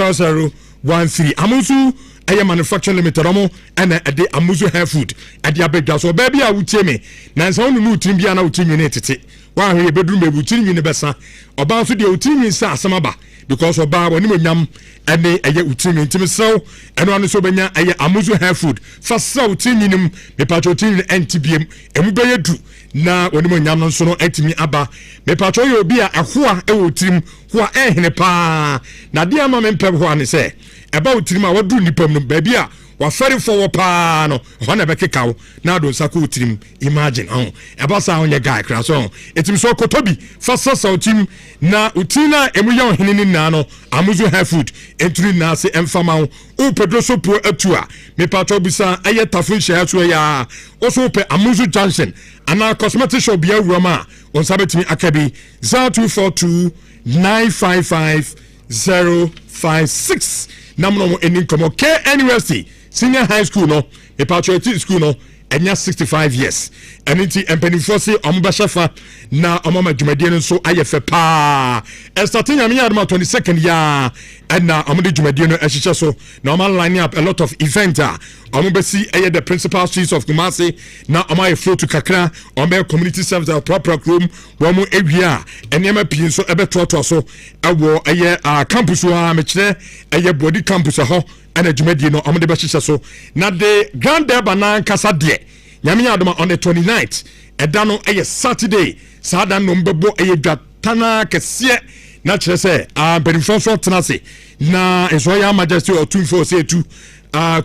200013 amuzu eye manufacturing limited omo and ade amuzu hair food ade abedwa so baby a wutie me na nsa onu nutim bia na wutim ne tete wa hwe bedrum bebutim ne besa oba so de wutim sa asamaba because oba woni monyam ene eye wutim ntim sew eno anu so benya eye amuzu hair food fa sew wutim nim me patcho wutim ntibiem emu beye du na woni monyam no so no etimi aba me patcho ye obi a ahoa e wutim ho a ehene pa na de ama me mpem ho ane se eba wutim a wadu nipam no baby a wa fere for pa no ho na be kekawo na do sako wutim imagine eba sa onye guy kra so etim so kotobi fa sasa wutim na utina emu ya ohene na no amuzu hair food entry na se emfama o pedro so po atua me patro bisa aye tafun share so ya o so pe amuzu junction ana cosmetic shop bia wurama on sabetimi akabi 0242 955 056 namno mo eni komo KNUST senior high school no e patriotic school no enya 65 years eniti empenifo se ombashafa na omama dwumadie no so ayefe pa starting yam yard 22nd ya na omde dwumadie no ehyeche so na omal line up a lot of event ombesi the principal streets of Kumasi na omaye flow to kakra ombe community service proper room womu ewia enema pin so ebetoto so ewo campus wa mekire body campus ho ana dwumadie no omde be hyeche so na the grand derby na kasa de nyame adoma on the 29th edano Saturday sada no mbebo dwatana kese na kire se benefit tenase na esoya majesty otumfo se tu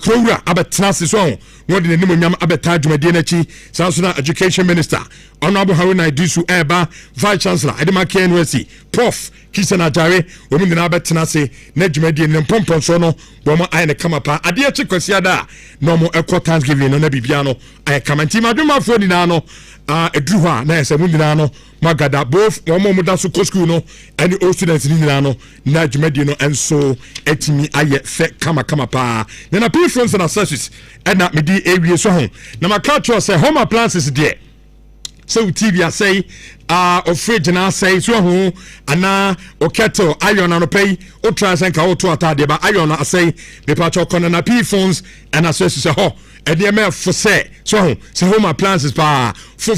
Krowra abetenase so no de nim nyam abeta dwumadie na chi sanso na education minister Honorable Haruna Idisu Eba Vice Chancellor Edema KNUSC Prof Kisan Ajare women na betena se na dwumadi ne pompon so no wo mo aye ne kama pa ade a chekwasi ada no mo ekọ Thanksgiving no na bibia no aye kamanti madwumafo ni na no edru ho na ese mun na no magada both wo mo da so school no any all students ni na no na dwumadi no enso etimi aye fe kama pa na preference and accessories na medi ewie so ho na maka say home appliances there. So TV I say of fridge na say so ho ana o kettle iron no pay o transen ka o to atade ba iron I say me pa cho corner na P phones and accessories ho e dey me for say so ho say home appliances pa fo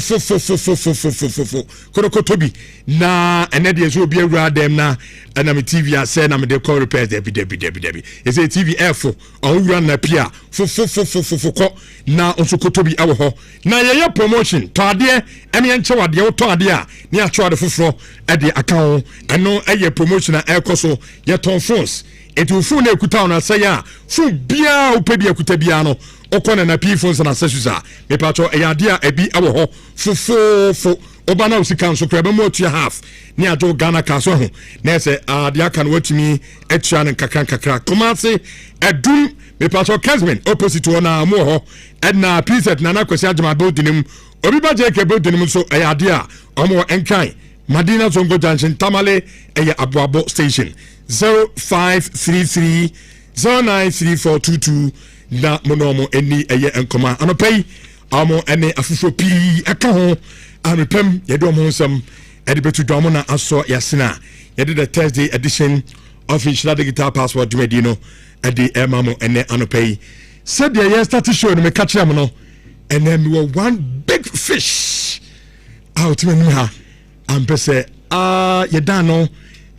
kotobi na ene dey so bi awura dem na ana me TV I say na me dey call repairs debi e say TV F on run na pia fo ko na onso kotobi awo ho na ye promotion to ade ene enche wade wo to ade a ni atwa de foforo e de account eno eye promotion na ekoso ye ton phones etu phone na ekuta on say a phone bia opedi ekuta bia no okona na P phones na accessories a me pacho e ade a ebi awo ho fo obana usika nso krebe mo tua half ni ajo Ghana ka so ho na se ade aka no watimi etua ne kakra komase edum me pacho Kesman opposite ona mo ho edna preset na na kwesi ajama building obi ba je ke building so e ade a omo enkan Madina Zongo Junction Tamale eye Abuabo station 0533 093422 na monomo eni eye enkoma anopai amo ene afufo pi aka ho anopem yede omo nsam ede betu domo na aso yasena yede the Thursday edition of Nhyira Digital Passport Dumedino ede emamo ene anopai said ye start show no me catch am no and then we were one big fish out me ha ampese yeda no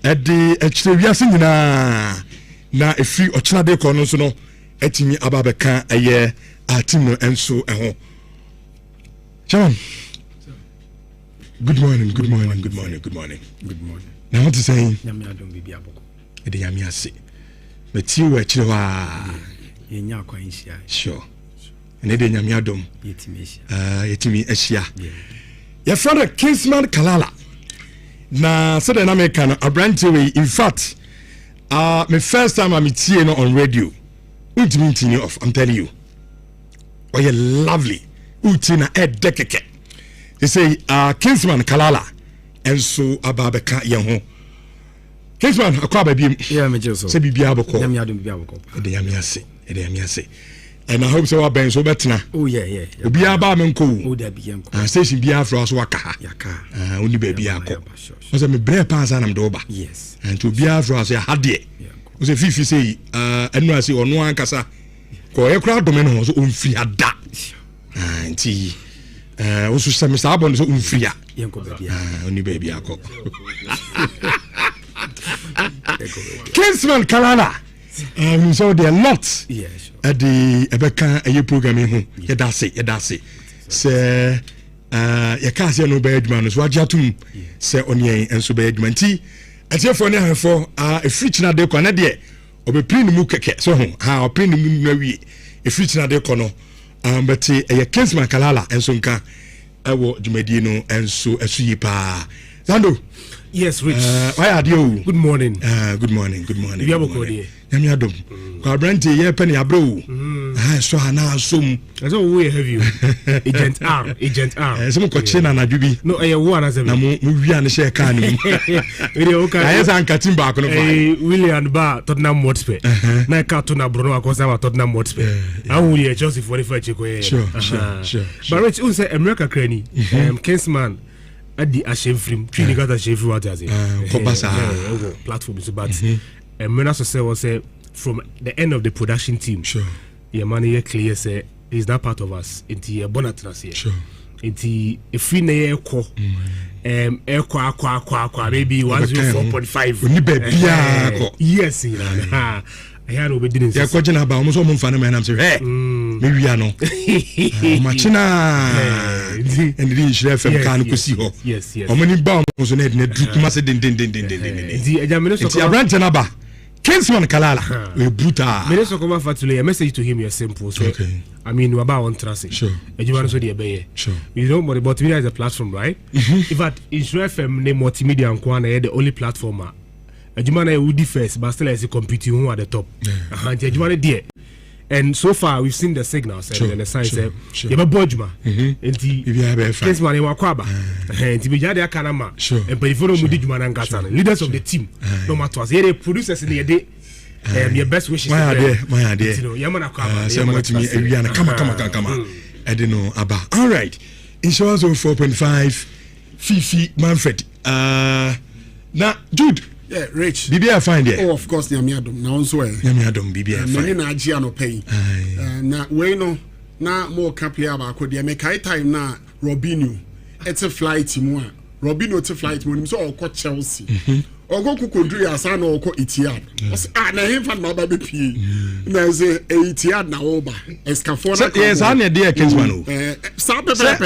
ede echire wiase nyina na efi ochina de ko no so no etimi ababeka eye atim no enso eho John. Good morning. Now what to say? Nyame adom bibia boko. Ede nyame ase. Meti wo akire wa. Yenya akwa nhia. Sure. Ene de nyame adom. Yetimi ahia. Your friend Kingsman Kalala. Na said na me kan abrante we in fact my first time I meet you on radio. Ultimately off, I'm telling you. Oh, you're lovely. Utina dekeke. They say Kingsman Kalala and so ababeka yeho. Kingsman akwa baby. Yeah, me just so. Say bibia boko. Nyame adom bibia boko. Ede nyame ase. And I hope so ben so betna. Oh yeah. Obi aba menko. Oh da bia nko. Station bia for us waka ha. Yaka. Oni baby akọ. O say me bre pass na mdo ba. Yes. And to bia for us ya hade. O say fifi say enu ase onu ankasa. Ko e kra dome no so onfiri ada. Nti o so say me sa abon so onfiri a. Yenko baby. Oni baby akọ. Kingsman Kalala. So there are lots. Yeah, sure. At the Ebeka a programming home. Yedase. Say ya kasi no bedman so wajatum say onye enso bedman ti atiefo ne for a free china de kwana de obeprin mu keke so ho ha oprin mu nawie a free china de kono but ya Kingsman Kalala enso nka ewo dwumadi no enso asuyi pa Zando. Yes, Rich. Why are you? Good morning. Good morning. You have a code here. Yami adom. Kwa brandi ye penny abro. So hana asum. That's all we have you. Agent R. Some cochina na jubi. No, I one as a na mu wi an share kan ni. Video okay. I san katim back no ba. William Ba Tottenham Hotspur. Na ka to na Bruno akosa wa Tottenham Hotspur. Awu ye Chelsea 45 chiko. Sure. But Rich un say America Cranny. Kingsman at the Ashefrim, Trini got a Shefri what does it? Platform is about and when I say from the end of the production team, sure. Your money clear say is not part of us into a bonnet last year. Sure. Into a free air core maybe 104.5. Yes, I had obedience. Yeah, question about almost all fan man. I'm saying, hey, maybe I know. Machina and the FM can go see her. Yes. How many bombs on it? Must din. The Abrante Naba Kingsman Kalala, we brutal. Minister come fatule a message to him is simple. So I mean, we about one trust. Sure. You want to say the Sure. You know, but multimedia is a platform, right? In fact, Israel FM name multimedia and Kwana the only platform. Ejumana would first, but still as a computing who at the top. Ejumana dear. And so far we've seen the signals and the signs. You have a Bojma. This one in Wakwaba. And Tibijada Kanama. And Peripheral Mudijman and Gatan, leaders of the team. No matter what, they producers in the day. Your best wishes. My idea. Yamana Come on. I don't know about. All right. Insurance of 4.5. Fifi Manfred. Now, Jude. Yeah, Rich. BBI find it. Oh, of course, Nyamiadum. Now, so Nyamiadum, BBI find. Many Najiano pay. Na Wayno, na more Capia Bako, the American time na Robinho. It's a flight, Timua. Robinho, it's a flight, so I'll call Chelsea. Or go Kukundri Asano or call Itiad. Na him from my baby P. There's a Itiad na Oba. Escafona. Yes, I'm a dear Kingsman.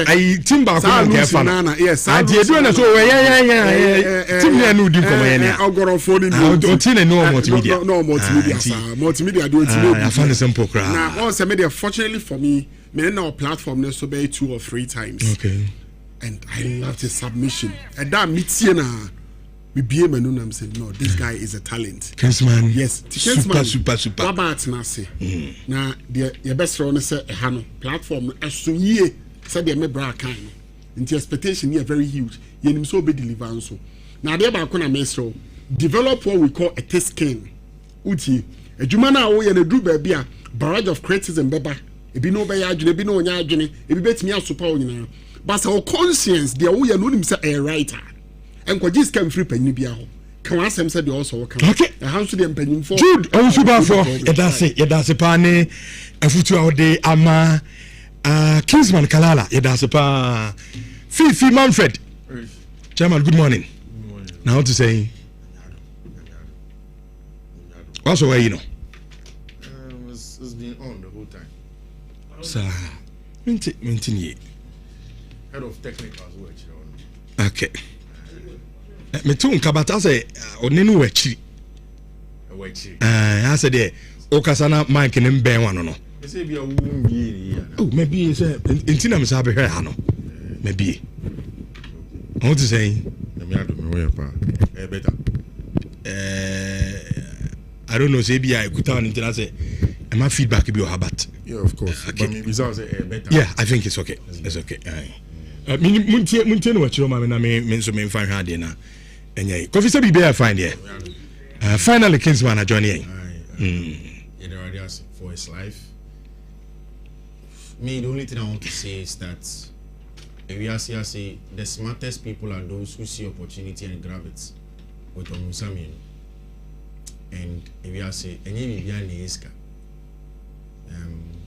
I timber Nana. Yes, I did one so. Yeah. Timber no do come in. I'll go on phone. No multimedia. No multimedia. Multimedia do it. I found a simple crowd. Now, once I made it, fortunately for me, our platform is so be 2 or 3 times. Okay. And I loved his submission. And that meets you now. We be a man and I'm saying, no, this guy is a talent. Kingsman. Yes, super. What about Nasi? Now, the best runner said, Hano platform, as soon ye said, the Mebra kind. And the expectation here very huge. You so be delivered. So now, they're back on a mesro. Develop what we call a test scan. Uti, a Jumana, we and a do baby, barrage of criticism, beba. It be no bayajun, it be no yajun, it be bet me out super. But our conscience, the way you know himself a writer. And what just came free penny biaho. Can I say they also come? Okay. A house to them penny for Jude, oh, super for that's a pane, a future out day, ama, Kingsman Kalala, that's a pa. Fifi Manfred. Chairman, good morning. Now to say, what's the way you know? It's been on the whole time. Sir, maintain Head of technical as well. Okay. Me too nkabata say onenu wachi. I said there okasana mic ne mben wano no. Me say bia wo mbie. Oh, maybe say intina me sabe hwe ha no. Maybe. I want to say me ado me we pa. Better. I don't know say bia ikuta on intina say am my feedback be habat. Yeah, of course. Okay. But me results say better. Yeah, I think it's okay. It's okay. Muntie no wachiro ma me na me so me fan hwa de na. Enye coffee say be fine there. Finally Kingsman join here. Yeah, already for his life. Me, the only thing I want to say is that I say the smartest people are those who see opportunity and grab it with Omusami. And I say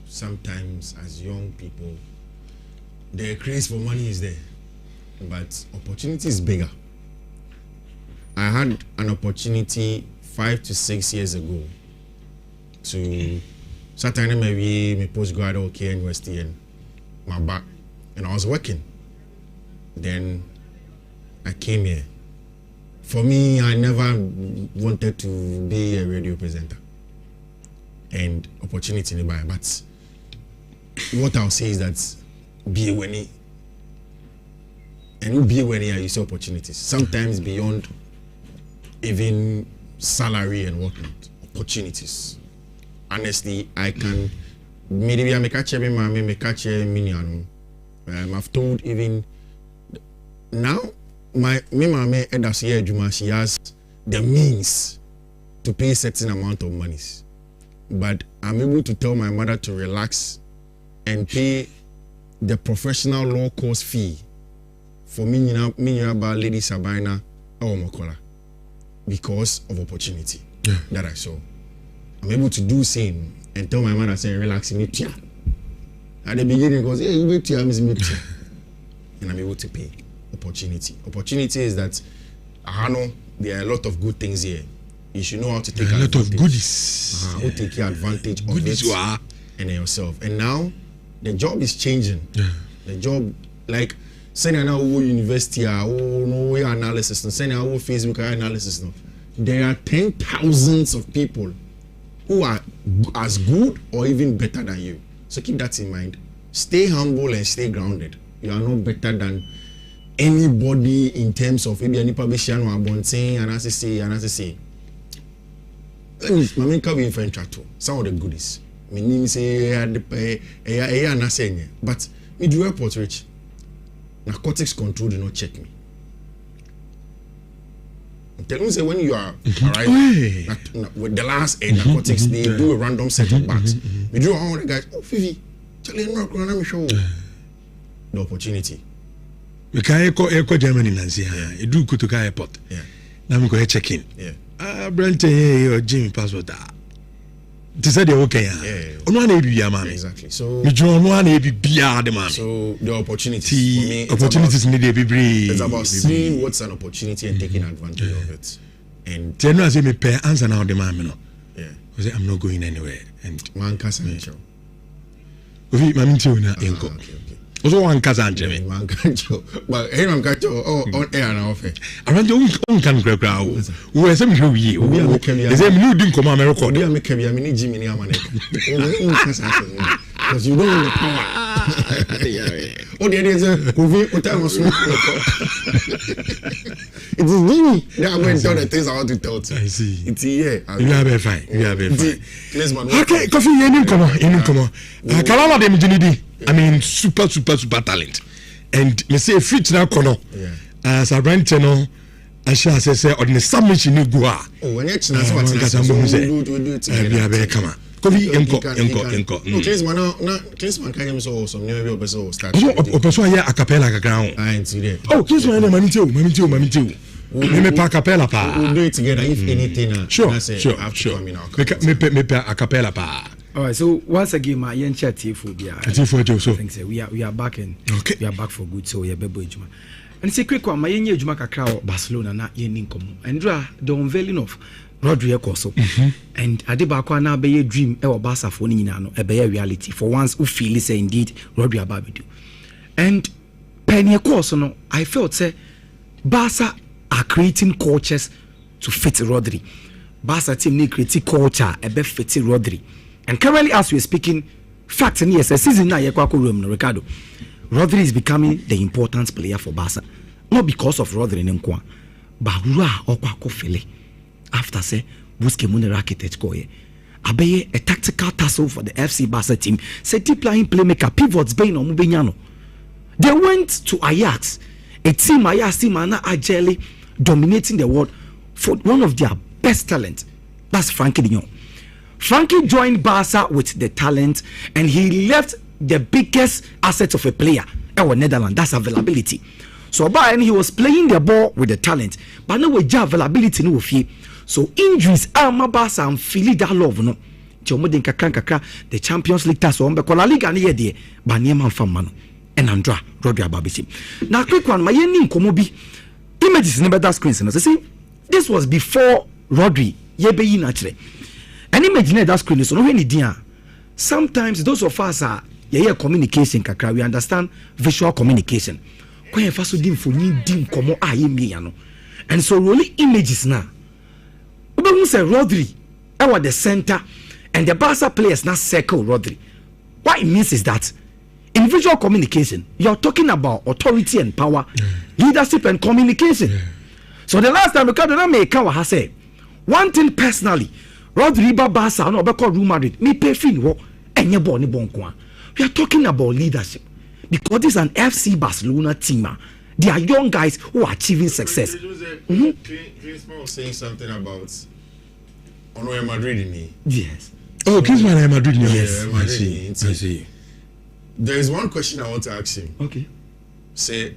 sometimes as young people the craze for money is there, but opportunity is bigger. I had an opportunity 5 to 6 years ago to Saturday maybe my postgrad okay university and my back, and I was working. Then I came here. For me, I never wanted to be a radio presenter and opportunity nearby. But what I'll say is that be when and be when you see opportunities. Sometimes beyond even salary and whatnot, opportunities. Honestly, I can maybe I make a check minion. I've told even now my mama she has the means to pay certain amount of monies, but I'm able to tell my mother to relax and pay the professional law course fee for me about Lady Sabina or Mokola because of opportunity that I saw. I'm able to do same and tell my mother say relax me tia. At the beginning goes, hey, you wait tia, and I'm able to pay. Opportunity. Opportunity is that I know there are a lot of good things here. You should know how to take advantage. A lot of goodies. How to take advantage of it and yourself. And now the job is changing. The job, like sending out university, no analysis, sending out Facebook analysis. No, there are 10,000s of people who are as good or even better than you. So keep that in mind. Stay humble and stay grounded. You are not better than anybody in terms of maybe any publication or abonting and as I say. My main be in French too. Some of the goodies. My name say but me do report rich. Narcotics control do not check me. Tell me say when you are arriving with the last aid narcotics, they do a random set of bags. We do all the guys. Oh, Fifi, tell you no, I'm show the opportunity. We can't go Germany, Nancy. You do go to airport. Yeah. Now we go check in. Yeah. Brent, your Jimmy passport. They said they're okay. Exactly. So we don't want to be the man. So the opportunity. Opportunities need to be brave. It's about seeing what's an opportunity and taking advantage of it. And tell me, I say me pay answer now the man. Yeah. I say I'm not going anywhere. And one cousin. We mami tell na enko. Okay. Also one cousin me. One cousin. But hey, man, cousin. Oh, on air now. Around the on can grab. We are some show we. They say me no din come America. They are making me. I mean, Jimmy ni amane. Because you don't know the power. Oh, the idea is we tell us. It is Jimmy. They are going to tell the things I want to tell you. I see. It's here. You are very fine. You are very fine. Okay, coffee. You come on. Kalala dem jinidi. I mean, super talent. And me say fit na kono. As a rent no, I shall say on the submission you go. Oh, when it's not what we do it together. Yeah, very come on. Coffee enko. No, Klinsman can so some new episode start. Oh, person here a cappella ground. I ain't see there. Oh, Klinsman mami too. Me pa cappella pa. We'll do it together if anything. Sure. Me pa a cappella pa. All right, so once again, my young chat phobia. I think so. We are back and we are back for good. So we are bebo ejuma. And say quick one, my young ejuma kakra Barcelona na yen komo. And the unveiling of Rodri Ekoso. And Adebakwa na be dream e Barca for ni nyina no e be reality. For once who feel say indeed Rodri ababedu. And Penny Ekoso no, I felt say Barca are creating cultures to fit Rodri. Barca team need create culture e be fit Rodri. And currently, as we're speaking, fact and yes, a season now, Ricardo, Rodri is becoming the important player for Barca. Not because of Rodri Nkwa, but Okwa after say, Buske Mune Rakitic Koye. Abeye, a tactical tussle for the FC Barca team. Say deep line playmaker, pivots, Bain or Mubenyano. They went to Ajax, a team agilely dominating the world for one of their best talent. That's Frankie de Jong. Frankie joined Barca with the talent and he left the biggest asset of a player, our Netherlands, that's availability. So Bayern, he was playing the ball with the talent, but no way availability no fear. So injuries are Barca and feel that love no. The Champions League task on La Liga ni yedie, but Nieman Famano and Andra Rodri Babisi. Now quick one, my yenin komobi images never that screen. So see, this was before Rodri yebe naturally. And imagine that screen is no any dia. Sometimes those of us are communication kakra, we understand visual communication. When first dim for ni dim komo me ano. And so really images now. We say Rodri at the center and the Barca players now circle Rodri. What it means is that in visual communication, you're talking about authority and power, leadership and communication. So the last time we come to make has said one thing personally. Rodri Barca no be called Real Madrid. Me pay fee wo enye ball ni bonkwa. We are talking about leadership because this is an FC Barcelona team. They are young guys who are achieving success. Klinsman was saying something about Real Madrid in me. Yes. Oh, Klinsman Real Madrid. Yes. I see. There is one question I want to ask him. Okay. Say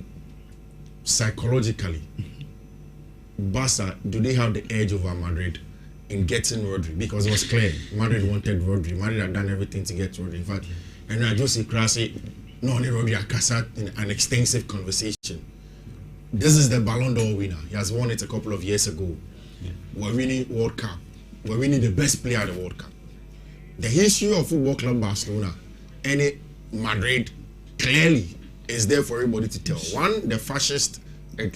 psychologically, Barca, do they have the edge over Madrid in getting Rodri? Because it was clear Madrid wanted Rodri. Madrid had done everything to get Rodri. In fact, and I just see Krasi, no only Rodri Akasa in an extensive conversation. This is the Ballon d'Or winner. He has won it a couple of years ago. We're winning World Cup. We're winning the best player at the World Cup. The history of Football Club Barcelona and Madrid clearly is there for everybody to tell. One, the fascist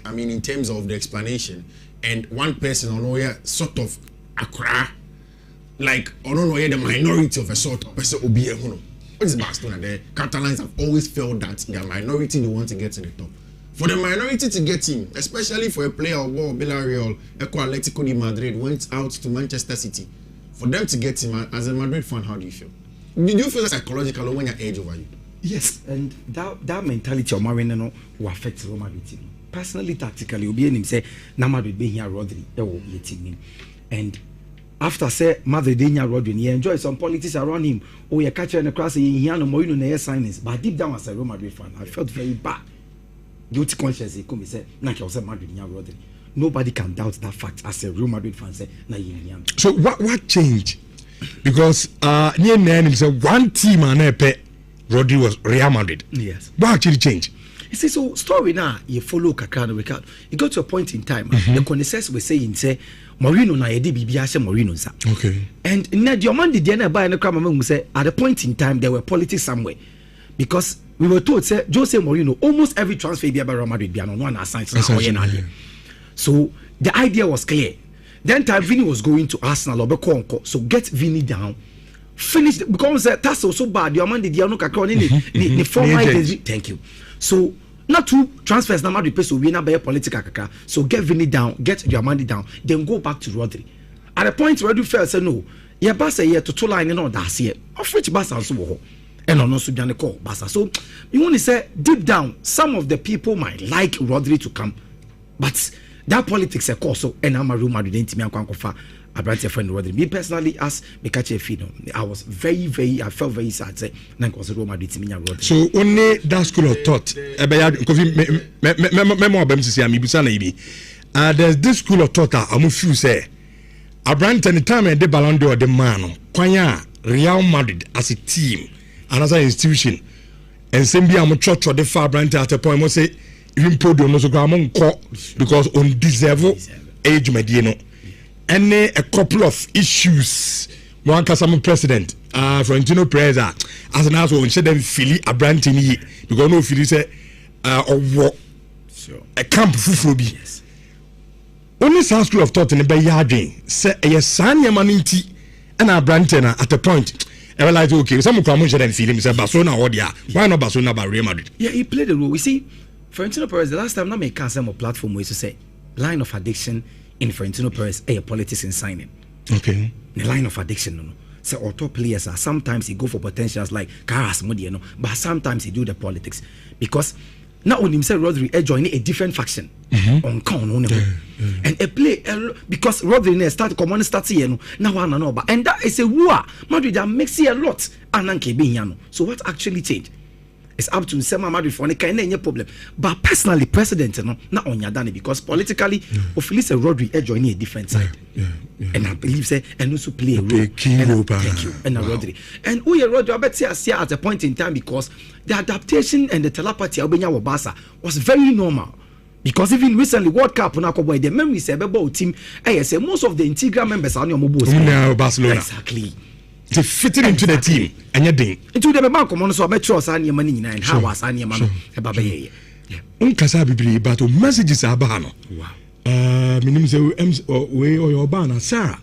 I mean, in terms of the explanation, and one person on here sort of Accra, like I don't know, the minority of a sort of person will be a What is Barcelona? The Catalans have always felt that their minority they want to get to the top. For the minority to get in, especially for a player of Villarreal, Eco Atletico de Madrid went out to Manchester City. For them to get him, as a Madrid fan, how do you feel? Did you feel psychological when your age over you? Yes, and that mentality of Marino will affect Real Madrid team. Personally, tactically, Obi and him say, "Na Madrid be here, Rodri, they will be team." And after say Madrid be here, Rodri, he enjoy some politics around him. Oh, you catch in the class, he no more, you know, signings. But deep down, as a Real Madrid fan, I felt very bad. Guilty conscience, he come and say, "Na I was Madrid here, Rodri." Nobody can doubt that fact as a Real Madrid fan say, "Na you." So what changed? Because near nine is one team and Rodri was Real Madrid. Yes. What actually changed? You see, so story now you follow Kakran record. You got to a point in time. The connoisseurs were saying, say, Mourinho na yedi bibi ase Mourinho sa. Okay. And now the man did the buy and come say at the point in time there were politics somewhere, because we were told say Jose Mourinho almost every transfer be about Real Madrid be on one assigned. So the idea was clear. Then time Vini was going to Arsenal or Bekonko, so get Vini down. Finish because that's also bad. Your man did the thank you. So not two transfers now Madrid pay so we na be political kaka. So get Vini down, get your money down, then go back to Rodri. At the point where you felt say no, yeah Barca here to two line no that's here. Of which Barca also ho. And on also Jane call Barca. So you want to say deep down some of the people might like Rodri to come, but that politics of course so and I'm a Real Madrid team and Kwankofa. I brought a friend Rodri. Me personally, as me catch a feed, I was I felt very sad. Say, na because Real Madrid team Rodri. So only that school of thought. There's this school of thought. I'm few say. I brought any time and the Ballon d'Or the man. Kwanya Real Madrid as a team and as an institution. And same be I'm church or the far branch at a point. I say even podium no so go among court because on deserve age mediano. And a couple of issues. One Kasam president, Florentino Perez, as an asshole, and said them Philly a brand in here because no Philly say or a camp fufubi. Yes. Only some school of thought in the Bayarding say a son Yamaniti and a brantena at a point. I realized okay, some come and feel him say Barcelona or why not Barcelona by Real Madrid? Yeah, he played a role. We see Florentino Perez the last time not make some platform where to say line of addiction. In Florentino Perez, a politics in signing. Okay. The line of addiction, no. So our top players are sometimes he go for potentials like Karas Modi, but sometimes he do the politics because not only himself Rodri joining a different faction on count and a play because Rodri start command start here now one no, and that is a war. Madrid that makes it a lot and so what actually changed? It's up to Sema Madrid for any kind of problem. But personally, president, not on Yadani because politically, Ofilisa Rodri joining a different side. And I believe say and also play a role. Thank you. And Rodri. And Rodri, I bet say at a point in time because the adaptation and the telepathy of Benya Wabasa was very normal. Because even recently, World Cup, the memory say about team, I say most of the integral members are on Barcelona. Exactly. To fit it into the team and your ding. Into the bank, so I bet you Sanya money and how was Sanya man about Uncasabi, but messages are bano. Wow. Minimum way or your banner, Sarah.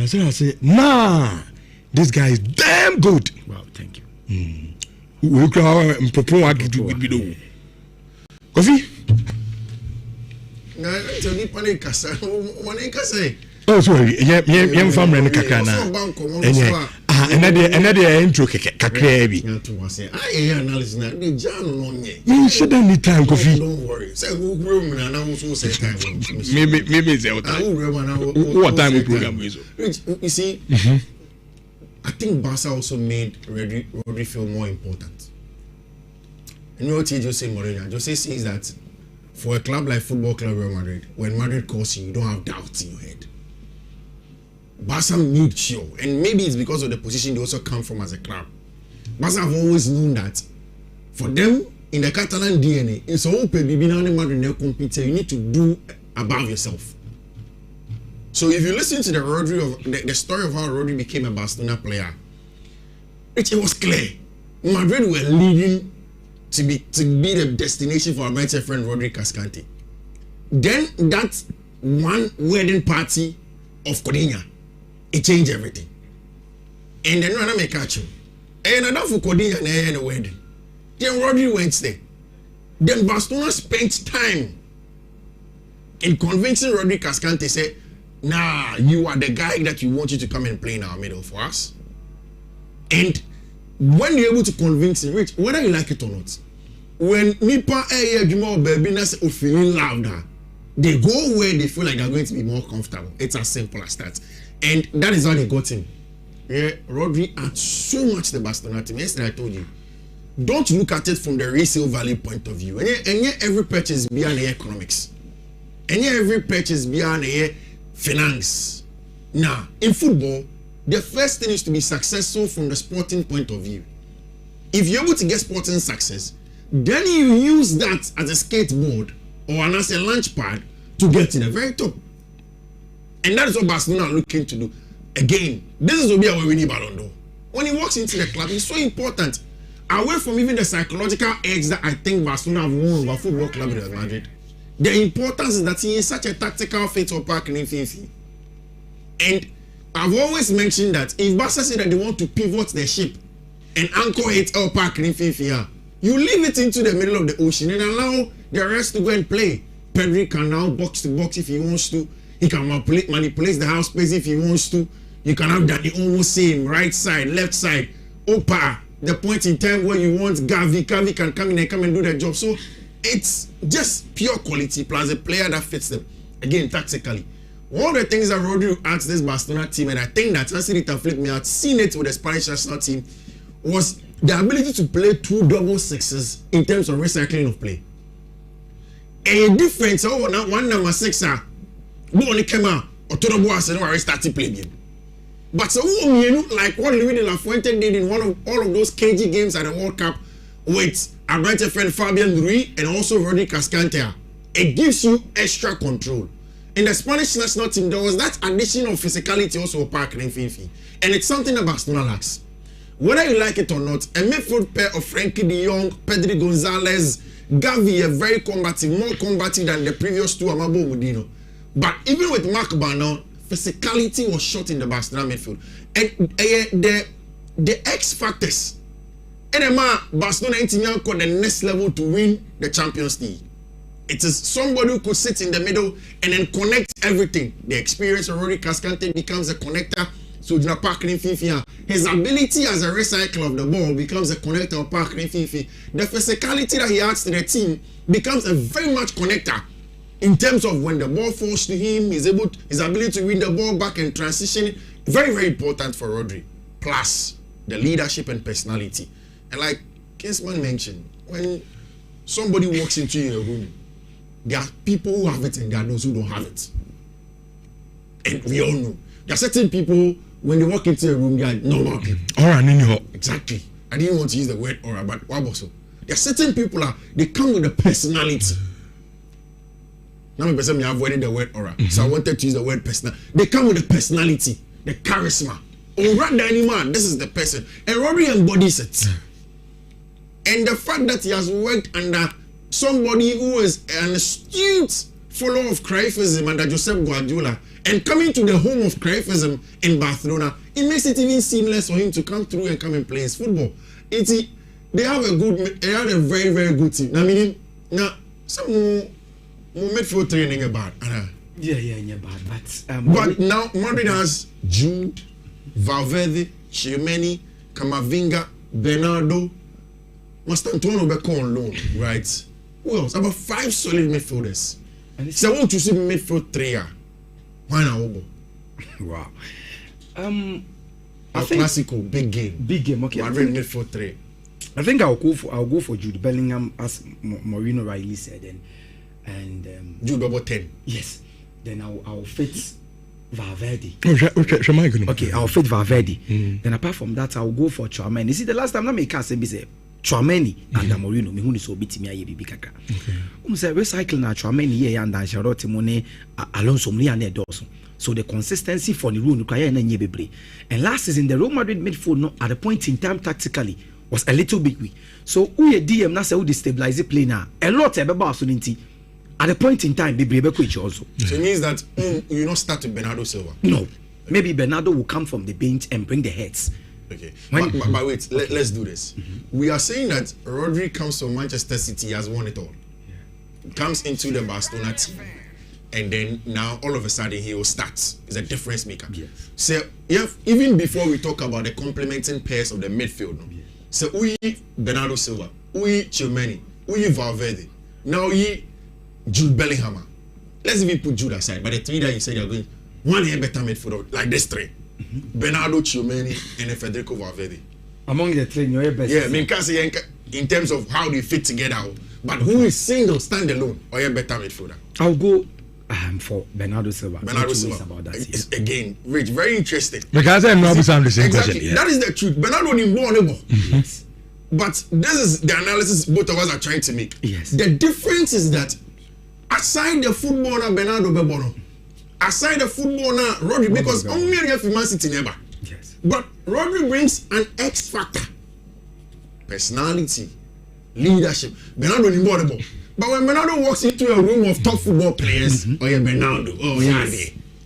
Sarah said, nah, this guy is damn good. Wow, thank you. We can propose to be Coffee? Oh, sorry. Yeah, family and Kakana. And that intro Kakabi. You should have need time, Coffee. Don't worry. Maybe it's out. What time we program is? You see, I think Barca also made Rodri feel more important. You know what Jose Mourinho? Jose says that for a club like Football Club Real Madrid, when Madrid calls you don't have doubts in your head. Barca need you, and maybe it's because of the position they also come from as a club. Barca have always known that for them in the Catalan DNA, it's a open Madrid compete. You need to do above yourself. So if you listen to the story of how Rodri became a Barcelona player, it was clear. Madrid were leading to be the destination for our mighty friend Rodri Cascante. Then that one wedding party of Codinha, it changed everything. And then when I make catch you, and I don't for Codinha and a wedding. Then Rodri went there. Then Barcelona spent time in convincing Rodri Cascante say, nah, you are the guy that we want you to come and play in our middle for us. And when you're able to convince him, Rich, whether you like it or not, when Mipa baby feeling louder, they go where they feel like they're going to be more comfortable. It's as simple as that. And that is how they got him. Yeah, Rodri had so much the Barcelona team. Yesterday I told you, don't look at it from the resale value point of view. And every purchase beyond the economics. And every purchase beyond the finance. Now, in football, the first thing is to be successful from the sporting point of view. If you're able to get sporting success, then you use that as a skateboard or as a launch pad to get to the very top. And that is what Barcelona are looking to do. Again, this is Obi Awe winning Ballon d'Or. When he walks into the club, it's so important. Away from even the psychological edge that I think Barcelona have won over Football Club Real Madrid, the importance is that he is such a tactical fit or park in Infinity. And I've always mentioned that if Barca say that they want to pivot their ship and anchor it El Park in Infinity, you leave it into the middle of the ocean and allow the rest to go and play. Pedri can now box to box if he wants to. He can manipulate the half space if he wants to. You can have that the almost same right side, left side. Opa, the point in time where you want Gavi can come in and come and do the job. So it's just pure quality plus a player that fits them. Again, tactically. One of the things that Rodri asked this Barcelona team, and I think that Sancerita Flip me had seen it with the Spanish national team, was the ability to play 2 double sixes in terms of recycling of play. A difference, now one number 6 only came out or to the boss and already started playing game. But so like what Luis de la Fuente did in all of those KG games at the World Cup with our right friend Fabian Ruiz and also Rodri Cascante, it gives you extra control. In the Spanish national team, there was that addition of physicality also Park and Fifi. And it's something that Barcelona lacks. Whether you like it or not, a midfield pair of Frankie de Jong, Pedri Gonzalez, Gavi are very combative, more combative than the previous two, Amabo Modino. But even with Marc Barnau, physicality was short in the Barcelona midfield. And the X factors, and Barcelona got the next level to win the Champions League. It is somebody who could sit in the middle and then connect everything. The experience of Rodri Cascante becomes a connector. So his ability as a recycler of the ball becomes a connector of Park Fifi. The physicality that he adds to the team becomes a very much connector in terms of when the ball falls to him, his ability to win the ball back and transition. Very, very important for Rodri. Plus the leadership and personality. And like Kingsman mentioned, when somebody walks into your room, there are people who have it and there are those who don't have it. And we all know. There are certain people, when they walk into a room, they are normal people. Aura, exactly. I didn't want to use the word aura, but waboso. There are certain people, they come with a personality. Now, I'm avoiding the word aura. So I wanted to use the word personal. They come with a personality, the charisma. Or rather, any man, this is the person. And Rodri embodies it. And the fact that he has worked under somebody who is an astute follower of Cruyffism under Josep Guardiola and coming to the home of Cruyffism in Barcelona, it makes it even seamless for him to come through and come and play his football. They have a very, very good team. I mean, now some midfield training about. Yeah, bad. But now Madrid has Jude, Valverde, Tchouaméni, Camavinga, Bernardo, Mastantuono Beko on loan, right? Who else? About 5 solid midfielders. So I want to see midfield 3. Why not? Wow. A classical big game. Okay. Madrid midfield 3. I think I'll go for Jude Bellingham, as Mourinho rightly said, and Jude double 10. Yes. Then I'll fit Valverde. Okay, I'll fit Valverde. Then apart from that, I'll go for Tchouaméni. You see, the last time I make a say Tchouaméni and Mourinho, me who so biti me aye bibi kaka. Say recycle na Tchouaméni ye and Charlotte Mone Alonso Mri and Edoso. So the consistency for the rule require na nye bebre. And last season the Real Madrid midfield no at a point in time tactically was a little bit weak. So who ye DM na say who destabilize play now. A lot ebeba so nti at the point in time, Bebrebe also. So it means that you not start with Bernardo Silva. No, maybe Bernardo will come from the bench and bring the heads. Okay, but wait, let's do this. We are saying that Rodri comes from Manchester City, has won it all. Comes into the Barcelona team, and then now all of a sudden he will start. He's a difference maker. Yes. So even before we talk about the complementing pairs of the midfield, so we Bernardo Silva, we Tchouameni, we Valverde, now we Jude Bellingham. Let's even put Jude aside. But the three that you said you're going, one here better midfield like this three. Bernardo, Tchouameni, and Federico Valverde. Among the three, you're best. Yeah, I mean, in terms of how they fit together, but who is single, stand alone, or you're better midfielder? I'll go for Bernardo Silva. Bernardo Silva. About that, yes. Again, Rich, very interesting. Because I'm not the same question. Exactly. That is the truth. Bernardo didn't born. Yes. But this is the analysis both of us are trying to make. Yes. The difference is that aside the footballer Bernardo Bebono, aside the footballer Rodri, because only have Man City never. Yes. But Rodri brings an X factor, personality, leadership. Bernardo didn't born. But when Bernardo walks into a room of top football players, oh yeah, Bernardo, oh yeah,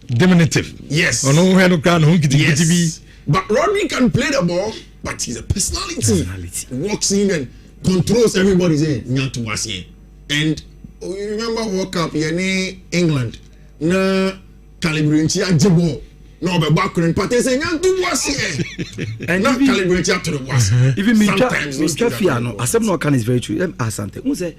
diminutive. yes. Yes. But Rodri can play the ball, but he's a personality. He walks in and controls everybody's head. And you remember World Cup here in England? Na calibrate Jibo. No, but back in Pate say nyantu was here. And not calibrate to the was. Even me Fiano, Asem can is very true. Let me ask something. Who say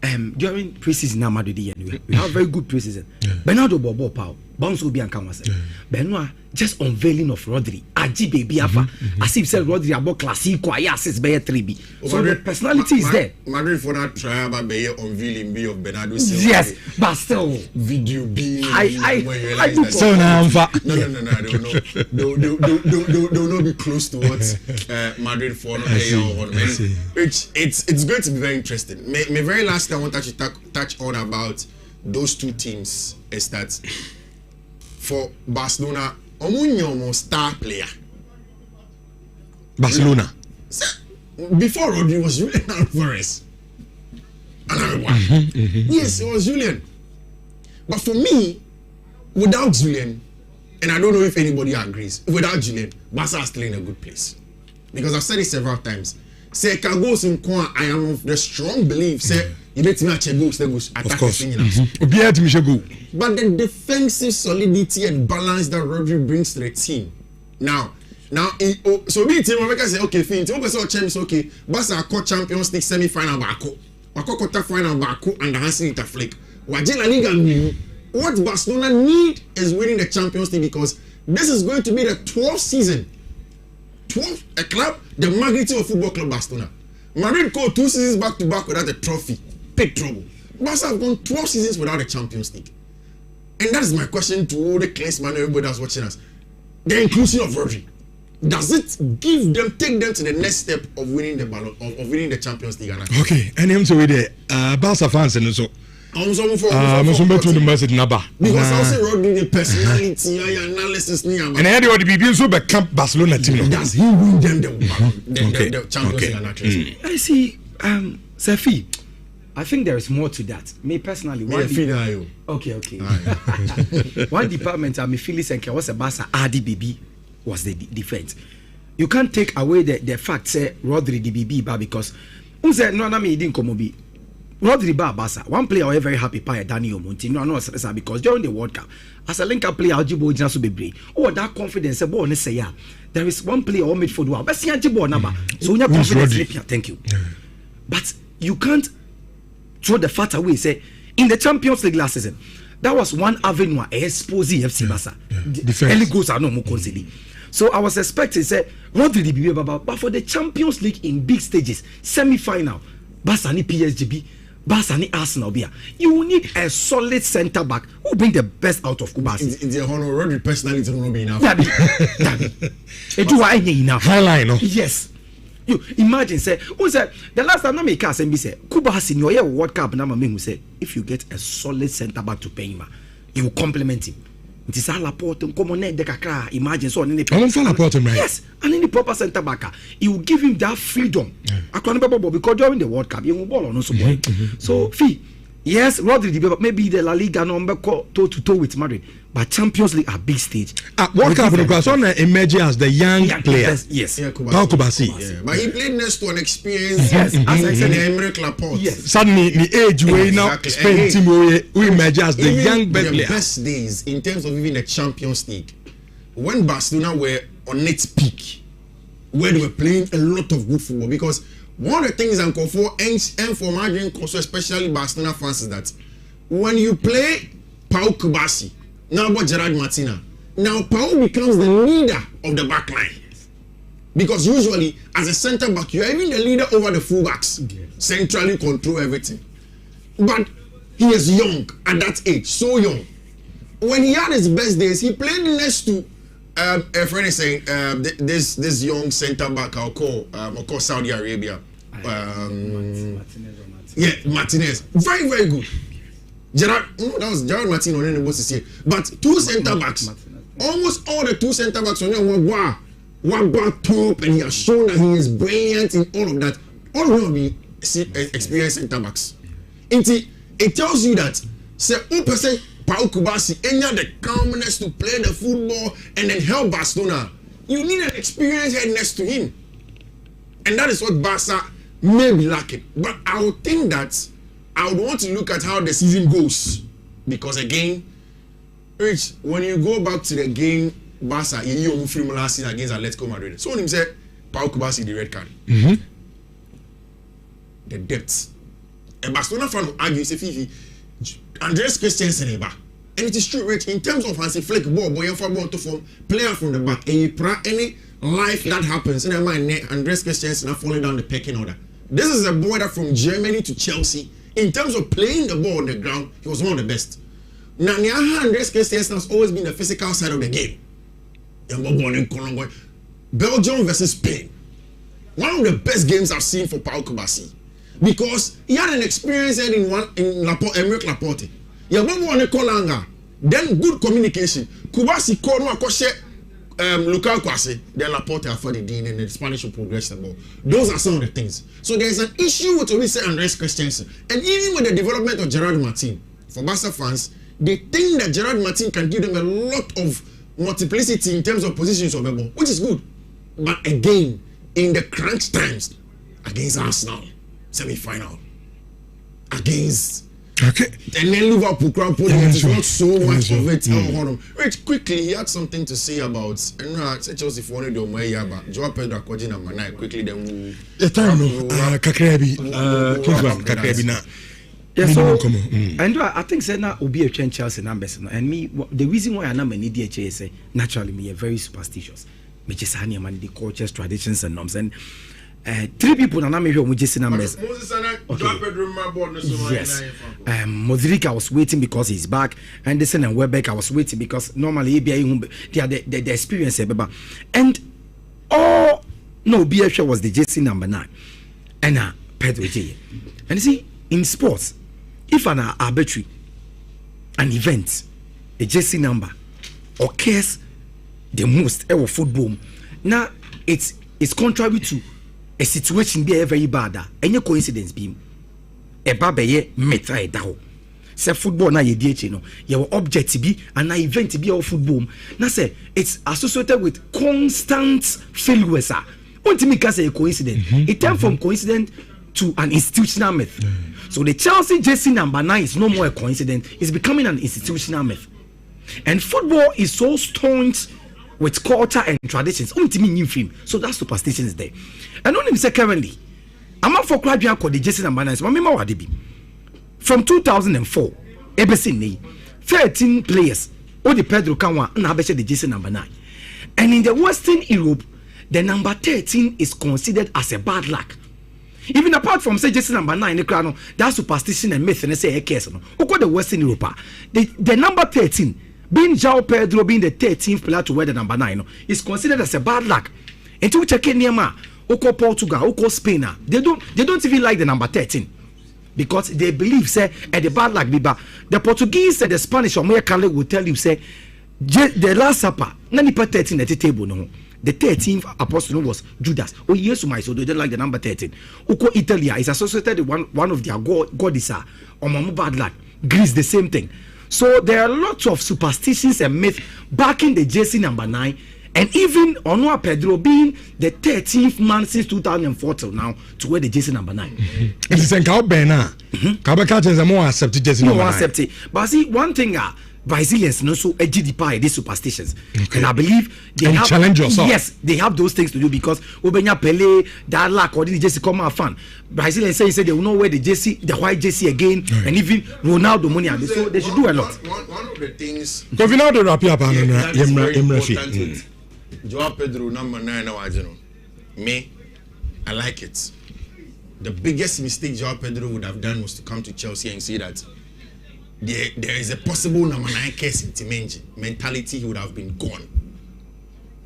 during preseason now anyway, we have very good preseason. Bernardo Bobo Pau, bounce will be and come say. Benoit just unveiling of Rodri, Aji baby afa. As if said Rodri about classic choir assist by 3B. So the personality is there. Madrid for that trial by unveiling B of Bernardo Silva. Yes, but still video B. I do so now no. They will not be close to what Madrid for. It's going to be very interesting. My very last thing I want to touch on about those two teams is that for Barcelona, Omunyomo star player. Barcelona. Before Rodri was Julian Alvarez. Another one. Yes, it was Julian. But for me, without Julian, and I don't know if anybody agrees, without Julian, Barca is still in a good place. Because I've said it several times. Say, Kagos in Kwa, I am of the strong belief, say, you let me attack the thing. But the defensive solidity and balance that Rodri brings to the team. Now, so we team America say, okay, fine, team person champions, okay, Barca caught Champions League semi-final Baku, quarter final Baku, and the Hansen it a flick. What Barcelona need is winning the Champions League because this is going to be the 12th season. 12, a club, the magnitude of football club Barcelona. Madrid go 2 seasons back to back without a trophy. Big trouble. Barca have gone 12 seasons without a Champions League. And that is my question to all the Klinsmann and everybody that's watching us. The inclusion of Rodri. Does it take them to the next step of winning the ballon, of winning the Champions League? Okay, and him so with the Barca fans and so. Because also Rodri the personality analysis and everybody be so back camp Barcelona team. Does he win them the Champions League? I see, Safi. I think there is more to that. Me personally, okay. One department I'm feeling like was a Barca RDBB was the defense. You can't take away the fact say Rodri the BB because who said no na me didn't come be Rodri Barca. One player I was very happy by Daniel Monti. No, because during the World Cup, as a linker player, Aljibo Jinasu Bebre. Oh, that confidence. There is one player who made for the world. But see Aljibo number. So you have confidence. Thank you. But you can't throw the fact away. Say in the Champions League last season, that was one avenue expose FC Barca. Early goals are no more considered. So I was expecting say Rodri the BB, but for the Champions League in big stages, semi-final, Barca ni PSG. Barca ni Arsenal bia. You need a solid centre back who bring the best out of Kubasi. It's a honor. Rodri personality will not be enough. It do enough. Highline, no? Yes. You imagine say who said the last time I make us and be say Kubasi in your World Cup na me who say if you get a solid centre back to pay him, you will compliment him. It is all Laporte common de kakra. Imagine so any yes, and any proper centre back, you will give him that freedom. Because during the World Cup, you will ball on so boy. So fee, Yes, Rodri, but maybe the La Liga number toe to toe with Madrid, but Champions League are big stage. What happened because on emerging as the young player? Yes, Kubasi. Yeah, but he played next to an experienced Yes, as I said, Emerick Laporte. Yes. Suddenly the age way now Spain team we emerge as the young the player. best days in terms of even the Champions League, when Barcelona were on its peak, where they were playing a lot of good football. Because one of the things I'm called for, and for Madrid, especially Barcelona fans, is that when you play Pau Kubasi, now about Gerard Martina, now Pau becomes the leader of the back line. Because usually, as a centre back, you are even the leader over the fullbacks, centrally control everything. But he is young at that age, so young. When he had his best days, he played next to a friend is saying this young centre back I'll call Saudi Arabia. Martinez. Very, very good. That was Gerard Martinez on the boss here. But two centre backs, almost all the two centre backs on there were top, and he has shown that he is brilliant in all of that. All of them will be experienced centre backs. It tells you that say person Pau Kubasi any the calmness to play the football and then help Barcelona. You need an experienced head next to him, and that is what Barca may be lacking. But I would think that I would want to look at how the season goes, because again, Rich, when you go back to the game, Barca you film last season against Atletico Madrid. So when him said Pau Kubasi the red card, the depth. And Barcelona fan will argue say Fifi Andres Christensen eba, and it is true, Rich, in terms of Hansi Flick ball to form player from the back, and you any life that happens in the mind, Andres Christensen are falling down the pecking order. This is a boy that from Germany to Chelsea, in terms of playing the ball on the ground, he was one of the best. Now, Andres Christensen has always been the physical side of the game. Belgium versus Spain, one of the best games I've seen for Pau Kubasi. Because he had an experience in Emerick Laporte. He had one Kolanga. Then good communication. Kubasi called no akoshe Lukaku Kwasi. Then Laporte for the dean and the Spanish will progress the ball. Those are some of the things. So there's an issue with what we say Andres Christensen. And even with the development of Gerard Martin, for Barca fans, they think that Gerard Martin can give them a lot of multiplicity in terms of positions of the ball, which is good. But again, in the crunch times, against Arsenal, semi-final against and then Liverpool crowd put it not so much of it. Rich, quickly, he had something to say about Chelsea for one of the but Joao Pedro Akwaji number 9 quickly then Kakrebi na. Yeah, so and I think say now will be a change Chelsea numbers, and me the reason why I am an idiot is naturally me are very superstitious. Me just honey man the cultures, traditions and norms, and 3 people na me here we just numbers. Yes. Modric I was waiting because he's back. Anderson and Welbeck I was waiting because normally they are the experience and all no BF was the JC number 9 and Pedro J. And you see in sports, if an arbitrary an event a JC number occurs the most ever football now it's contrary to a situation be very bad any coincidence be a baby metra da ho say football na ye die no your object be an event be of football na say it's associated with constant failures won't me can say a coincidence it turn from coincidence to an institutional myth. So the Chelsea jersey number 9 is no more a coincidence, it's becoming an institutional myth. And football is so staunch with culture and traditions. So that superstition is there. And only say currently, I'm not for crowd the jersey number 9. From 2004, 13 players, all the Pedro Kanwa and have the jersey number 9. And in the Western Europe, the number 13 is considered as a bad luck. Even apart from say jersey number 9, that superstition and myth and say a case. Who the Western Europe? The number 13. Being Joao Pedro being the 13th player to wear the number 9 is considered as a bad luck. Until we check in Niama, Oko Portugal, Oko Spain, they don't even like the number 13 because they believe say at the bad luck biba. The Portuguese and the Spanish or American will tell you say the last supper nani put 13 at the table no. the 13th apostle was Judas. Oh, yes, my so they don't like the number 13. Uko Italy is associated with one of their goddesses. Or Mamu bad luck. Greece, the same thing. So there are lots of superstitions and myths backing the jersey number 9. And even Onua Pedro being the 13th man since 2004 till now to wear the jersey number 9. It is a Bena. Kabaka is a more accepted jersey number 9. Accepted. But see, one thing Brazilians know so edgy these superstitions. Okay. And I believe they have challenge yourself. Yes, they have those things to do because Obenya Pele, that lack or the jersey come out fan. Brazilians say they will not wear the white jersey again, and even Ronaldo money. So they should do a lot. One of the things. Ronaldo Joao Pedro number 9 me, I like it. The biggest mistake Joao Pedro would have done was to come to Chelsea and say that there is a possible number 9 case in mentality, he would have been gone.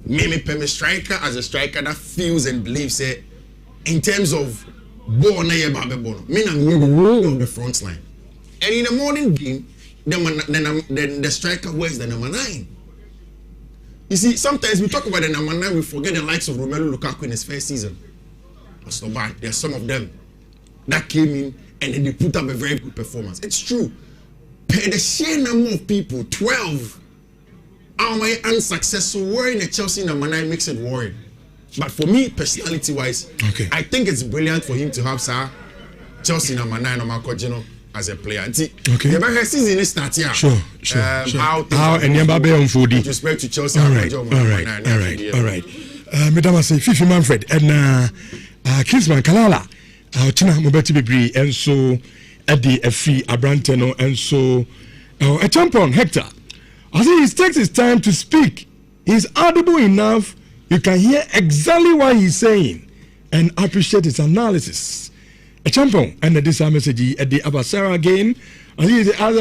Me striker as a striker that feels and believes it in terms of ball na me on the front line. And in the morning game, the striker wears the number 9. You see, sometimes we talk about the number 9, we forget the likes of Romelu Lukaku in his first season. That's not bad. There are some of them that came in and then they put up a very good performance. It's true. The sheer number of people, 12, are my unsuccessful wearing a Chelsea number 9 makes it worrying. But for me, personality-wise, I think it's brilliant for him to have Chelsea number 9 on Marco as a player. Okay. The season is starting. Sure. How and with respect to Chelsea. All right. Madam, I say Fifi Manfred and Kingsman Kalala. China Mobeti Bibri and so Eddie Efi Abranteno and so a champion Hector. I say he takes his time to speak. He's audible enough. You can hear exactly what he's saying and appreciate his analysis. A champion and this message at the Abasara again. And he has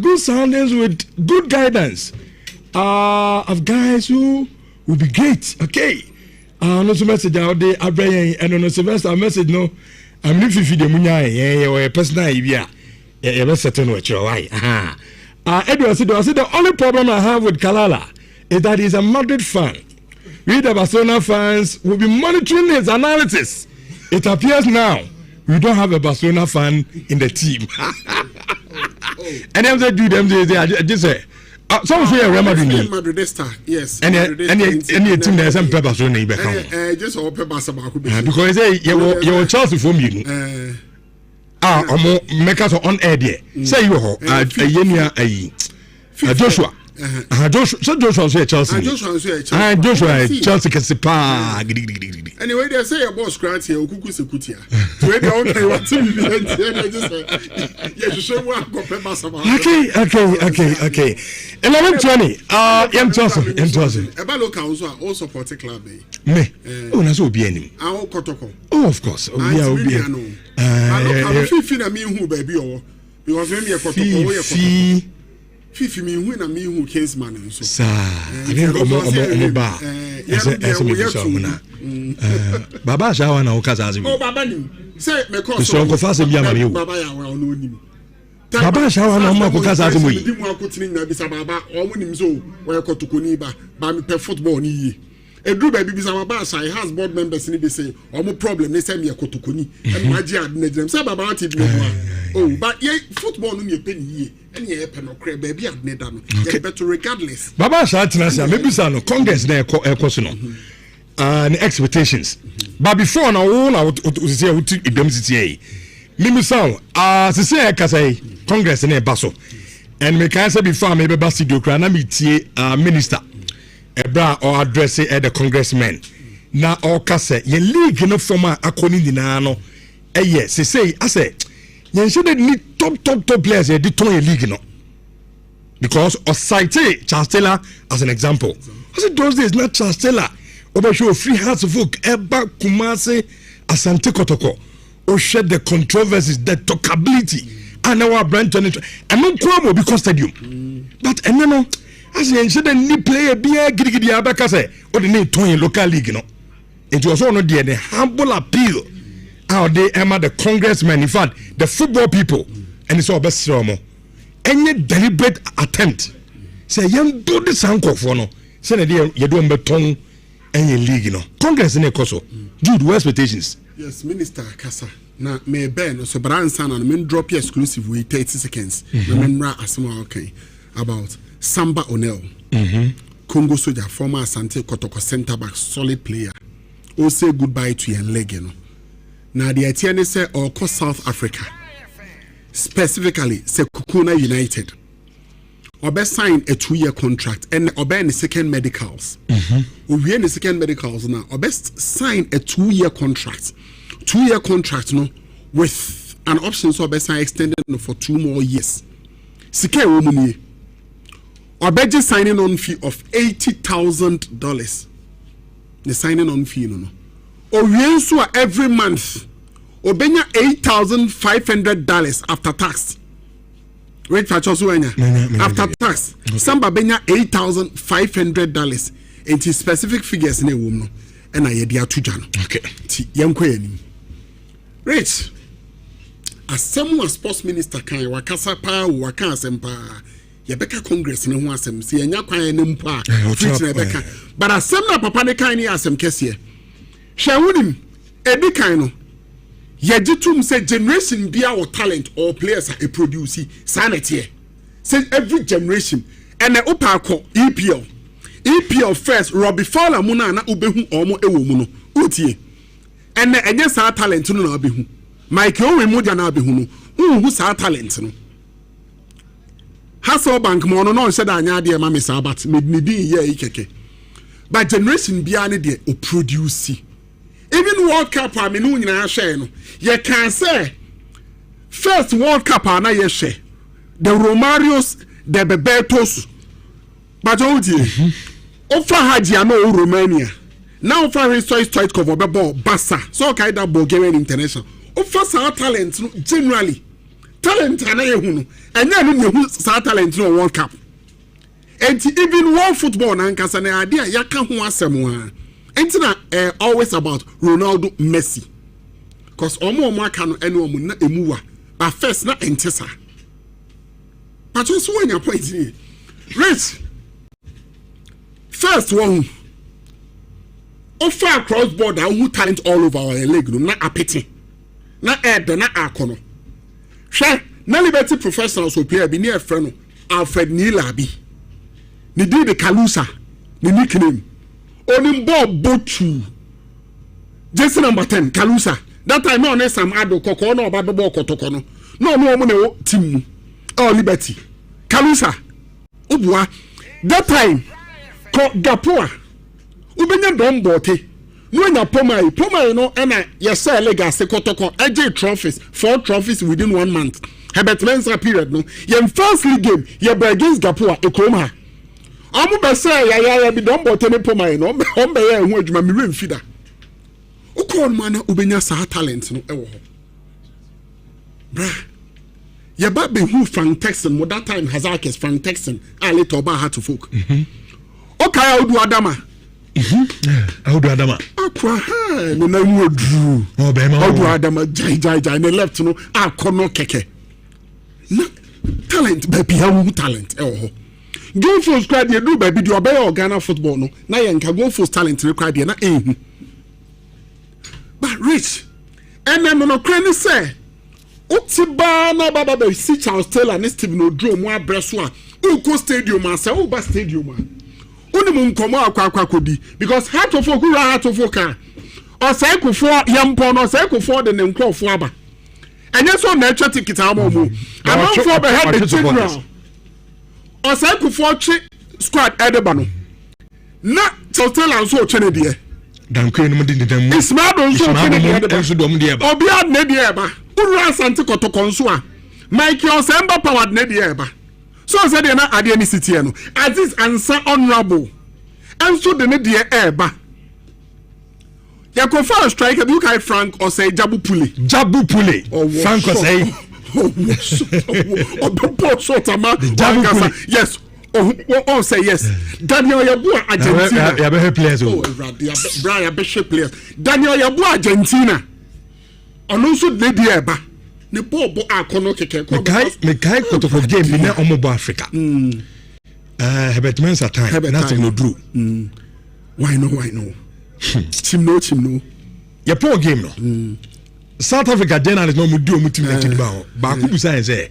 good soundings with good guidance of guys who will be great. Okay. No message out there. And on a semester message no. I'm living for the munya or a personal idea. You're certain what you're right. Edward said the only problem I have with Kalala is that he's a Madrid fan. We the Barcelona fans will be monitoring his analysis. It appears now we don't have a Barcelona fan in the team. And them they just say some say Real Madrid. Madridista, yes. And any team that some Barcelona in back. Just all Barcelona because you Chelsea for me. Make us on air there. Say you Joshua. Joshua say Chelsea. Joshua Chelsea can see pa. Anyway, they say about scratch here, Okuku Sekutia. To wait down there, what to be yes, you show what got Okay. 11:20. Chelsea. About local all support a club. Me. Oh, that's obi anim. Our Kotoko. Oh, of course. I look Fifi me who baby or because maybe a Kotoko. Fifi me who na me who Kingsman and so. Sir, I think omo ba. Baba shawa na okaza azimi. Oh baba ni. Say me cause. So go fast be am you. Baba ya we no nim. Baba shawa na omo okaza azimi. Di mu akotini na bisa baba omo nim so we kotokoni ba me pe football ni yi. Edru ba bisa baba sai has board members ni be say omo problem ni say me kotokoni. And maji ad na dem say baba ati bi mo. Oh but ye football no me pe ni yi. And ye pe no kre baby ad na da no. Ye better regardless. Baba sha tinasa me bisa no congress na ekoso no. And expectations. But before now, I would say I would take them to Mimusao, say Kasai, Congress and a basso. And me can say before maybe Basido Krana meet minister, a bra or address at the congressman. Now, or Kase, ye league no former according to Nano. Yes, say, I say, you shouldn't need top players here, the Tony League no. Because or cite Charles Taylor as an example. I said, those days, not Charles Taylor. Obasho free hearts of folk Eba Kumase Asante Kotoko or shed the controversies, the talkability and our brand and no Kwamo because stadium. But and no as you said any player be a giddy abakase or the name Tony local league no. It was one of the humble appeal out there Emma the congressman, in fact the football people and it's all best romo. Any deliberate attempt say young do this uncle for no say you don't beton any league no Congress in a coso. Jude, what expectations? Yes, Minister Kasa. Na me ben so bransan and men drop your exclusive with 30 seconds. Remember asema okay about Samba Onel. Congo soldier, former Asante Kotoko center back, solid player. O say goodbye to your leg, you know. Now the Etienne say or South Africa. Specifically, say Kukuna United. Obe sign a 2-year contract and Obe in the second medicals. We in the second medicals now. Obe sign a 2-year contract. 2-year contract no with an option so Obe sign extended for 2 more years. Sike womuni. Obe just signing on fee of $80,000. The signing on fee no. Owe every month. Obenya $8,500 after tax. Wait for after tax. Samba benya $8,500. And his specific figures in a woman. And I dia tujano. Okay. Yanko yani. Rich. As someone sports minister kan wakasa pa waka sempa. Yebeka Congress ne ho asem. Si enya kwan ne mpa. Beka. But as some na papa ne kan ni asem kese. Shawunim edi kan no. Yajitum say generation be our talent or players are a produce sanity. Say every generation and the upako EPL first Robbie Fowler muna na ubehu omo ewo mu no utie and enye sa talent no na obehu Mike Owen moja na obehu no hu sa talent no Hassel Bank mo no say da anya de ma me sa but me di ye ikeke but generation bia ne de o produce. Even World Cup I mean nyina share no you can say first World Cup na ye share the Romarios the Bebetos but odi ofa Hajia no Romania now for historic cover ball Bassa so kai that Bulgarian international ofa sa talent no generally talent na ye hu no enya no hu sa talent no World Cup and even world football na nkasa na ade a yaka ho asem a entina always about Ronaldo Messi because omo aka no ene omo na emuwa but first na entesa but so when your point here Rich first one offer cross border who talent all over our league no na apete na na akono hwe na Liberty professionals so player bi near friend Alfred Nilabi ni did the Kalusa ni nickname Onim Bob Botu. Jersey number 10, Kalusa. That time no Sam Ado Koko no Bababo Kotokono. No mo team. Oh Liberty. Kalusa. Ubwa. That time Gapoa. Ubenya don bote. No nya Pomai no na yesa legacy Kotoko. AJ trophies, 4 trophies within 1 month. Herbert Mensa period no. Yem first league game, ye against Gapoa Ekroma. Amu be say ya bi don bote me Pomai no. Ombe ye hu adwuma me remfida. Ukon man ubenya sa talent no ewo ho. Bra. Ye ba be hu Frank Texan mo that time Hazakis Frank Texan ali to ba hat to folk. Okay Audu Adama. Audu Adama. Akwa ha no na mu odru. Oh be ma Audu Adama jai ne left no akono keke. Na talent baby how talent ewo ho. Go for squad you do baby do obey Ghana football no. Na ye nka go for talent required na ehu. But Rich, and then no crane say, Utiba na baba be see Charles Taylor and Stephen Odro mo abreso a Uko stadium and say Uba stadium a Uni mu nkomo akwa kodi because heart of who heart of ka or say ko for yampo no say ko for the nkrofo aba enye so na etwa ticket amo mu amon for be head the general or say ko for squad edeba no na Charles Taylor so chene de Donkor no mudi ndam mu Ismail don so enso dom de eba obi ad na de eba uru asante kotokon so a Michael Semba powered na de eba so say de na ade ni city no Aziz Ansa honorable enso de na de eba ya ko for striker you kai Frank or say Jabu Pule Frank or say Jabu Pule yes. Oh, say yes. Daniel Yabu Argentina. Ya be players. Oh, Brian be players. Daniel Yabu Argentina. Ono so de di eba. Ne bo akono keke ko. Me kai ko to for game bi na omo bo Africa. Herbert Mensa time. Nothing no drew. Why no? Chim no. Your poor game no. South Africa journalists no mudu mutim na tiba ho. Ba ku busa en say.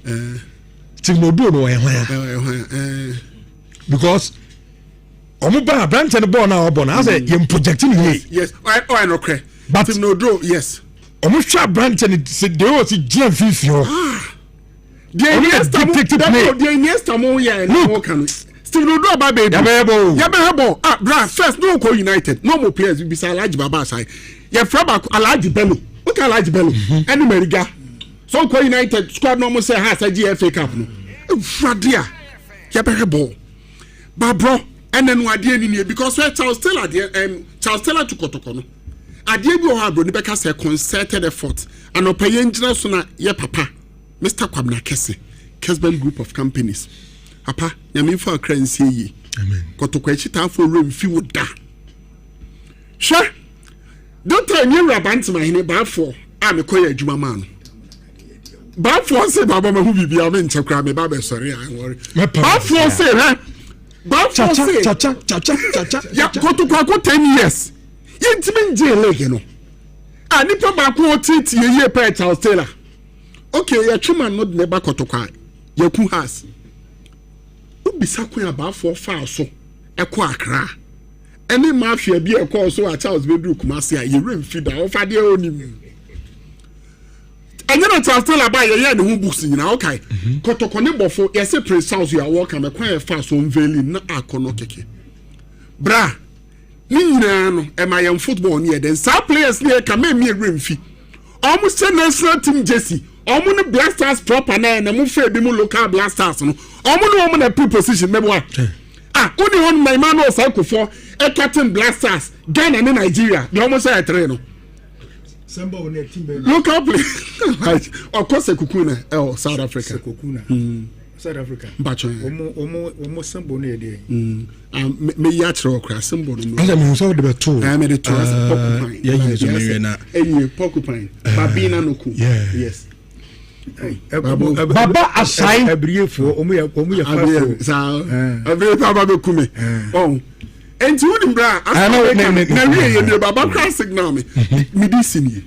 Tim no do no ehwan. Because omuba branch and ball na obon I say you projecting here. Yes. I no cre. But Tim no do, yes. Omusha branch and say they was GM fifio. The next time no can. Still no do about baby. Yabebo. Bra first no call United. No more players be say Alhaji Baba side. Ya fraba Alhaji Bello. What Alhaji Bello? Any Meriga. So call United squad no more say has a GFA Cup no. Fradia. Yabebo. But bro, and then what dey because we Charles Taylor to Kotoko no. Adie bi o ha bro ni beka say concerted effort. And opay engineer so na ye papa. Mr. Kwabna Kese, Kesben Group of Companies. Papa, Yamin for a currency ye. Amen. Kotokwechita for room few da. Sure. Don't tell me Rabant my in bad for. I'm a coy Juma man. Bad for say Baba who be a man to cry me, Baba, sorry, I worry. Bad for say, huh? Bad for say, ya Kotokwako 10 years. Intimate jail, you know. I need to back what it ye pay Charles Taylor. Okay, ya chuma not never Kotokwa. Ya ku has. Ubisa ku about 4 far so. Eko Accra. Any mafia be a call so at Charles Bedru Kumasi, you rim feeder of a dear only. And then I tell about your year who books in okay. Kotokone bofo, yes, a prince house you are welcome a quiet fast on veiling, not a konokeke. Bra, Nino, am I on football near then? Some players near come me a rim fee. Almost send national team Jesse. Omo blasters proper na na mo fe bi mo local blasters no omo na pre position mebwa only one my man was for a captain blasters Ghana and Nigeria they almost say three no Sembo on team local play of course Kukuna South Africa South Africa bacho omo Sembo na dey me ya tro kra Sembo no I mean so the two I made it to porcupine yeah you so me na porcupine babina no ku yes Baba assign abriefo omo ya abriefo baba be kume oh enti woni bra na wie ye baba crash signal me medicine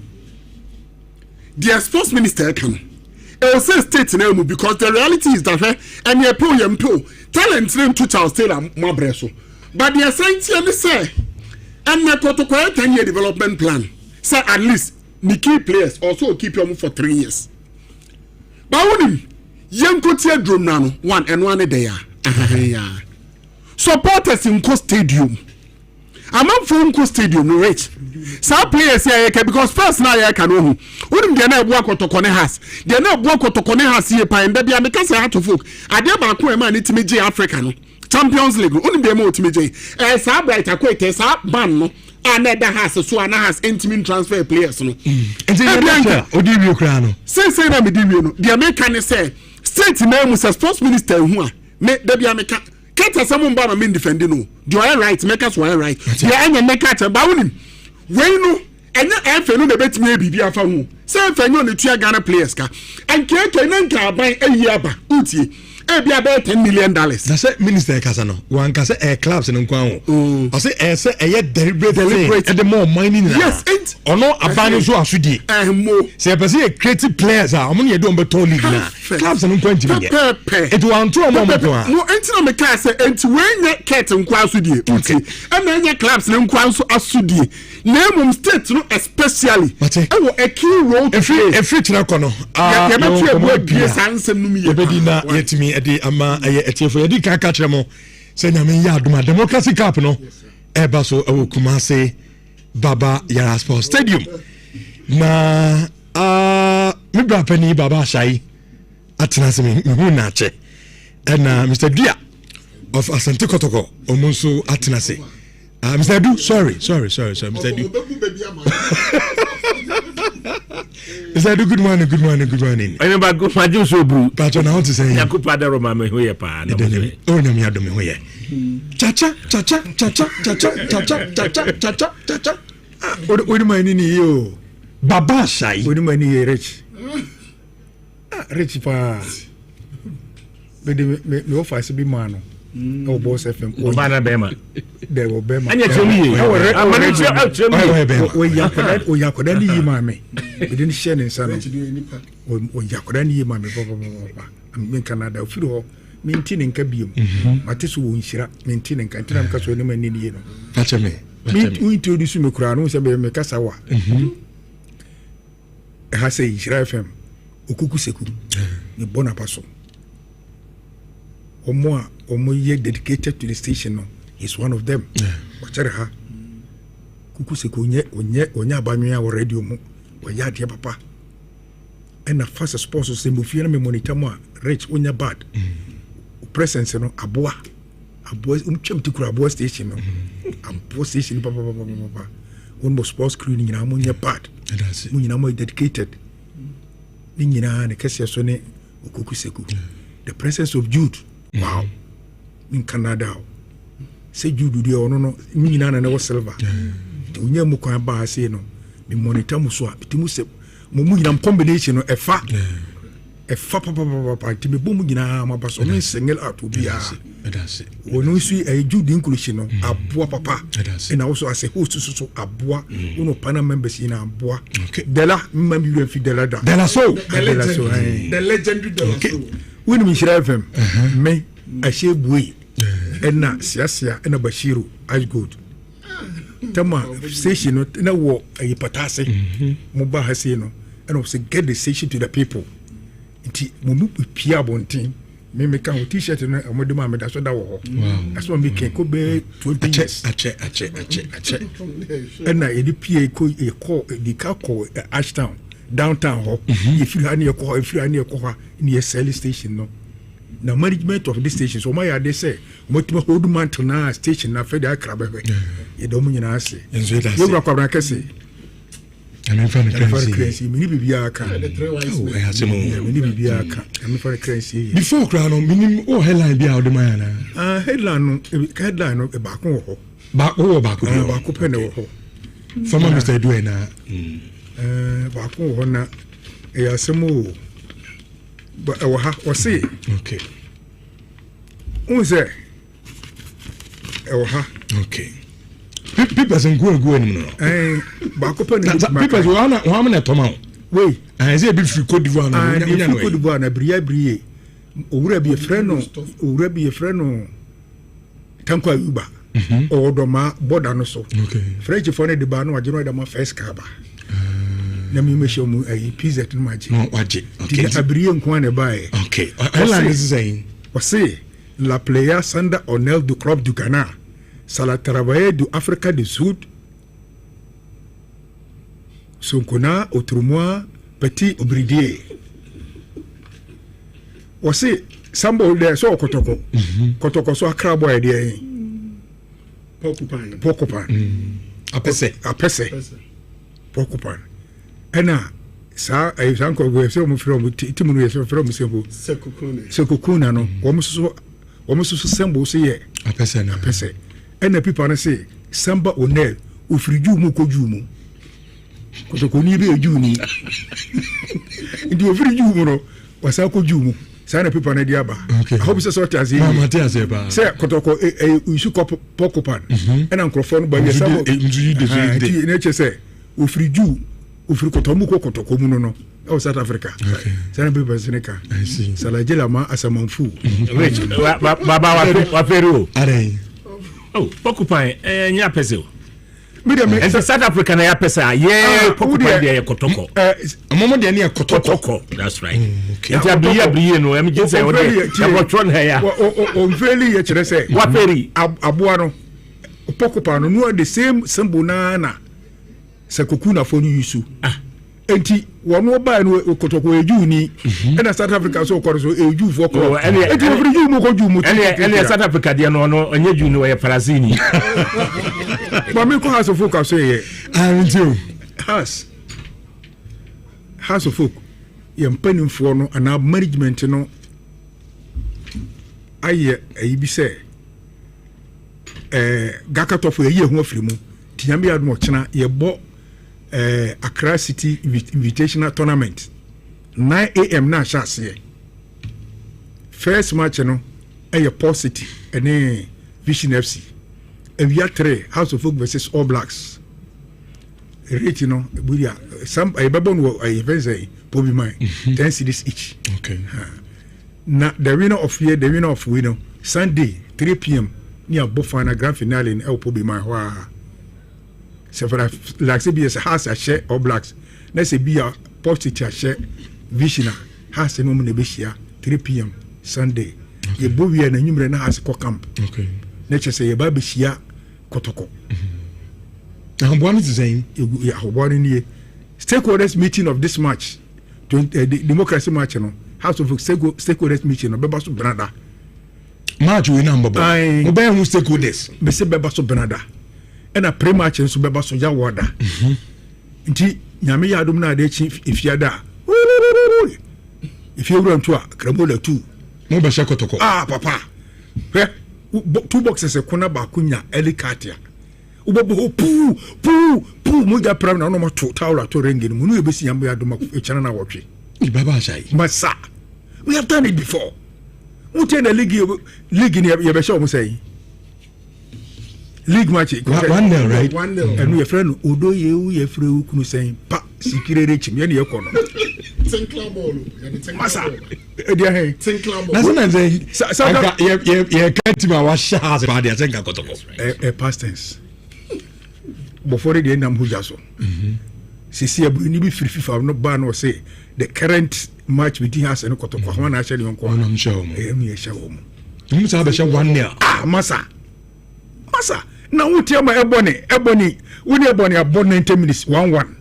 the sports minister can it will say state na mu because the reality is that and you pull your talent name to Charles Taylor mabreso but the science and say and na protocol 10-year development plan say at least the key players also keep them for 3 years. Bawunim yenkotie drum na no one and one day ya supporters in Co Stadium amam for Co Stadium no rich some players here because first now ya can know wouldn't dey na ebu akotoko ne has dey na ebu akotoko ne has here pa enda bia make say hat folk ade ba ko e ma nitime J Africa no Champions League wouldn't be mo ultimate J sa bright akwete sa ban no another has so ana has intimate transfer players no enti odiwi okra no say na me diwi no the American say state name sports minister hu a me da bia me ka keta some mba na me defend no do I right make us why right ya anya make ka ba wonim we no enya efe no na betimi bibi afa hu say efe no ne tua Ghana players ka ankeke na nka ban ayi aba utie bia about $10 million. That's it, Minister Casano. One can say air clubs in Nkwan. I say deliberate and the more mining. Yes, it or no abandon so as you more. Say a creative players are only don't be told clubs and Nkwan. It will two moment. No, enter me car say and when your cat and Kwasudi. And then your clubs and Nkwan so asudi. Name state no especially. A key role a free tracono. Yetimi edi ama etiefo yedi kan ka kire mo se nyame ya aduma democracy cup no eba so Kumasi Baba Yara Sports Stadium na me bra pani Baba Shai atenase me hu na che na Mr. Dia of Asante Kotoko omunso atenase Mr. Du sorry Mr. Du Mr. Du good morning I remember good morning so bru but now to say yakupa da roma me hoye pa na oh nyame adome hoye cha odi mani ni yo Baba Shai odi mani rich rich pa me offer se bi mano o boss fm o ba na bema de o bema anya chemi amane chemi o yakoda ni yima me we didn't share in sana o yakoda ni yima me papa in Canada o firi ho minti ne nka biem mate so wo Nhyira minti ne nka ntina mka so ne mani ne no acha me we introduce me kura no se be me kasa wa ha say Nhyira FM okuku seku me bona paso omo ye dedicated to the station no is one of them wachere ha kuku seku onye abanwa wa radio mu wa ya de papa and fast sponsors say mo fie na me monitor mo rich onya bad presence no aboa umtwam tikura aboa station no aboa station papa one more sports crew ni na mo nya bad mo nyina mo dedicated ni nyina ne kase so ne okuku seku the presence of Jude wow in Canada say Jude do ono no ni nyina na ne silver unya mu kwan ba ase no me monitor mu so a bitimu se mo mu nyina combination no efa papa ti me bomu nyina ma baso me single out obi a wonu su Jude inclusion no aboa papa and also as a host so aboa uno pana members in aboa dela member you fi dela so the legendary dela so when me Nhyira FM me ahye buyi na siasia na Bashiru as good tama station no na wo ayipatase mo ba hase no and also get the station to the people nti mo pia bontin me make a t-shirt no amode ma me da so da wo ho that's what me can ko be 20 years ache and na edi pia ko di ka ko Ashtown downtown ho if you ani ko ha ni sell station no na management of this station so my they say mo tuma hold man to na station na fe da krabe e do mo nyina ase yo bra kwabra kase I'm from the crazy. Many bibia aka. Oh, I have some. Many bibia aka. I'm from the crazy. Before crown on minimum or headline be out the man. Headline no e back ho. Back pen ho. From Mr. Duena. Back ho na e asemo. But I will say. Okay. Who's there? Okay. People say go no. Bakopa na people say how many toma. Wait, I say be free Cote d'Ivoire no. Cote d'Ivoire na brie. Owura bi e friend no. Tanko Ayuba. O do ma border no so. Okay. French for ne de ba no ageno da ma first car ba. Na mi me show mu PZ no maji. No waje. Okay. Abrie nko na ba e. Okay. Airline is saying. O say la player Sanda Onel du club du Ghana. Ça la travailler du Afrique du Sud. Sonkona autrement petit obridier. Wasi sambo de so kotoko. Kotoko so akra boy de. Pokupan. Apese. Pokupan. Ena sa ay sanko go se mo from timunu ye from sembo. Sekukuna no. Wo mo so sembo se ye. Apese. And the people say, Samba Onel, Ufriju Mukojumu. Kotokoni be Juni. Into a free Jumo, was Alco Jumu. Sana people on the Diaba. I hope it's a sort as say Kotoko, you should call Pocopan, and Uncle Phone by yourself. Nature say, Ufriju, Ufrikotomuko Kotokomuno. Oh, South Africa. Sana people Seneca. I see. Salajela ma as a manfu. Rich, Baba Waperu. Are. Oh, Pokupai, nya pese. And South Africa na pesa. Yeah, Pokupai dey Kotoko. A moment dey near Kotoko. That's right. Okay. Abri no, em just say o dey. Wotron here. O very ye kire say. Waperi aboa no. Pokupai no the same symbol na sekukuna for yusu. Enti wono ba no Kotoko eju ni na South Africa so kworo so eju for ko enti ofri ju mu ko ju mu ene South Africa dia no onye ju ni we Palazini ba me ko house of folk so ye until house of folk ye mpanimfo no ana management no aye bi se gakatofo ye hu afiri mu tinyame ya no chena ye bo Accra City Invitational Tournament 9 a.m. na chance. First match no Port City and Vision FC. And we are 3 House of Folk versus All Blacks. Rate, you know, we are some a babon a Bobby mine 10 cedis each. Okay. Now the winner of here, the winner of winner Sunday 3 p.m. near Bofana Grand Finale in El Bobby mine. So for like say be a house a share All Blacks. Let's say be a Port City a share Vision house no money be 3 p.m. Sunday. Ye Bobby and a numerous house camp. Okay. Nature say a baby shia Kotoko. I'm one is saying, stakeholders meeting of this match, the democracy match, House of stakeholders meeting of Bebaso Benada. Match we number, Obey who stakeholders, Mr. Bebaso Benada, and a pre match and Subebaso Yawada. Indeed, Yami Adumna, de chief, if Yada, if you run to a Kramola too, no Bashakotoko. Ah, Papa, 2 boxes of Kona Bakunya, Elikatia. Ubobo poo muja pram na no ma to tawla to ringin munu ebesi yambo ya doma echana na wotwe Baba Shai masa we have done it before mutie na league ni ye be show mo say league match 1-0 right 1-0 and we friend odo ye free kunu say pa sikirere chim ye na ye kono Tinkler ball masa e dia he Tinkler ball that's not saying ye can't ma wa sha as ba dia senga kotoko past tense before the end of Hujaso. Sisi ni be free FIFA no ban or say the current match between us and Kotoko one actually on corner. I'm sure. Me show mo. You must have a 1-0. Ah, masa. Now we tell my Ebony, we need Ebony about 90 minutes 1-1.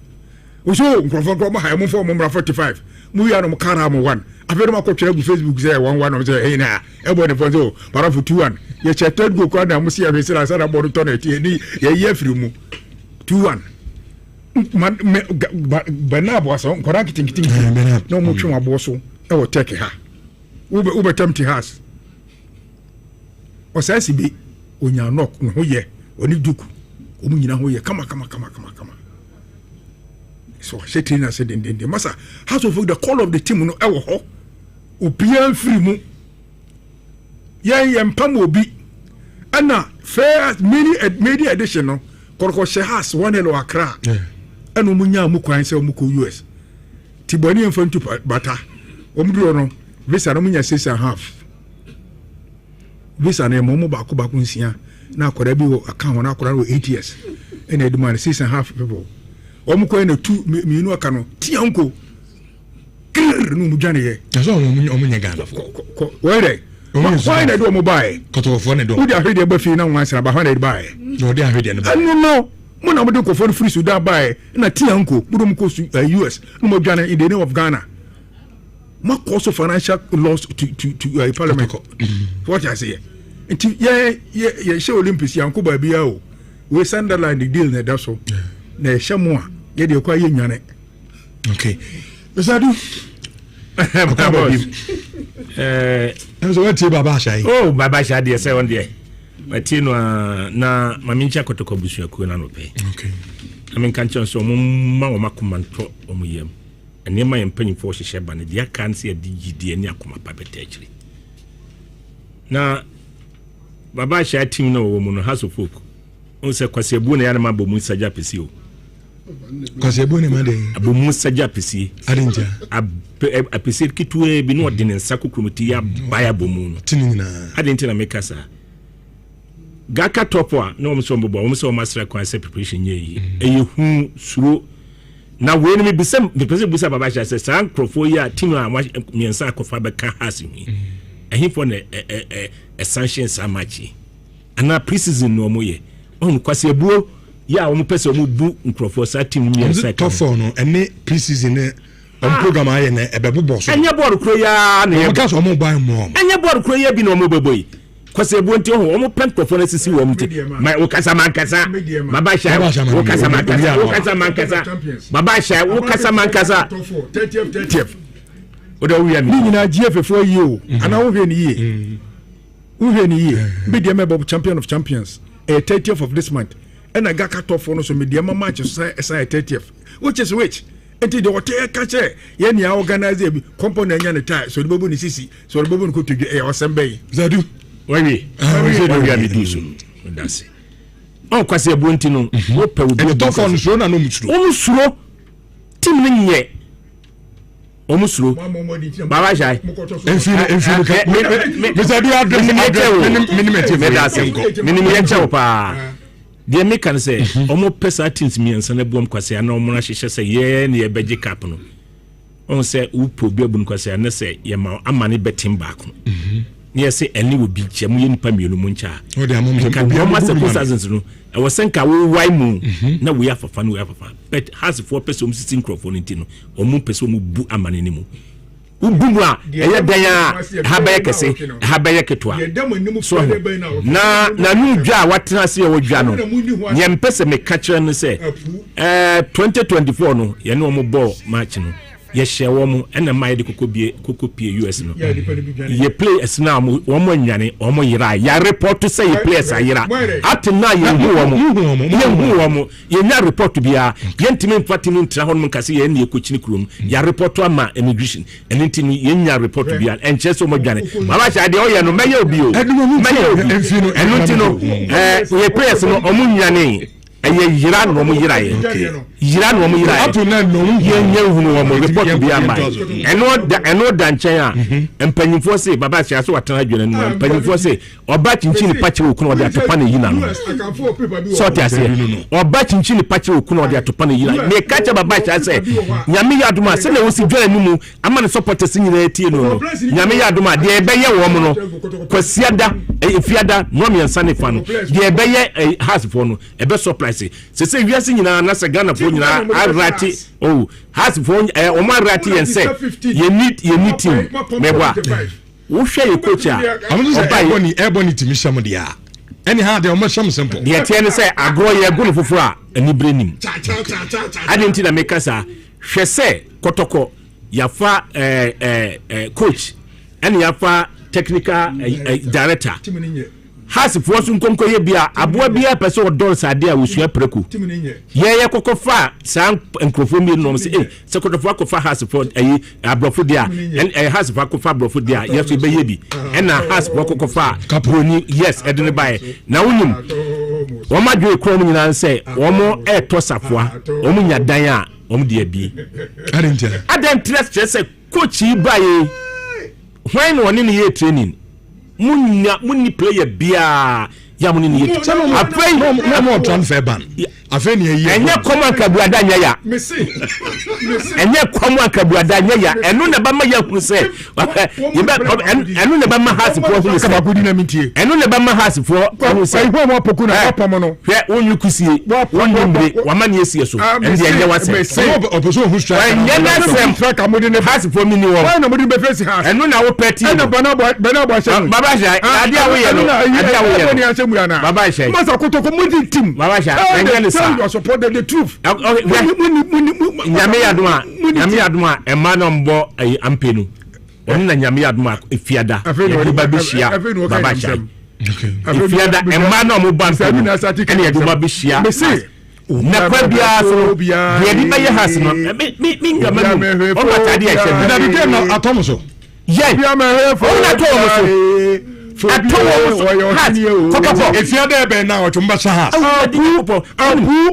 So Grofon high mo for mo 45. We are no kara mo 1. After my coach Facebook say 1-1 or say hey na Ebony for so para for 2-1. Ye check third go kwa na mo see avese la sada board turn it ye free mu 2-1. Benab was on correcting no much more bosso. I will take her. Uber tempting us. Or says he be when you knock no ye, when you do, come. So Shetina said in the Massa, how to the call of the team no ever ho. Upian free mu. Yea, and Pam will be. Anna, fair media additional. Korko Shehas, 1 Accra. And Umunya Mukwan say Muku US. Tiboni and Fontu Bata. Omdrono, Visa Romunya 6.5. Visa name Momo Bakubakunsia. Now could I be account now could 8 years. And they demand 6.5 people. Omuko 2 minu akano. Ti uncle. No Mujani. That's all Omunya Gana. Where? Why they do mobile? Koto for ne do. Who they heard the buffy now once about 100 buy. No, they are ready. No. When I'm going for free Sudan buy na ti uncle, Budum coast US, no more Ghana in the name of Ghana. Ma cause of financial loss to parliament. What I say? Yeah, show Olympics yanko ba bia o. We Sunderland the deal na that so. Na shamwa, ye de kwa yenyane. Okay. Besadu. So what Baba Shai? Oh, Baba Shai dey say one day. Matino na mamincha kotoko busu ku na no pe. Okay. I mean kan chan so mumma o makomanto o muyem. Ene ma yempanyi fo hye ba ne dia kan se digidi ene akoma pa betachiri. Na Baba Shai team no wo mu no House of Folk. On se kwase bu na ya na mabomu saja pesi o. Kwase bu ne ma de. Abomu saja pesi. Arinja. Apesi kitwe bi no de ne nsa kokromti ya baya bomu no. Tinina. Adenti na mekasa. Gaka topwa no omso mbobo omso masra kwa se preparation ye eyehu suro na we ni bisem because busa Baba Shai say san crofo ya team a miensa akofa be ka hasi hu ehin for na essential samachi ana preseason no moye on kwase buo ya o pese o bu crofo sa team miensa top 4 no ene preseason ne on program aye na ebebo so enye board kro ya na e ka so mo buy mo enye board kro ya bi no mo beboy kwase bu nti ho mo pen crofo na sisi wo mti mai o kasa mankasa Baba Shai o kasa mankasa Baba Shai o kasa mankasa 30th o da wi ya ni nyina GF for you ana wo hwe ni ye media member champion of champions 30th of this month and I got cut off for no so media match say 30th which enti de hotel kache ye ni organize bi company nya ne tie so de bobu ni sisi so de bobu ni ko tudwe e osembe Zadu we me do so that's it on kwase abonti no wo pe wo and talk on so na no musuro team ni nye omusuro baba jai enfino ka me say do address minimum ye chewo pa de me kan say omo pesa teams mi ansa na buam kwase na omo na hyehyɛ say ye na ye beje cap no on say wo probi abun kwase na say ye ma amane betim baako ne say eni wo bi kyem ye nipa mienu mu ncha o de amom kan yo ma say thousands no e wo senka wo wai mu na we afafa no we afafa but has for person sitting microphone ntino omo person mu bu amane ne mu ubumwa eye dan a habaye kese habaye ketwa so na nu dwa watena se wo dwa no ye mpese me ka kire no se 2024 no ye ne omo ball match no ye hye wo mo ena mai de kokopie US no ye play esna wo mo nyane wo mo yira ya report say ye play esa yira at na ye hu wo mo ye nya report bia ye ntimi mfatimi ntra ho no kase ye ne ye kochini krom ya report ama immigration eni ntimi ye nya report bia enche so mo dwane mama sha de o ye no meye obi o enu ntino ye play esa no omo nyane eye yira no mo yira ye yira no mo yira ato na no ye hunu wo mo report bi ama eno da nchen a empanyimfo se baba sia so watana adwene no empanyimfo se oba chinchin pache okunu ode atopa na yina no so ti ase oba chinchin pache okunu ode atopa na yina ne kacha baba sia se nyame yaduma se na wosi dwene nimu ama ne supporters nyina etie no nyame yaduma de ebeye wo mo no kwasiada efiada no me nsa ne fa no de ebeye hasfo no ebe supply se wiase nyina na se Ghana fo nyina arati has fo o ma arati yen se ye need team mebwa wo hwe ye coach a ebony team sham dia anyhow they almost sham simple de tie ne se agro ye gunu foforo a ani brenim adenti na meka sa hwe se kotoko yafa coach and yafa technical director has for some konko ye bia aboa bia pese o dollars ade a wosua preku ye kokofa san enkrofo mi no se se kokofa kofa has for abrofo dia has for kofa abrofo dia yes be ye bi na has for kokofa kaproni yes edene bae na wonum wo madwe krom nyina se wo mo to safoa wo mu nya dan a wo mu dia bi adentre se coach bae when one in ye training munni player bia ya munni ni yeti afei no transfer ban afei ni ye enye common kabuada nya ya enye common kabuada nya ya enu na ba ma ya hu se enu na ba ma has for hu se kabakudi na mintie enu na ba ma has for hu se ihu mo poku na papa mo no hwe onyu kusie wonimbre wamani esie so endi enye wase opeso hu strike enye na sem strike amodi ne has for mini wo na modi be face has enu na wo peti enu bana bo sha baba sha ade awo ye no ade awo ye ni asemu ya na baba sha masa kotoko modi team baba sha enye ne sa you support the truth nyame yaduma ema no mbo ampenu oni na nyame yaduma efiada ba bishia baba cha efiada ema no mo bampenu ene yaduma bishia na kwa bia so de di baye has no mi ngama no o matade e hye na bi na atomo ye bia ma he fo na to so if you are there now to mbasha has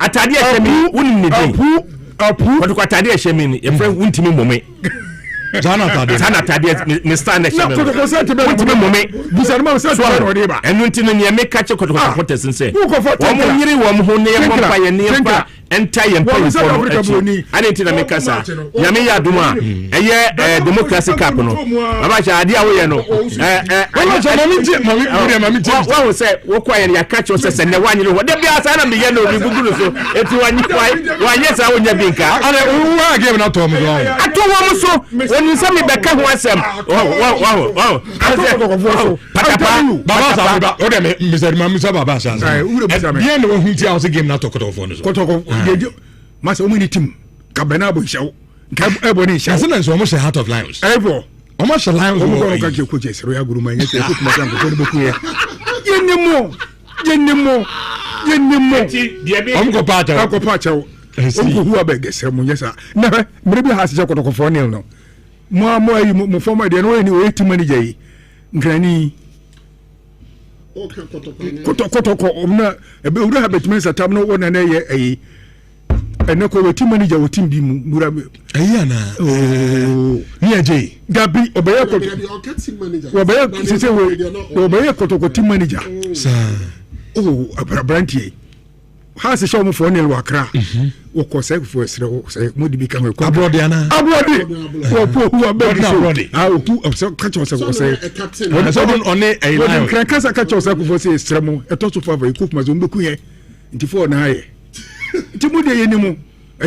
atade e hye mi wonim ne din what ko atade e hye mi e friend wuntimi mome Zana tade Mr. National. Wuntimi mome busarma se to ro ba enu ntino ne me ka che kotoko supporters nse wo mo nyiri wo mo ho ne ye pompa ye ne fa entire empire ani ntina me kasa nyame ya duma eye democracy cup no baba cha ade a wo ye no wo se wo kwa ye ya ka che se ne wanyiri wo de bia sa na me ye no bi guguru so eti wanye sa wo nya binka ale wo game na to mo ato wo mo so woni se me beka ho asem wow baba sa ba o de me Mr. Mamusa baba sa bien no hu ti a o se game na to kotoko no so kotoko masa omuni team kabena bo hyew nka ebo ni hyew asena nso mo she Heart of Lions ebo omo she Lions mo ko ka ke ko je sero ya guru manye se ko kuma san ko ni boku ya yenimo omo ko pa cha onko hu abege se mo nyesa na mre bi ha se kotoko fo nil no mo ayi mo former de no ni o team manager yi nkrani kotoko na ebe ura habetmen satam no wona na ye ayi ene ko we team manager we team bi mu mura ayi ana ni aje gabi obeye ko obeye sese we obeye kotoko team manager sa abrantie ha se show mu for ne wakra wo ko sai for sere sai mo di bi kan ko abroad ana wo po hu abedi so opu so ka cho sai ko sai wona so don one ayi lion kan kasa ka cho sai ko for sai sere mu e to so favor ko kuma zo mbeku ye nti for na haye nti mu de ye ni mu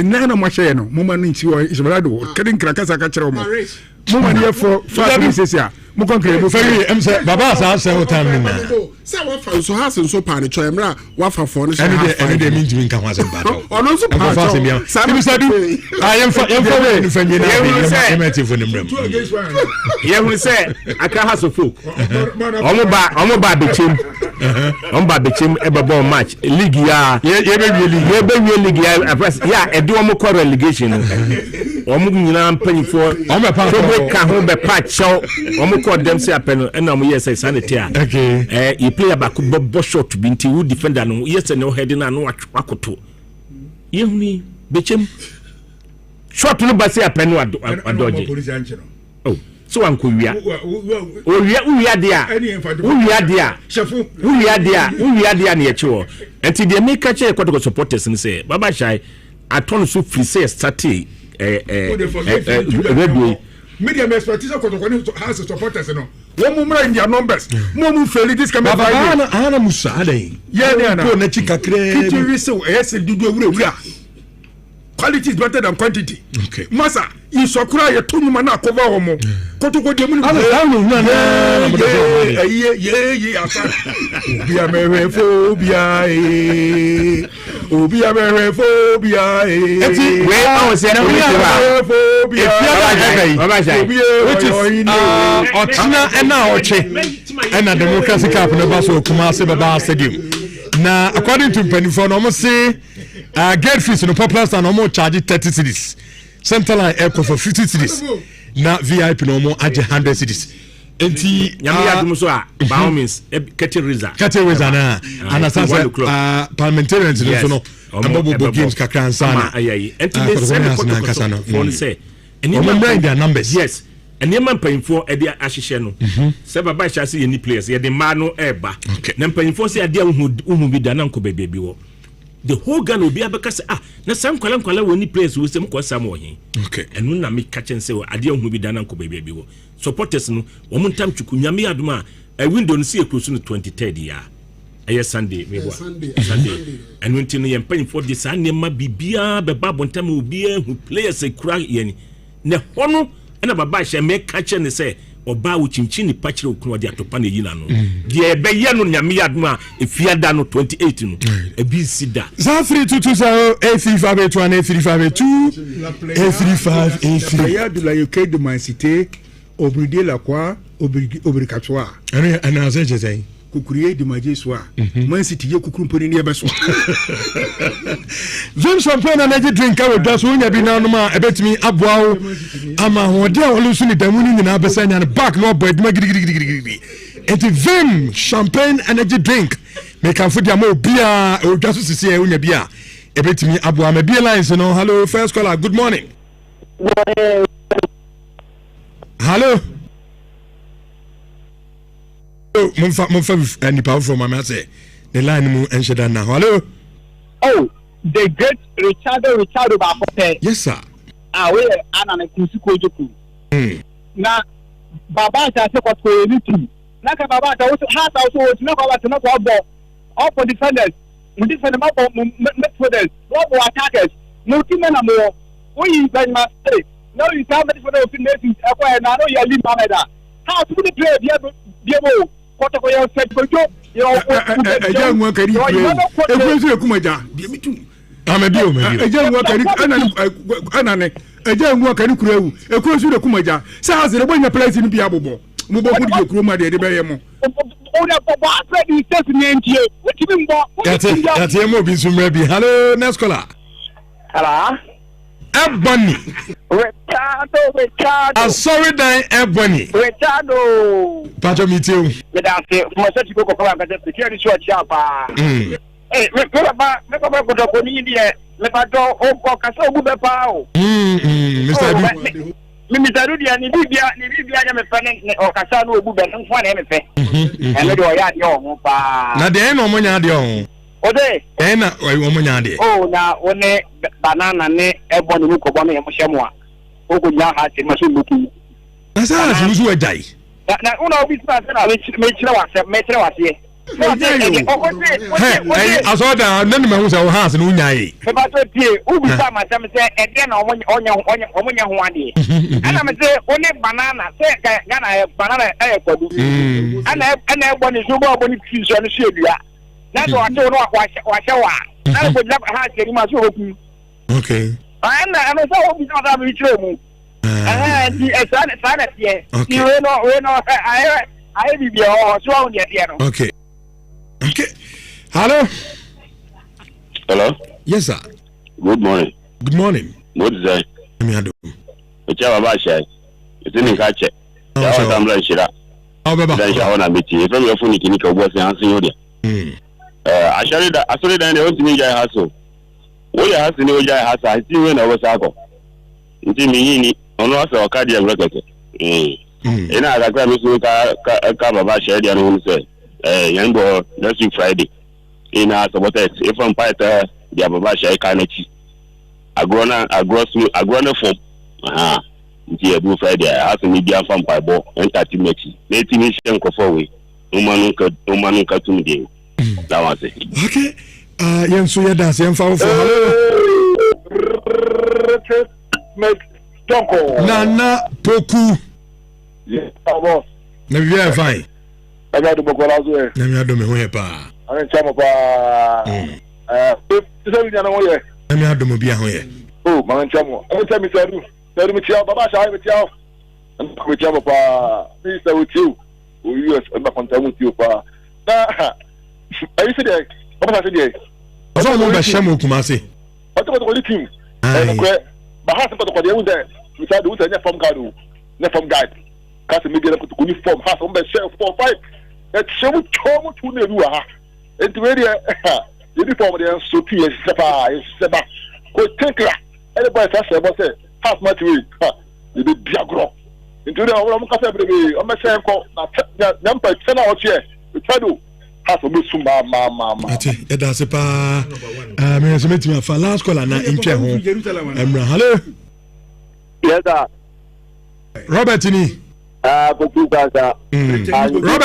na na mo hye no mo ma no nti wo isbalado kadin krakasa ka kire mo mo ma ne for fabric a mo kon kire mo fari em se baba sa se hotam ni na say wa fa so ha so pa ne cho emra wa fa for no ene de min jimi kan wa se ba do ono so pa fa se mi am sa du ayem fa we ni fa nyina be emeti fo ni mrem ye hu se aka ha so folk omo ba be chim e ba ball match league ya ye be league ya ya e do omo ko relegation omo nyina mpanyifo omo pa so ka ho be patch omo ko dem se apeno na mo yes sanity a you play about bobo shot binti who defender no yes no head na no akoto ye huni bechem shot no ba se apeno adoje oh so anko wia wia dia na ye chiwo enti de make che kwatoko supporters ni say baba shai aton so free say start radio media expertise kotoko ni has supporters no one mumra in their numbers mo fail this can be ana musa ale yeah they na ko na chikakre kitiri so yes dudu ewura quality is better than quantity okay masa isokura ye tonyuma na akova homo kotoko de mu ni ala na ye asa obia merefobia obia merefobia eti we awon se na we which is ochina ena oche ena democracy cup na ba so kuma se baba stadium na according to penifo no mo say gate fees no popular stand no mo charge 30 cedis central line airport for 50 cedis na VIP no mo age 100 cedis enti nyame yadum so a by all means catereza na anasa parliamentarians no no abobo games kakransa na enti they send the phone say remember their numbers yes and yema mpanyimfo e dia ahyehye no se baba hya se yeni players ye de ma no eba na mpanyimfo se adia uhu bi da na nko bebebi wo the whole Ghana obi abeka se na sam kwala woni players wo se mko sam wo hin okay enu na me kachen se adia uhu bi da na nko bebebi wo supporters no wo montam chuku nyame aduma a window no se ekrosu no 23rd ya eye Sunday me bo Sunday enu ntino ye mpanyimfo de sa nema bibia beba bontam obi hu players ekura ye ne hono na baba hye me kache ne se oba wo chimchi ni pachire okunu de atopa na yina no de be ye no nyame yaduma efiada no 28 no ebi sida 032083583582 ya de la UK de Man City obride la quoi obrigatoire ana azeje kukuriye de majeswa Man City ye kukuru mponi ne beso James Champagne energy drink ka woda so nya bi na no ma ebetimi aboawo ama hode a wolusu ni damuni nyina besanya ne back no boy duma gidigidi enti Vim Champagne energy drink me kan fodi ama obia odwa so sisi e nya bia ebetimi aboa ma bia lines no hello first caller good morning hello Monfa nipa from mama say the line mu ensheda na hello the great Richard Bakote yes sir we ana kusuko joku na baba ta se ko unity na ka baba ta wo ha ta so wo na ko ba na ko bo all for defenders mu defend ma bo midfielders wo attackers mu team na mo wo yi ben ma say no you can't midfielders in nations e ko na no ya li mameda ha to the play bia bo kota ko ya set ko jo yo eja nwa kari ekwesu ekumaja bia mitu amebio eja nwa kari anane eja nwa kari kurewu ekwesu ekumaja sa hazire bonya place ni bia bobo mo bo ku di kuroma de be ye mo oda bobo afred ni state ni ntie wetimi mbo yate mo bi sumra bi hello next caller hello Ebony. Richardo. Sorry, Dan Ebony. Richardo. Pacho meet you. Madam, for such a go for a security short chapa. Hey, remember, go to India. Let me go. Oh, Casso Bubao. Mr. Mr. Rudy and Libya, I'm a friend or Cassano Buba and one anything. And I do a yard young. Now, there ain't no money at your Ode. Ena woman. Oh, now one banana ne ebony mukobami emushamwa. Ogo nya ha te masumuki. That's how you do die. Na una business na metre wase. Hey, I saw that none of my house and Unyai. About a pie, Ubi Sama say again omunya huandi. And I'm say only banana, say Gana banana airport. And everyone Zuba Bonnie Trees on the Shibia. That's what I don't know what I would never have any much open. Okay. I'm so not a rich room. And the son, yes. You know, I will be all strong yet. Okay. Okay. Hello. Hello. Yes, sir. Good morning. Good morning. What is that? It's our Basha. It's in the catcher. I'm Nhyira. How about that? If I'm your phone, you can go and answer you. I saw that they want to meet your hustle. What you have to know, your hustle, I see when I was out. Until me, on us, our cardiac record. And I got a cover Basha, the other one said. Young boy, next week Friday. In our supporters, if I'm Python, the Ababasha Kanachi. I grown a form. Until I do Friday, I have to media from Bible and 30 minutes. 18 minutes can go forward. Umanuka to me. That was it. Okay. Young Suya dance, young foul for Donkor. Nana Poku. Yeah, boss. Never very fine. I got to go out there. Never do me where pa. I mean, some of Let me have the mobile here. Oh, my chamo. Every time you tell me, Baba, I have a child. And we jam up, Mr. with you. We use a contact with you, pa. I used to say, what I said, I saw no Shamu Kumasi. What about the only team? But has about the other there. We tried to do the from guard, not from guide. Cast a media to uniform, has on the shelf 4-5. That's so much to Nhyira. And to area uniform, they are so tears, Seba. Go take her. Everybody has said, half much week. You did Diagro. Into the Olamaka every on my same call, number 10 hours here. We try to have a bit of mamma. That's a pa. I'm submitting my last call and in care home. Hello. Yes, sir. Robert Ini. Robert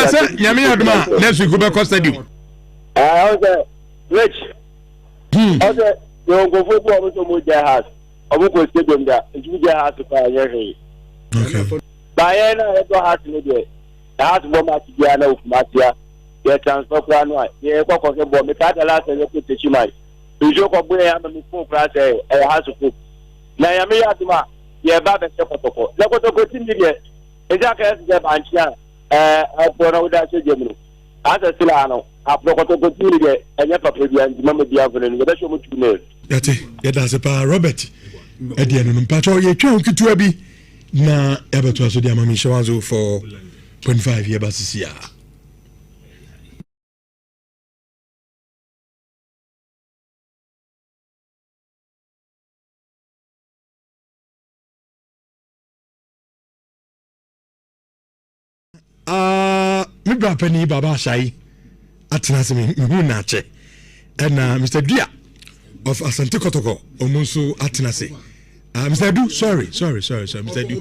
said, Yami Adma, next week go back custody. Rich. Okay, you go for what was your house. I will go stay them there. You have to buy your hay. Okay. Diana, I don't have to do it. I have to go back to Diana of Matia. Get transfer plan. Yeah, go for the bomb. The last and you put the chimay. You joke of where I'm a full class. I have to cook. Nayami Adma, yeah, Baba Sepotoko. Let go to continue. Exactly as the Banchia, I put out that Germany. As a Silano, I've got to continue and never preview and remember the avenue. That's what you know. That's it. That's a pa Robert. At the end of the patrol, you can't get to a be. Na ever to us with the Amami Shawazo for 25 years basis year. Me brapeni Baba Shai atenasemi me nache and Mr. Dia of Asante Kotoko omunso atenase. Mr. Du, sorry, Mr. Du.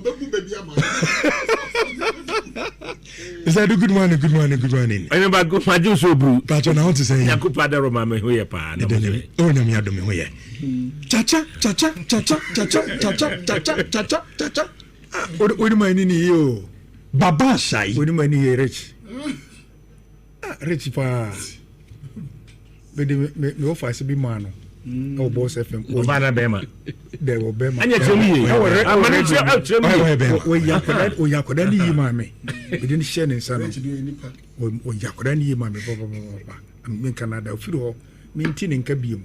Mr. Du, good morning. I never go for so brew. But I want to say, Yakupa de Roma, me who pa. Oh, no, me adome here. Cha. What do I need you? Baba Shai. What do I need rich? Rich pa. But me offer to be man. Oh, boss FM. Obana Bema. There will be my. And yet, I'm manager out. We Yakodani, mammy. We didn't share in San. We Yakodani, mammy. I'm in Canada. minti nka biom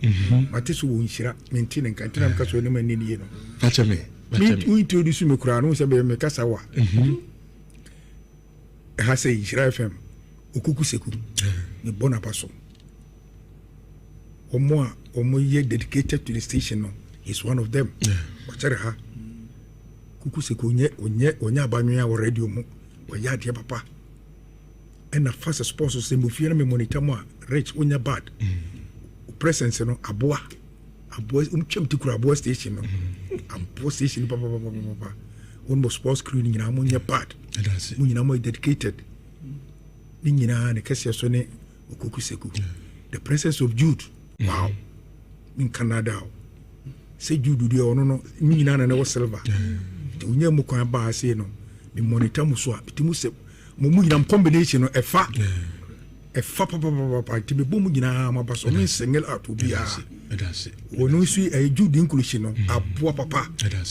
mate so wo Nhyira minti nka ntina mka so ne mani nie no acha me we introduce me kura no se be me kasa wa ha say Nhyira FM okuku seku me bona paso omo ye dedicated to the station no is one of them wachere ha kuku seku onye abanwa wa radio mu wa ya de papa and a fast sponsor say mo fie na me monitor mo rich onya bad presence no aboa umchem tikura aboa station no aboa station papa one more sports crew ni na mo nya bad mo nyina mo dedicated ni nyina ne kase so ne okuku seku the presence of Jude wow in Canada say Jude do ono no ni nyina na wo silver unya mo kwan ba say no me monitor mo so a bitimu se mo nyina combination no efa papa ti be bomu nyina ma baso me single out obi a wonu su Jude inclusion no aboa papa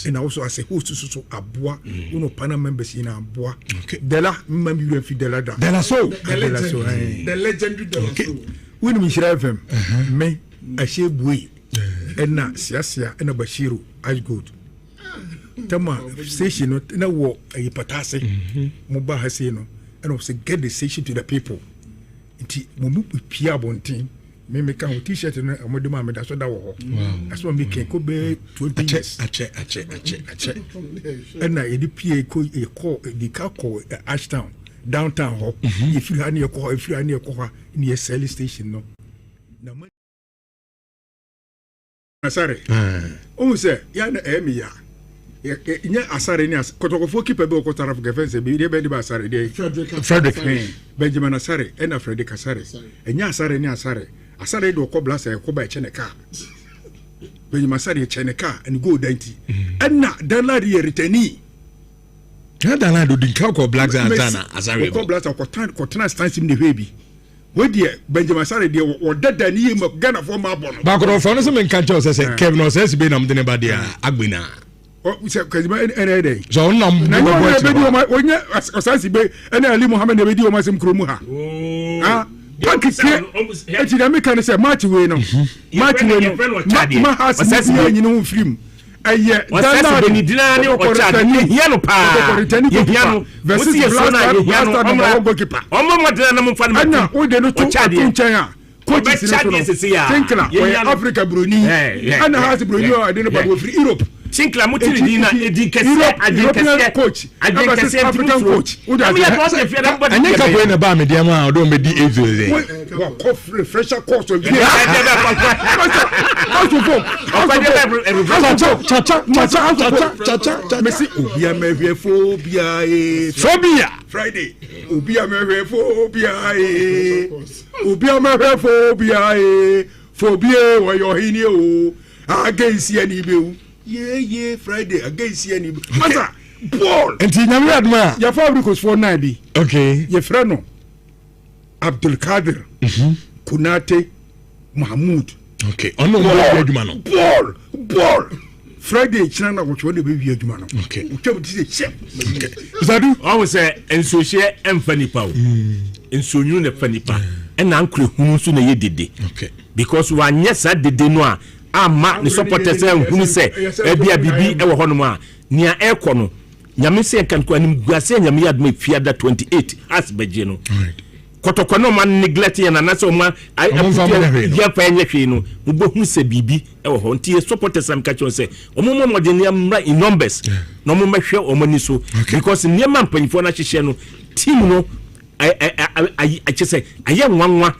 and also as a host so aboa uno panel members in aboa dela mmam yu fi dela so the legendary dela so we no Nhyira FM me ahye buei na siasia na Bashiru Ashgood tama station no na wo ayipatase mo ba ha say no and also get the station to the people nti mo mu pia bontin me ka ho t-shirt no amodima me da so da wo ho that's what me can ko be 20 years ache na edi pia ko di ka ko Ashtown downtown ho if you ani ko ni sell station no na asare o se ya na emi ya nya asare ni kotokofo keeper be ko taraf gefense be be di asare de Frederick Benjamin Asare and Frederick Asare nya asare ni asare do ko blast e ko ba cheneka Benjamin Asare cheneka and go danti na dalari reteni ya dalari do dinka ko black zana asare ko blast ko tan stance in the baby we dey Benjamin Asare dey o dada ni yem Ghana for ma bono ba ko for no se men kan cho se Kevin no se be na mdene ba dia agbina se kazima ene dey so na onye osansi be ene Ali Muhammad ne be di o masem kromu ha eti da me kan se match we no ma ha se ni nyine ho film aye dana ni dina ni okocha ni hiano pa hiano versus blaster no goalkeeper omo modena na mfa na na o de no to nchen a coach Tinkla Africa Bruni ana has Bruni o de no ba free Europe Tinkla mutiri dina edi kese European coach African coach am ya to se fia na anya ka boy na ba me dia ma o do me di ezo wa refresher course of cha Messi obia mehwe phobia Friday obia mehwe phobia wa yo hini o against any be yeah Friday against any masa ball enti nyame adma ya fabricos for 9 bi okay ye frano Abdul Kadir Kunate Mahmoud okay ono mo aduma no ball Friday china na wo de be aduma no okay utwa bi say chef okay zadu o say ensohye emfani pa o ensonyu ne fani pa na ankre hunu so na ye dede okay because wa nyesa dede no a ama ne supporters hunu se ebia bibi e wo hono a nia ekọ no nyame se kan ko anim guase nyame yadma fiada 28 as beje no kotokọ no man neglect ya na so ma ya pa enye hwe no ubohu se bibi e wo ho ntie supporters am ka chon se omomo modeni amra in numbers no mo mehwe omani so because niam mpanyfo na hyehye no team no I say aye nwanwa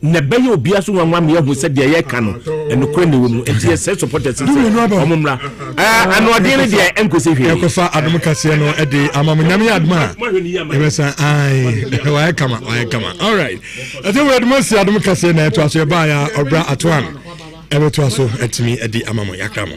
na beye obia so nwanwa me hu se de ye ka no enokro ne wo mu enti se supporters omumra anodin de enkosi hwe ekofa adumkase no e de amamnyam ya aduma ebesa ai wa kama all right ati we adumkase na eto aso e ba ya obra atwan ebe to aso etimi e de amamo yakamo